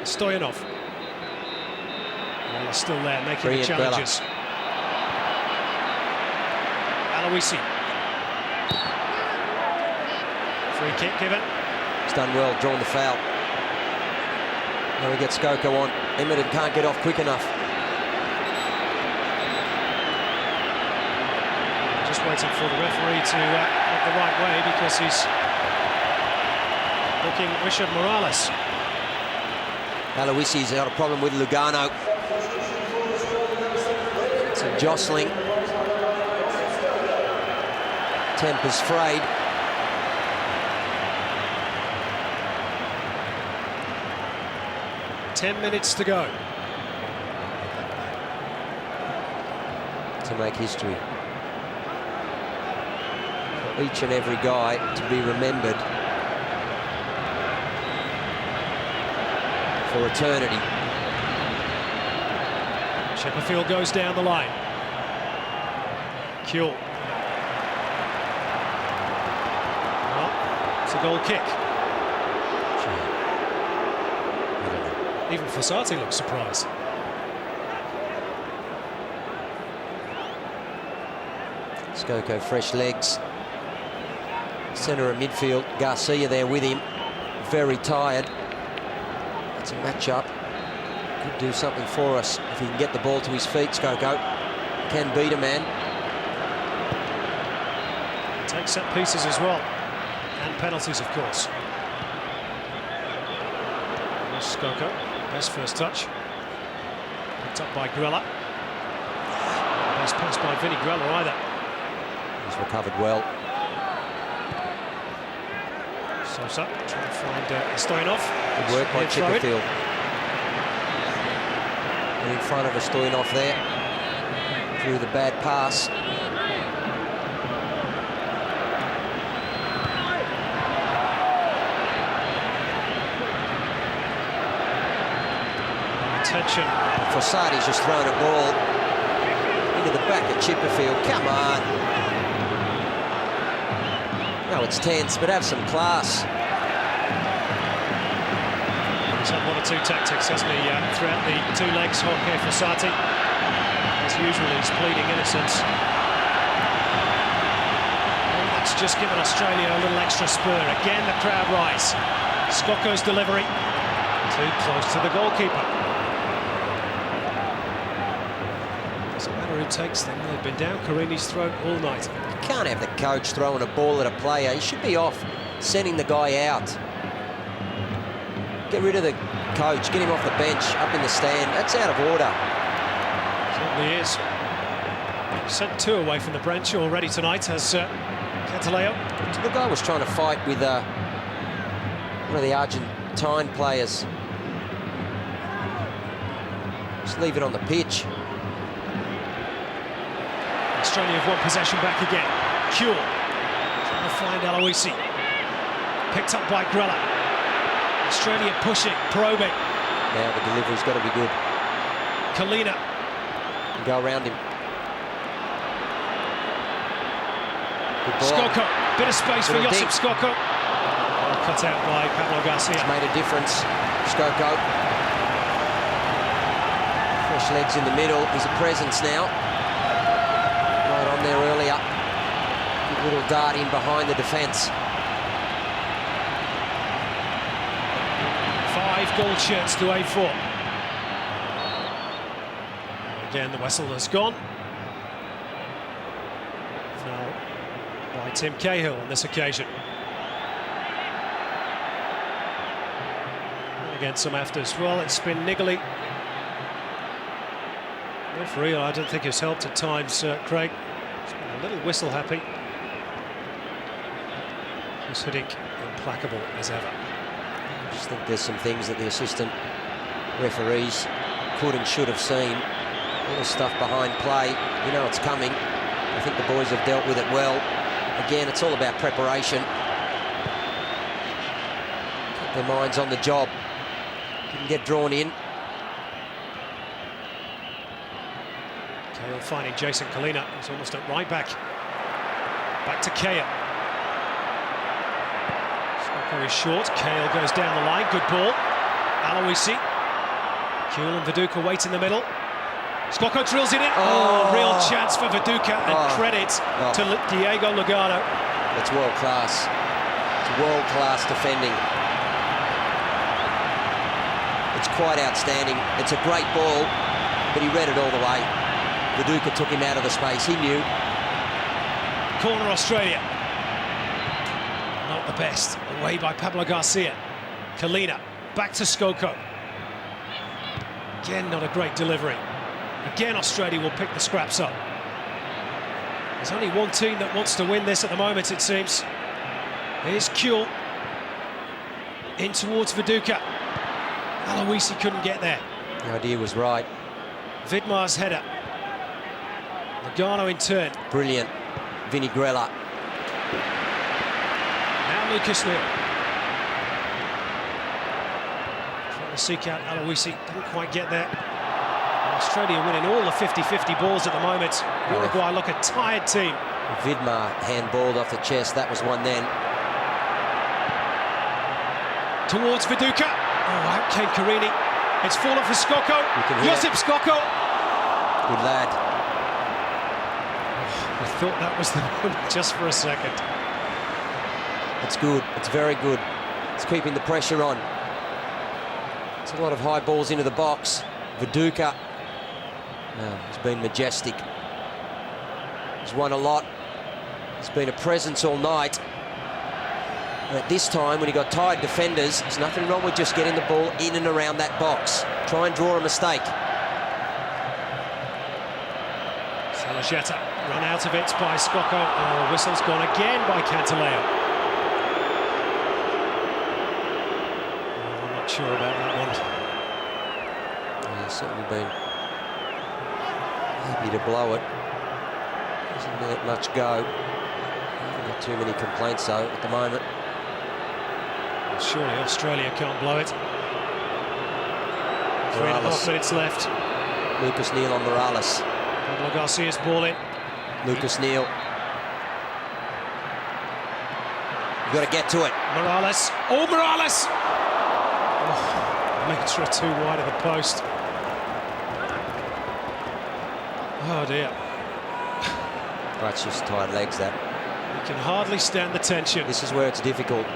Stoyanov. Well, still there, making Brilliant the challenges. Aloisi. Free kick given. He's done well, drawn the foul. Now we get Skoko on. Emmerton can't get off quick enough. Just waiting for the referee to look the right way because he's looking Richard Morales. Aloisi's got a problem with Lugano. Some jostling. Tempers frayed. Ten minutes to go. To make history. For each and every guy to be remembered for eternity. Chipperfield goes down the line. Kuehl. Well, it's a goal kick. Even Fossati looks surprised. Skoko, fresh legs. Centre of midfield, Garcia there with him. Very tired. It's a match-up. Could do something for us if he can get the ball to his feet, Skoko. Can beat a man. Take set pieces as well. And penalties, of course. Skoko, best first touch. Picked up by Grella. Best pass by Vinny Grella either. He's recovered well. Sosa trying to find Stoyanov. Good work by Chipperfield. And in front of Stoyanov there. Through the bad pass. Attention. Fossati's just thrown a ball into the back of Chipperfield. Come on. No, it's tense, but have some class. He's had one or two tactics, hasn't he, throughout the two legs, Jorge Fossati. As usual, he's pleading innocence. And that's just given Australia a little extra spur. Again, the crowd rise. Skoko's delivery. Too close to the goalkeeper. Doesn't matter who takes them. They've been down Carini's throat all night. You can't have the coach throwing a ball at a player. He should be off, sending the guy out. Get rid of the coach, get him off the bench, up in the stand. That's out of order. Certainly is. Sent two away from the bench already tonight as Cantaleo. The guy was trying to fight with one of the Argentine players. Just leave it on the pitch. Australia have won possession back again. Kuehl trying to find Aloisi. Picked up by Grella. Australia pushing, probing. Now the delivery's got to be good. Kalina. Go around him. Good ball. Skoko. Bit of space for Josip Skoko. Cut out by Pablo Garcia. It's made a difference. Skoko. Fresh legs in the middle. He's a presence now. Right on there earlier. Good little dart in behind the defence. 5 gold shirts to aim for. Again, the whistle has gone. Foul by Tim Cahill on this occasion. And again, some afters. Well, it's been niggly. Referee, I don't think has helped at times, Craig. He's been a little whistle happy. He's hitting implacable as ever. I just think there's some things that the assistant referees could and should have seen. All the stuff behind play, you know it's coming. I think the boys have dealt with it well. Again, it's all about preparation. Keep their minds on the job. Didn't get drawn in. Cahill finding Jason Kalina. He's almost at right back. Back to Cahill. Very short. Cahill goes down the line. Good ball. Aloisi. Kuehl and Viduka wait in the middle. Skoko drills it in. Oh, real chance for Viduka and credit to Diego Lugano. It's world class. It's world class defending. It's quite outstanding. It's a great ball, but he read it all the way. Viduka took him out of the space. He knew. Corner Australia. Not the best. Away by Pablo Garcia. Kalina back to Skoko. Again, not a great delivery. Again, Australia will pick the scraps up. There's only one team that wants to win this at the moment, it seems. Here's Kuhl. In towards Viduka. Aloisi couldn't get there. The idea was right. Vidmar's header. Lugano in turn. Brilliant. Vinny Grella. Now Lucas Neal. Trying to seek out Aloisi. Didn't quite get there. Australia winning all the 50-50 balls at the moment. Uruguay look a tired team. Vidmar handballed off the chest. That was one then. Towards Viduka. Oh, out came Carini. It's fallen for Skoko. Josip Skoko. Good lad. I thought that was the moment just for a second. It's good. It's very good. It's keeping the pressure on. It's a lot of high balls into the box. Viduka. He's been majestic. He's won a lot. He's been a presence all night. And at this time, when he got tired defenders, there's nothing wrong with just getting the ball in and around that box. Try and draw a mistake. Salajeta run out of it by Skoko. Oh, whistle's gone again by Cantaleo. I'm not sure about that one. He's certainly been happy to blow it. Doesn't let much go. Not too many complaints though at the moment. Well, surely Australia can't blow it. 3.5 minutes left. Lucas Neal on Morales. Pablo Garcia's ball in. Lucas Neal. You've got to get to it. Morales. Oh, Morales! Oh, metre or two wide of the post. Oh dear. That's just tired legs, that. You can hardly stand the tension. This is where it's difficult.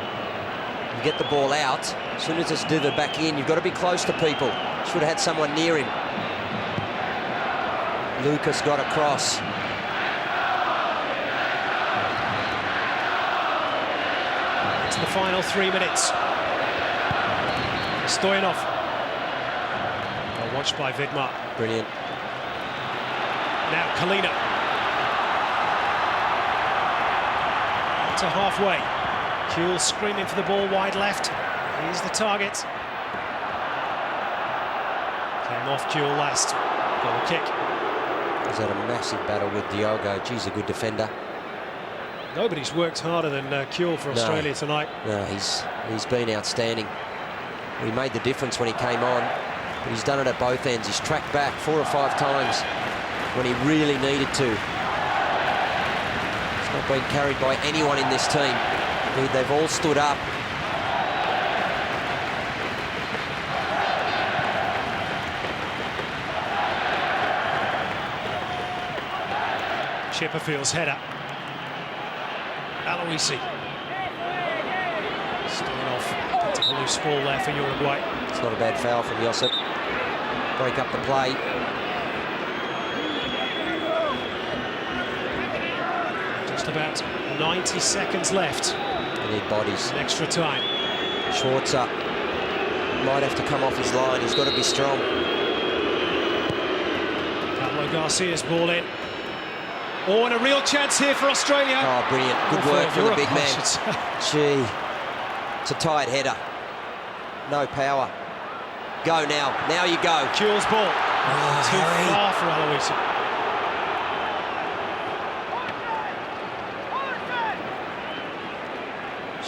You get the ball out, as soon as it's delivered back in, you've got to be close to people. Should have had someone near him. Lucas got across. It's the final 3 minutes. Stoyanov. Well watched by Vidmar. Brilliant. Now Kalina. To halfway. Kuhl screaming for the ball wide left. Here's the target. Came off Kuhl last. Goal kick. He's had a massive battle with Diogo. Geez, a good defender. Nobody's worked harder than Kuhl for Australia tonight. No, he's been outstanding. He made the difference when he came on, but he's done it at both ends. He's tracked back 4 or 5 times when he really needed to. He's not been carried by anyone in this team. They've all stood up. Chipperfield's header. Aloisi. Stoyanov. A loose ball there for Uruguay. It's not a bad foul from Josip. Break up the play. Just about 90 seconds left. They need bodies. Extra time. Schwarzer might have to come off his line. He's got to be strong. Pablo Garcia's ball in. Oh, and a real chance here for Australia. Oh, brilliant. Good work from the big man. Gee, it's a tight header. No power. Go now. Now you go. Kuhl's ball. Too far for Aloisi.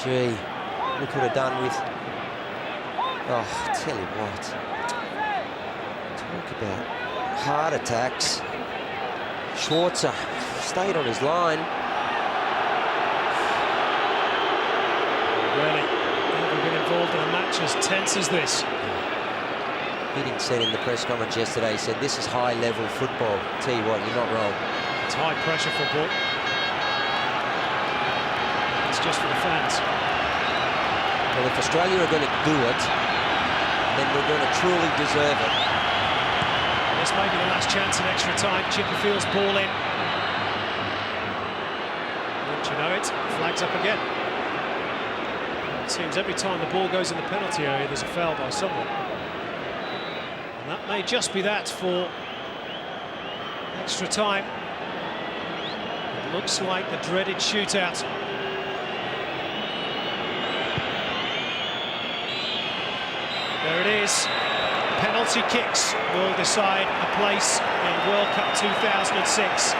Gee, we could have done with... Oh, I tell you what. Talk about heart attacks. Schwarzer stayed on his line. Really, never been involved in a match as tense as this. Hiddink said in the press conference yesterday, he said, this is high-level football. Tell you what, you're not wrong. It's high-pressure football. It's just for the fans. Well, if Australia are going to do it, then we're going to truly deserve it. This may be the last chance in extra time. Chipperfield's ball in. Don't you know it? Flags up again. It seems every time the ball goes in the penalty area, there's a foul by someone. And that may just be that for extra time. It looks like the dreaded shootout. There it is. Penalty kicks will decide a place in World Cup 2006.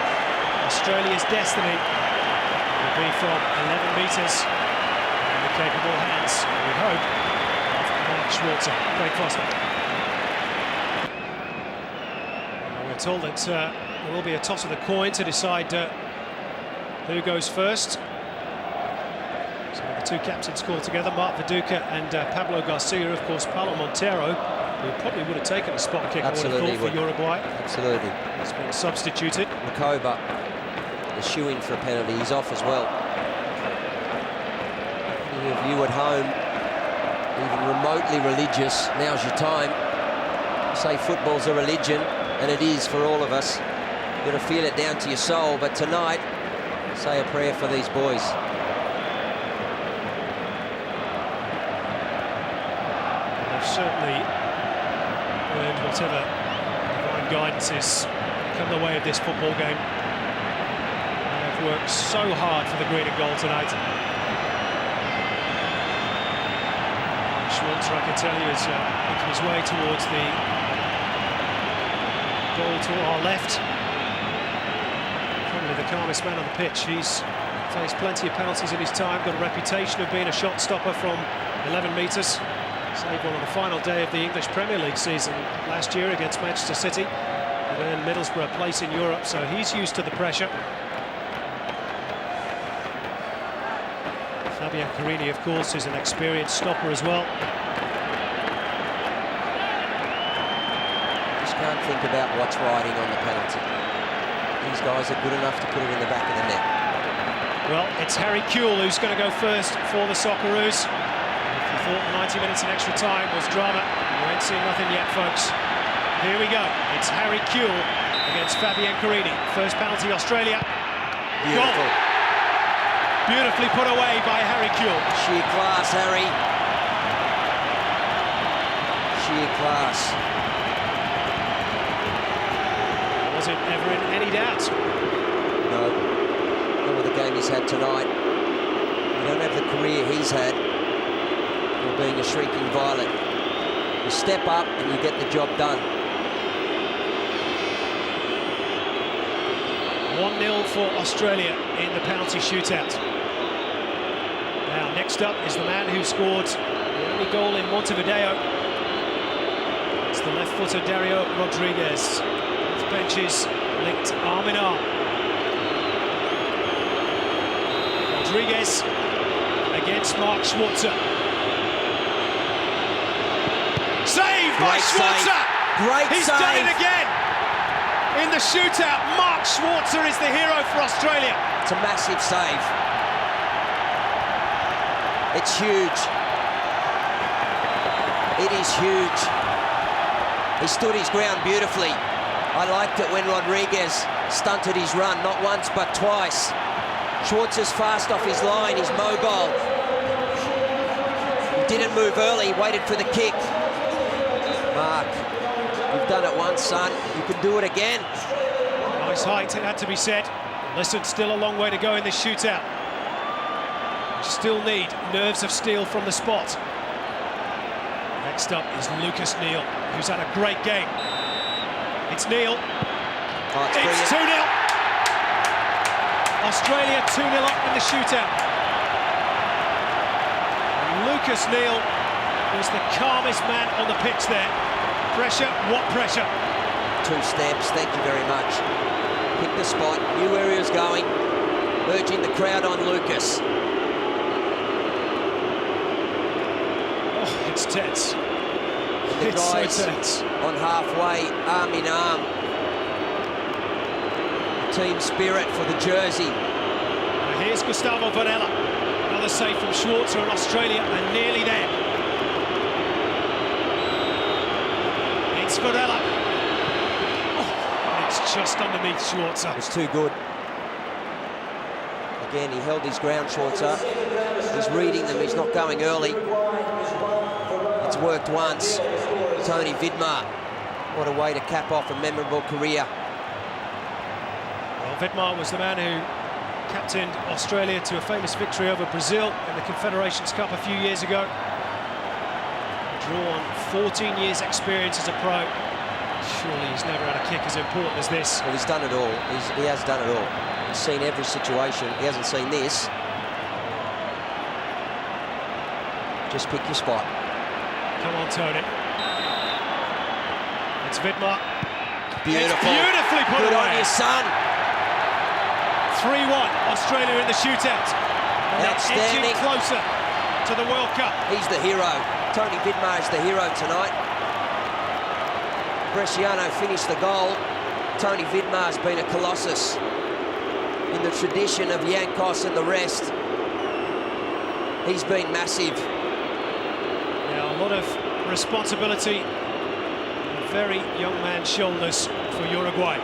Australia's destiny will be from 11 metres in the capable hands, we hope, of Mark Schwarzer. Craig Foster. We're told that there will be a toss of the coin to decide who goes first. So the two captains called together, Mark Viduka and Pablo Garcia. Of course, Paulo Montero, who probably would have taken a spot kick, I would have thought, for Uruguay. Absolutely. He's been substituted. Makoba is shooing for a penalty. He's off as well. Any of you at home, even remotely religious, now's your time. Say football's a religion, and it is for all of us. You've got to feel it down to your soul, but tonight, say a prayer for these boys. They've certainly earned whatever divine guidance is come the way of this football game. They've worked so hard for the green and gold tonight. Schwarzer, I can tell you, is making his way towards the goal to our left. Probably the calmest man on the pitch. He's faced plenty of penalties in his time, got a reputation of being a shot stopper from 11 metres. Saved one on the final day of the English Premier League season last year against Manchester City. And earned Middlesbrough a place in Europe, so he's used to the pressure. Fabian Carini, of course, is an experienced stopper as well. Just can't think about what's riding on the penalty. These guys are good enough to put it in the back of the net. Well, it's Harry Kewell who's going to go first for the Socceroos. If you thought 90 minutes in extra time was drama, you ain't seen nothing yet, folks. Here we go. It's Harry Kewell against Fabian Carini. First penalty, Australia. Beautiful. Goal. Beautifully put away by Harry Kewell. Sheer class, Harry. Sheer class. Wasn't ever in any doubt. No. Not with the game he's had tonight. You don't have the career he's had for being a shrinking violet. You step up and you get the job done. 1-0 for Australia in the penalty shootout. Now, next up is the man who scored the only goal in Montevideo. It's the left-footer Dario Rodriguez. Both benches linked arm in arm. Rodriguez against Mark Schwarzer. Save by Schwarzer! Great save! He's done it again! In the shootout, Mark Schwarzer is the hero for Australia. It's a massive save. It's huge. It is huge. He stood his ground beautifully. I liked it when Rodriguez stunted his run, not once but twice. Schwarzer's fast off his line, he's mobile. He didn't move early, waited for the kick. Mark, you've done it once, son. You can do it again. Nice height, it had to be said. Listen, still a long way to go in this shootout. You still need nerves of steel from the spot. Next up is Lucas Neal, who's had a great game. It's Neal. Oh, it's 2-0. Australia 2-0 up in the shootout. And Lucas Neal was the calmest man on the pitch there. Pressure, what pressure? 2 steps, thank you very much. Pick the spot, knew where he was going, urging the crowd on Lucas. Oh, it's tense. The It's guys so tense. on halfway, arm in arm. Team spirit for the jersey. Now here's Gustavo Varela. Another save from Schwarzer and Australia, and nearly there. Varela. Oh, it's just underneath Schwarzer. It's too good. Again, he held his ground, Schwarzer. He's reading them, he's not going early. It's worked once. Tony Vidmar. What a way to cap off a memorable career. Well, Vidmar was the man who captained Australia to a famous victory over Brazil in the Confederations Cup a few years ago. Drawn 14 years experience as a pro. Surely he's never had a kick as important as this. Well, he's done it all. He has done it all. He's seen every situation. He hasn't seen this. Just pick your spot. Come on, Tony. It's Vidmar. Beautiful. It's beautifully put Good away. on you, son. 3-1, Australia in the shootout. And they're Outstanding. edging closer to the World Cup. He's the hero. Tony Vidmar is the hero tonight. Bresciano finished the goal. Tony Vidmar's been a colossus in the tradition of Yankos and the rest. He's been massive. Now, a lot of responsibility on a very young man's shoulders for Uruguay.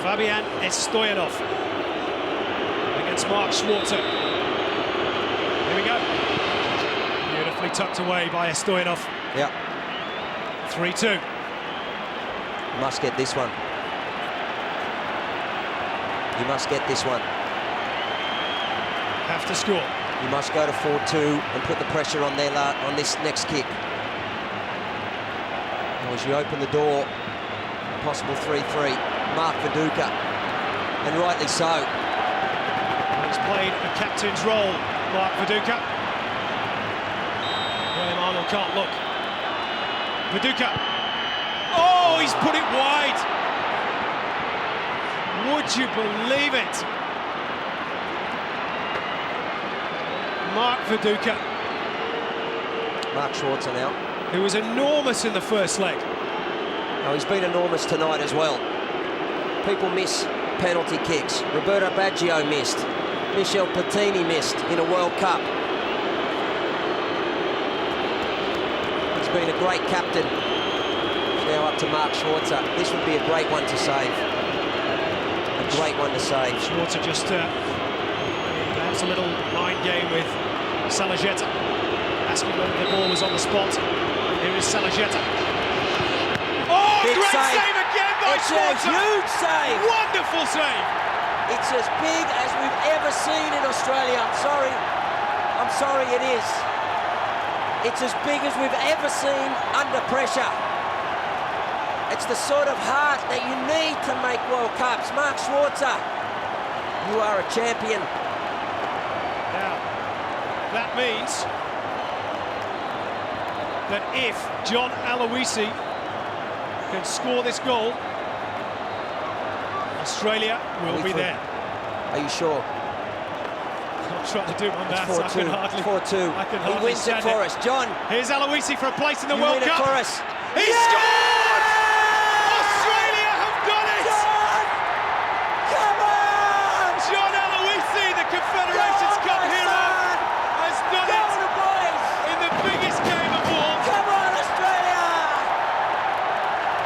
Fabian Stoyanov against Mark Schwarzer. Here we go. Beautifully tucked away by Stoyanov. Yeah. 3-2. Must get this one. You must get this one. Have to score. You must go to 4-2 and put the pressure on their on this next kick. Now, as you open the door, possible 3-3. Mark Viduka, and rightly so. He's played a captain's role, Mark Viduka. Graham Arnold can't look. Viduka. Oh, he's put it wide. Would you believe it? Mark Viduka. Mark Schwarzer now. Who was enormous in the first leg. Oh, he's been enormous tonight as well. People miss penalty kicks. Roberto Baggio missed. Michel Platini missed in a World Cup. He's been a great captain. It's now up to Mark Schwarzer. This would be a great one to save. A great one to save. Schwarzer just perhaps a little mind game with Salagetta. Asking whether the ball was on the spot. Here is Salagetta. Oh, Big great save. save again by It's Schwarzer. a huge save. Wonderful save. It's as big as we've ever seen in Australia. I'm sorry it is. It's as big as we've ever seen under pressure. It's the sort of heart that you need to make World Cups. Mark Schwarzer, you are a champion. Now, that means that if John Aloisi can score this goal, Australia will be there. Are you sure? I'm trying to do my maths. I can hardly. 4-2. I can He hardly wins it stand for us. John, Here's Aloisi for a place in the you World win it Cup. for us. He Yeah! scored! Australia have done it! John! Come on! John Aloisi, the Confederations Go on, Cup my hero, son! has done Go it the boys! in the biggest game of all. Come on, Australia!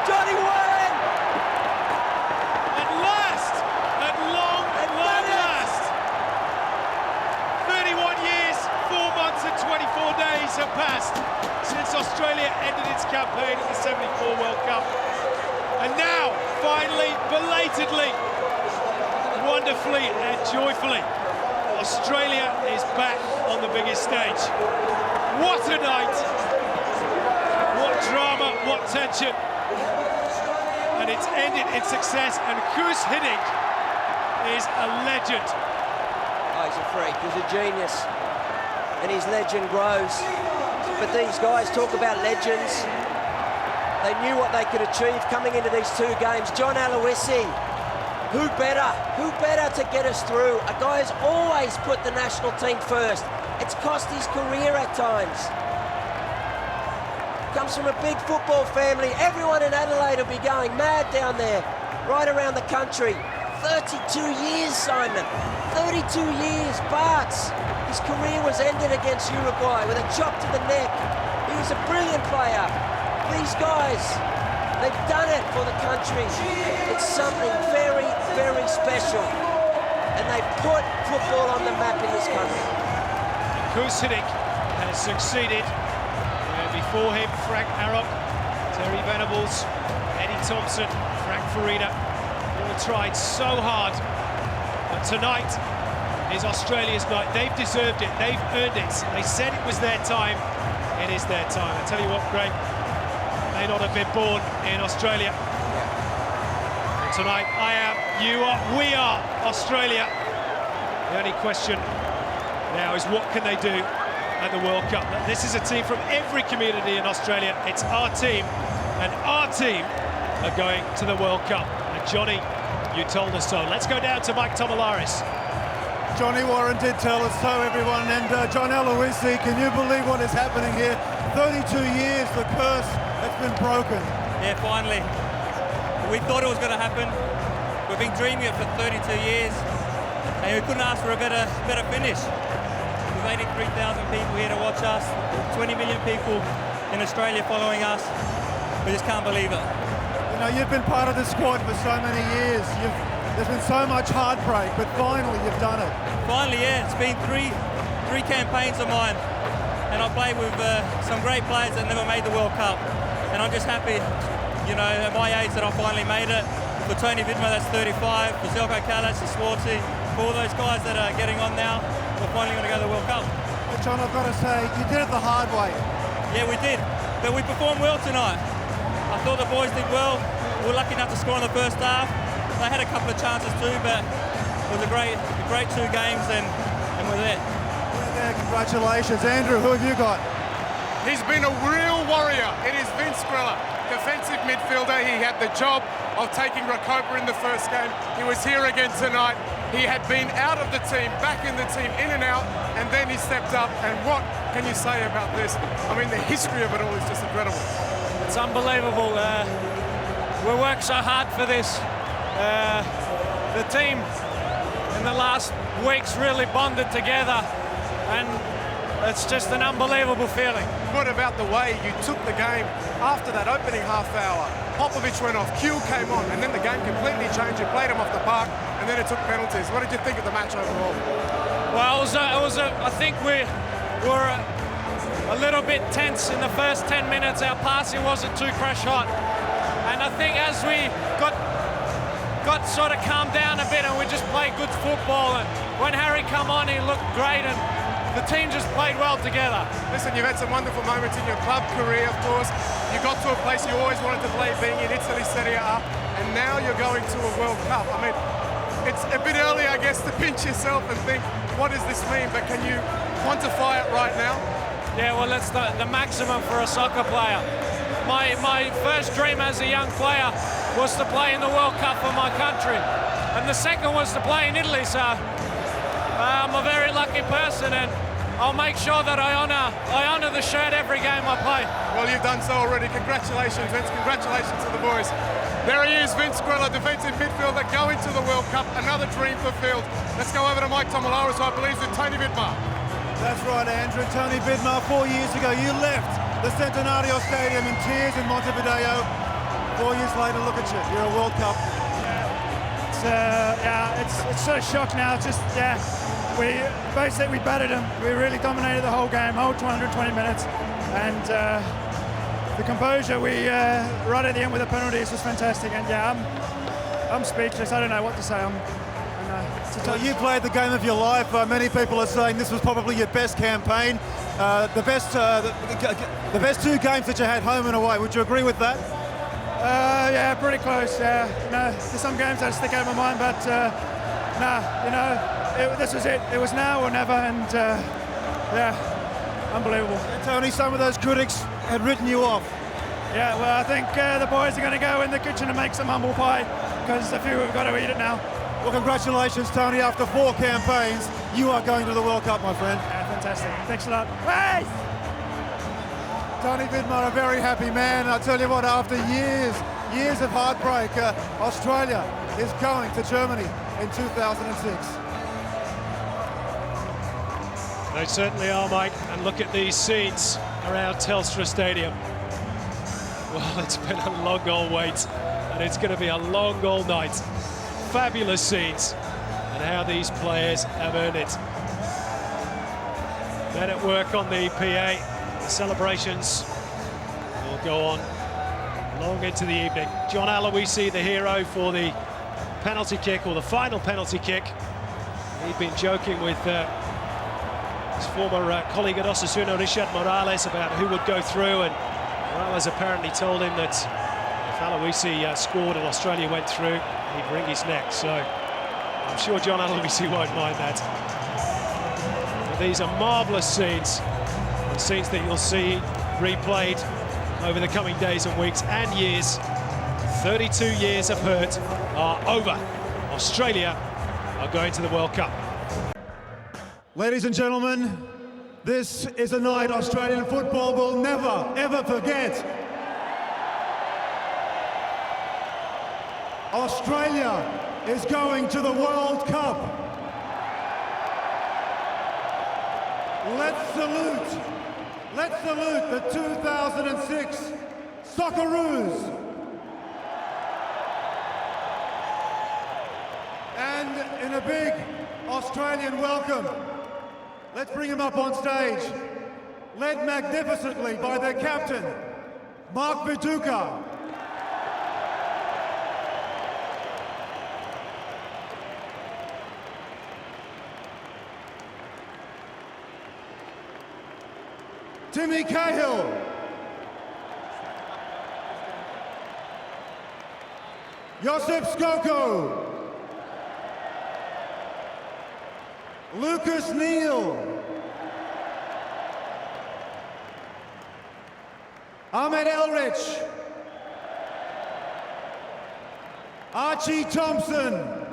Johnny Warren! At last, at long last, 31 years, 4 months and 24 days have passed since Australia ended its campaign at the '74 World Cup. And now, finally, belatedly, wonderfully and joyfully, Australia is back on the biggest stage. What a night! What drama, what tension. And it's ended in success, and Guus Hiddink is a legend. Oh, he's a freak, he's a genius. And his legend grows. But these guys talk about legends. They knew what they could achieve coming into these two games. John Aloisi, who better to get us through? A guy who's always put the national team first. It's cost his career at times. Comes from a big football family. Everyone in Adelaide will be going mad down there, right around the country. 32 years, Simon. 32 years, Bart's. His career was ended against Uruguay with a chop to the neck. He was a brilliant player. These guys, They've done it for the country. It's something very, very special. And they put football on the map in this country. Kusinik has succeeded. Before him, Frank Arok, Terry Venables, Eddie Thompson, Frank Farina, all tried so hard. But tonight is Australia's night. They've deserved it. They've earned it. They said it was their time. It is their time. I tell you what, Greg, may not have been born in Australia. And tonight, I am, you are, we are Australia. The only question now is what can they do at the World Cup? This is a team from every community in Australia. It's our team, and our team are going to the World Cup. And Johnny, you told us so. Let's go down to Mike Tomalaris. Johnny Warren did tell us so, everyone. And John Aloisi, can you believe what is happening here? 32 years, the curse has been broken. Yeah, finally. We thought it was going to happen. We've been dreaming it for 32 years, and we couldn't ask for a better finish. With 83,000 people here to watch us, 20 million people in Australia following us. We just can't believe it. You know, you've been part of the squad for so many years. There's been so much heartbreak, but finally you've done it. Finally, yeah. It's been three campaigns of mine, and I played with some great players that never made the World Cup. And I'm just happy, you know, at my age that I finally made it. For Tony Vidma, that's 35. For Zelko Kalac and Swartzy, for all those guys that are getting on now, we're finally going to go to the World Cup. But John, I've got to say, you did it the hard way. Yeah, we did. But we performed well tonight. I thought the boys did well. We were lucky enough to score in the first half. They had a couple of chances too, but it was a great 2 games, and we're there. Yeah, congratulations. Andrew, who have you got? He's been a real warrior. It is Vince Grella, defensive midfielder. He had the job of taking Recopa in the first game. He was here again tonight. He had been out of the team, back in the team, in and out, and then he stepped up. And what can you say about this? I mean, the history of it all is just incredible. It's unbelievable. We worked so hard for this. The team in the last weeks really bonded together, and it's just an unbelievable feeling. What about the way you took the game after that opening half hour? Popovic went off, Kuhl came on, and then the game completely changed. You played him off the park, and then it took penalties. What did you think of the match overall? Well, I think we were a little bit tense in the first 10 minutes. Our passing wasn't too crash hot, and I think as we got sort of calmed down a bit and we just played good football, and when Harry come on, he looked great, and the team just played well together. Listen, you've had some wonderful moments in your club career, of course. You got to a place you always wanted to play, being in Italy Serie A, and now you're going to a World Cup. I mean, it's a bit early, I guess, to pinch yourself and think, what does this mean? But can you quantify it right now? Yeah, well, it's the maximum for a soccer player. My first dream as a young player was to play in the World Cup for my country, and the second was to play in Italy, so I'm a very lucky person, and I'll make sure that I honour the shirt every game I play. Well, you've done so already. Congratulations, Vince. Congratulations to the boys. There he is, Vince Grella, defensive midfielder, going to the World Cup. Another dream fulfilled. Let's go over to Mike Tomalaris, I believe, with Tony Vidmar. That's right, Andrew. Tony Vidmar, 4 years ago, you left the Centenario Stadium in tears in Montevideo. 4 years later, look at you. You're a World Cup. It's so shocked now. It's just, we basically battered them. We really dominated the whole game, whole 220 minutes, and the composure we right at the end with the penalties was fantastic. And I'm speechless. I don't know what to say. So you played the game of your life. Many people are saying this was probably your best campaign, the best 2 games that you had home and away. Would you agree with that? Yeah, pretty close. Yeah, there's some games that stick out of my mind, but this was it. It was now or never, and unbelievable. And Tony, some of those critics had written you off. Yeah, well, I think the boys are going to go in the kitchen and make some humble pie, because a few have got to eat it now. Well, congratulations, Tony. After 4 campaigns, you are going to the World Cup, my friend. Yeah, fantastic. Thanks a lot. Hey! Tony Vidmar, a very happy man. I tell you what, after years of heartbreak, Australia is going to Germany in 2006. They certainly are, Mike. And look at these scenes around Telstra Stadium. Well, it's been a long old wait, and it's going to be a long old night. Fabulous scenes, and how these players have earned it. Men at work on the PA. The celebrations will go on long into the evening. John Aloisi, the hero for the penalty kick, or the final penalty kick. He'd been joking with his former colleague at Osasuna, Richard Morales, about who would go through, and Morales apparently told him that if Aloisi scored and Australia went through, he'd wring his neck. So I'm sure John Aloisi won't mind that. But these are marvellous scenes, and scenes that you'll see replayed over the coming days and weeks and years. 32 years of hurt are over. Australia are going to the World Cup. Ladies and gentlemen, this is a night Australian football will never, ever forget. Australia is going to the World Cup. Let's salute the 2006 Socceroos. And in a big Australian welcome, let's bring him up on stage, led magnificently by their captain, Mark Viduka. Timmy Cahill. Josip Skoko. Lucas Neal. Ahmed Elrich. Archie Thompson.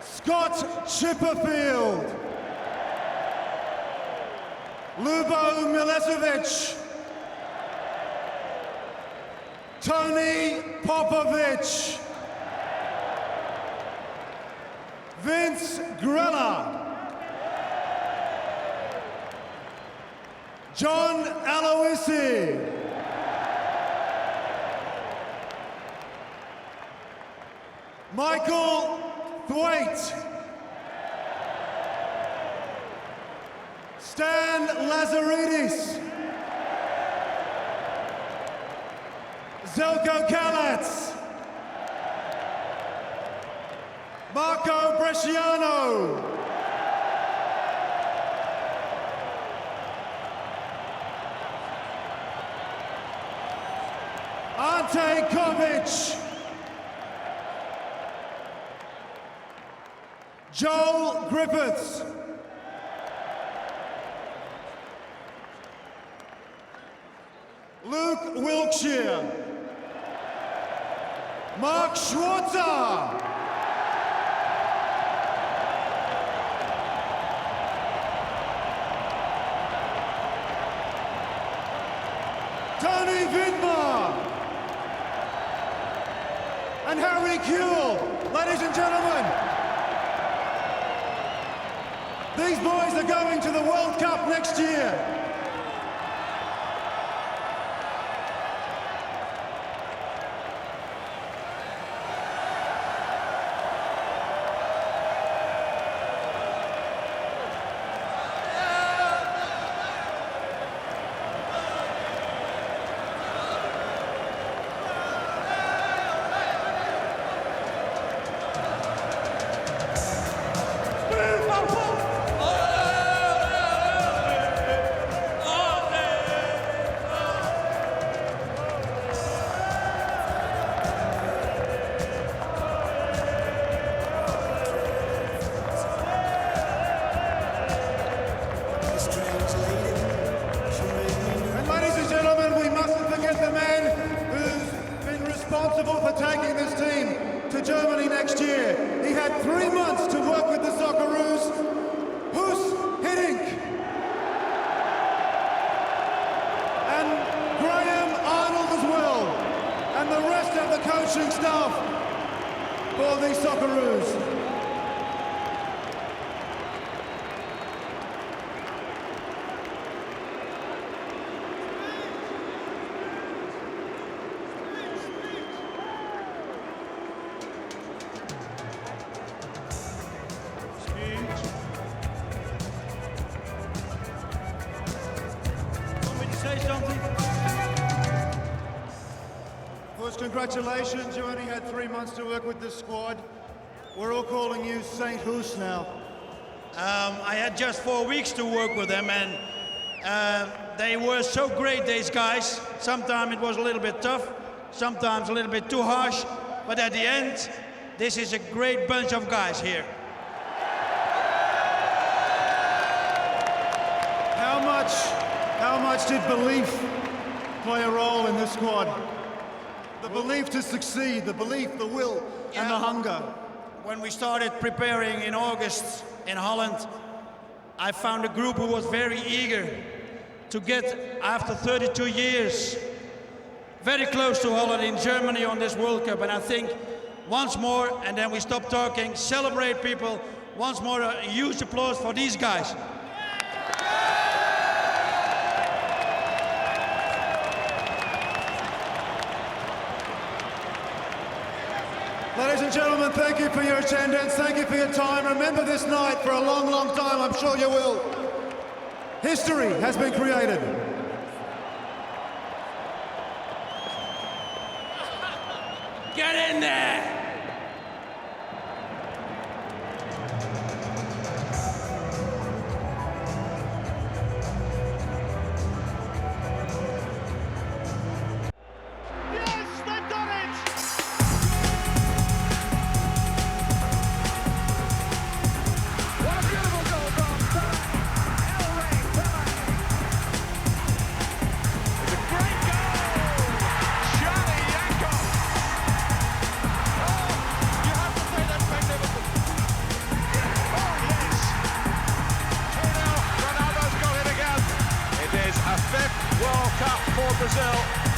Scott Chipperfield. Lubo Milesevic. Tony Popovic. Vince Grella. John Aloisi. Michael Thwaite. Stan Lazaridis. Zelko Kalats. Marco Bresciano. Ante Kovic. Joel Griffiths. Luke Wilkshire. Mark Schwarzer. Tony Vidmar. And Harry Kuehl. Ladies and gentlemen, these boys are going to the World Cup next year. For taking this team to Germany next year. He had 3 months to work with the Socceroos. Hus Hiddink and Graham Arnold as well, and the rest of the coaching staff for the Socceroos. say something? First, congratulations. You only had 3 months to work with this squad. We're all calling you Saint Hoos now. I had just 4 weeks to work with them, and they were so great, these guys. Sometimes it was a little bit tough, sometimes a little bit too harsh, but at the end, this is a great bunch of guys here. How much did belief play a role in this squad? The belief to succeed, the belief, the will, and the hunger. When we started preparing in August in Holland, I found a group who was very eager to get, after 32 years, very close to Holland in Germany on this World Cup. And I think once more, and then we stop talking, celebrate people. Once more, a huge applause for these guys. Ladies and gentlemen, thank you for your attendance, thank you for your time. Remember this night for a long, long time, I'm sure you will. History has been created. Get in there! World Cup for Brazil.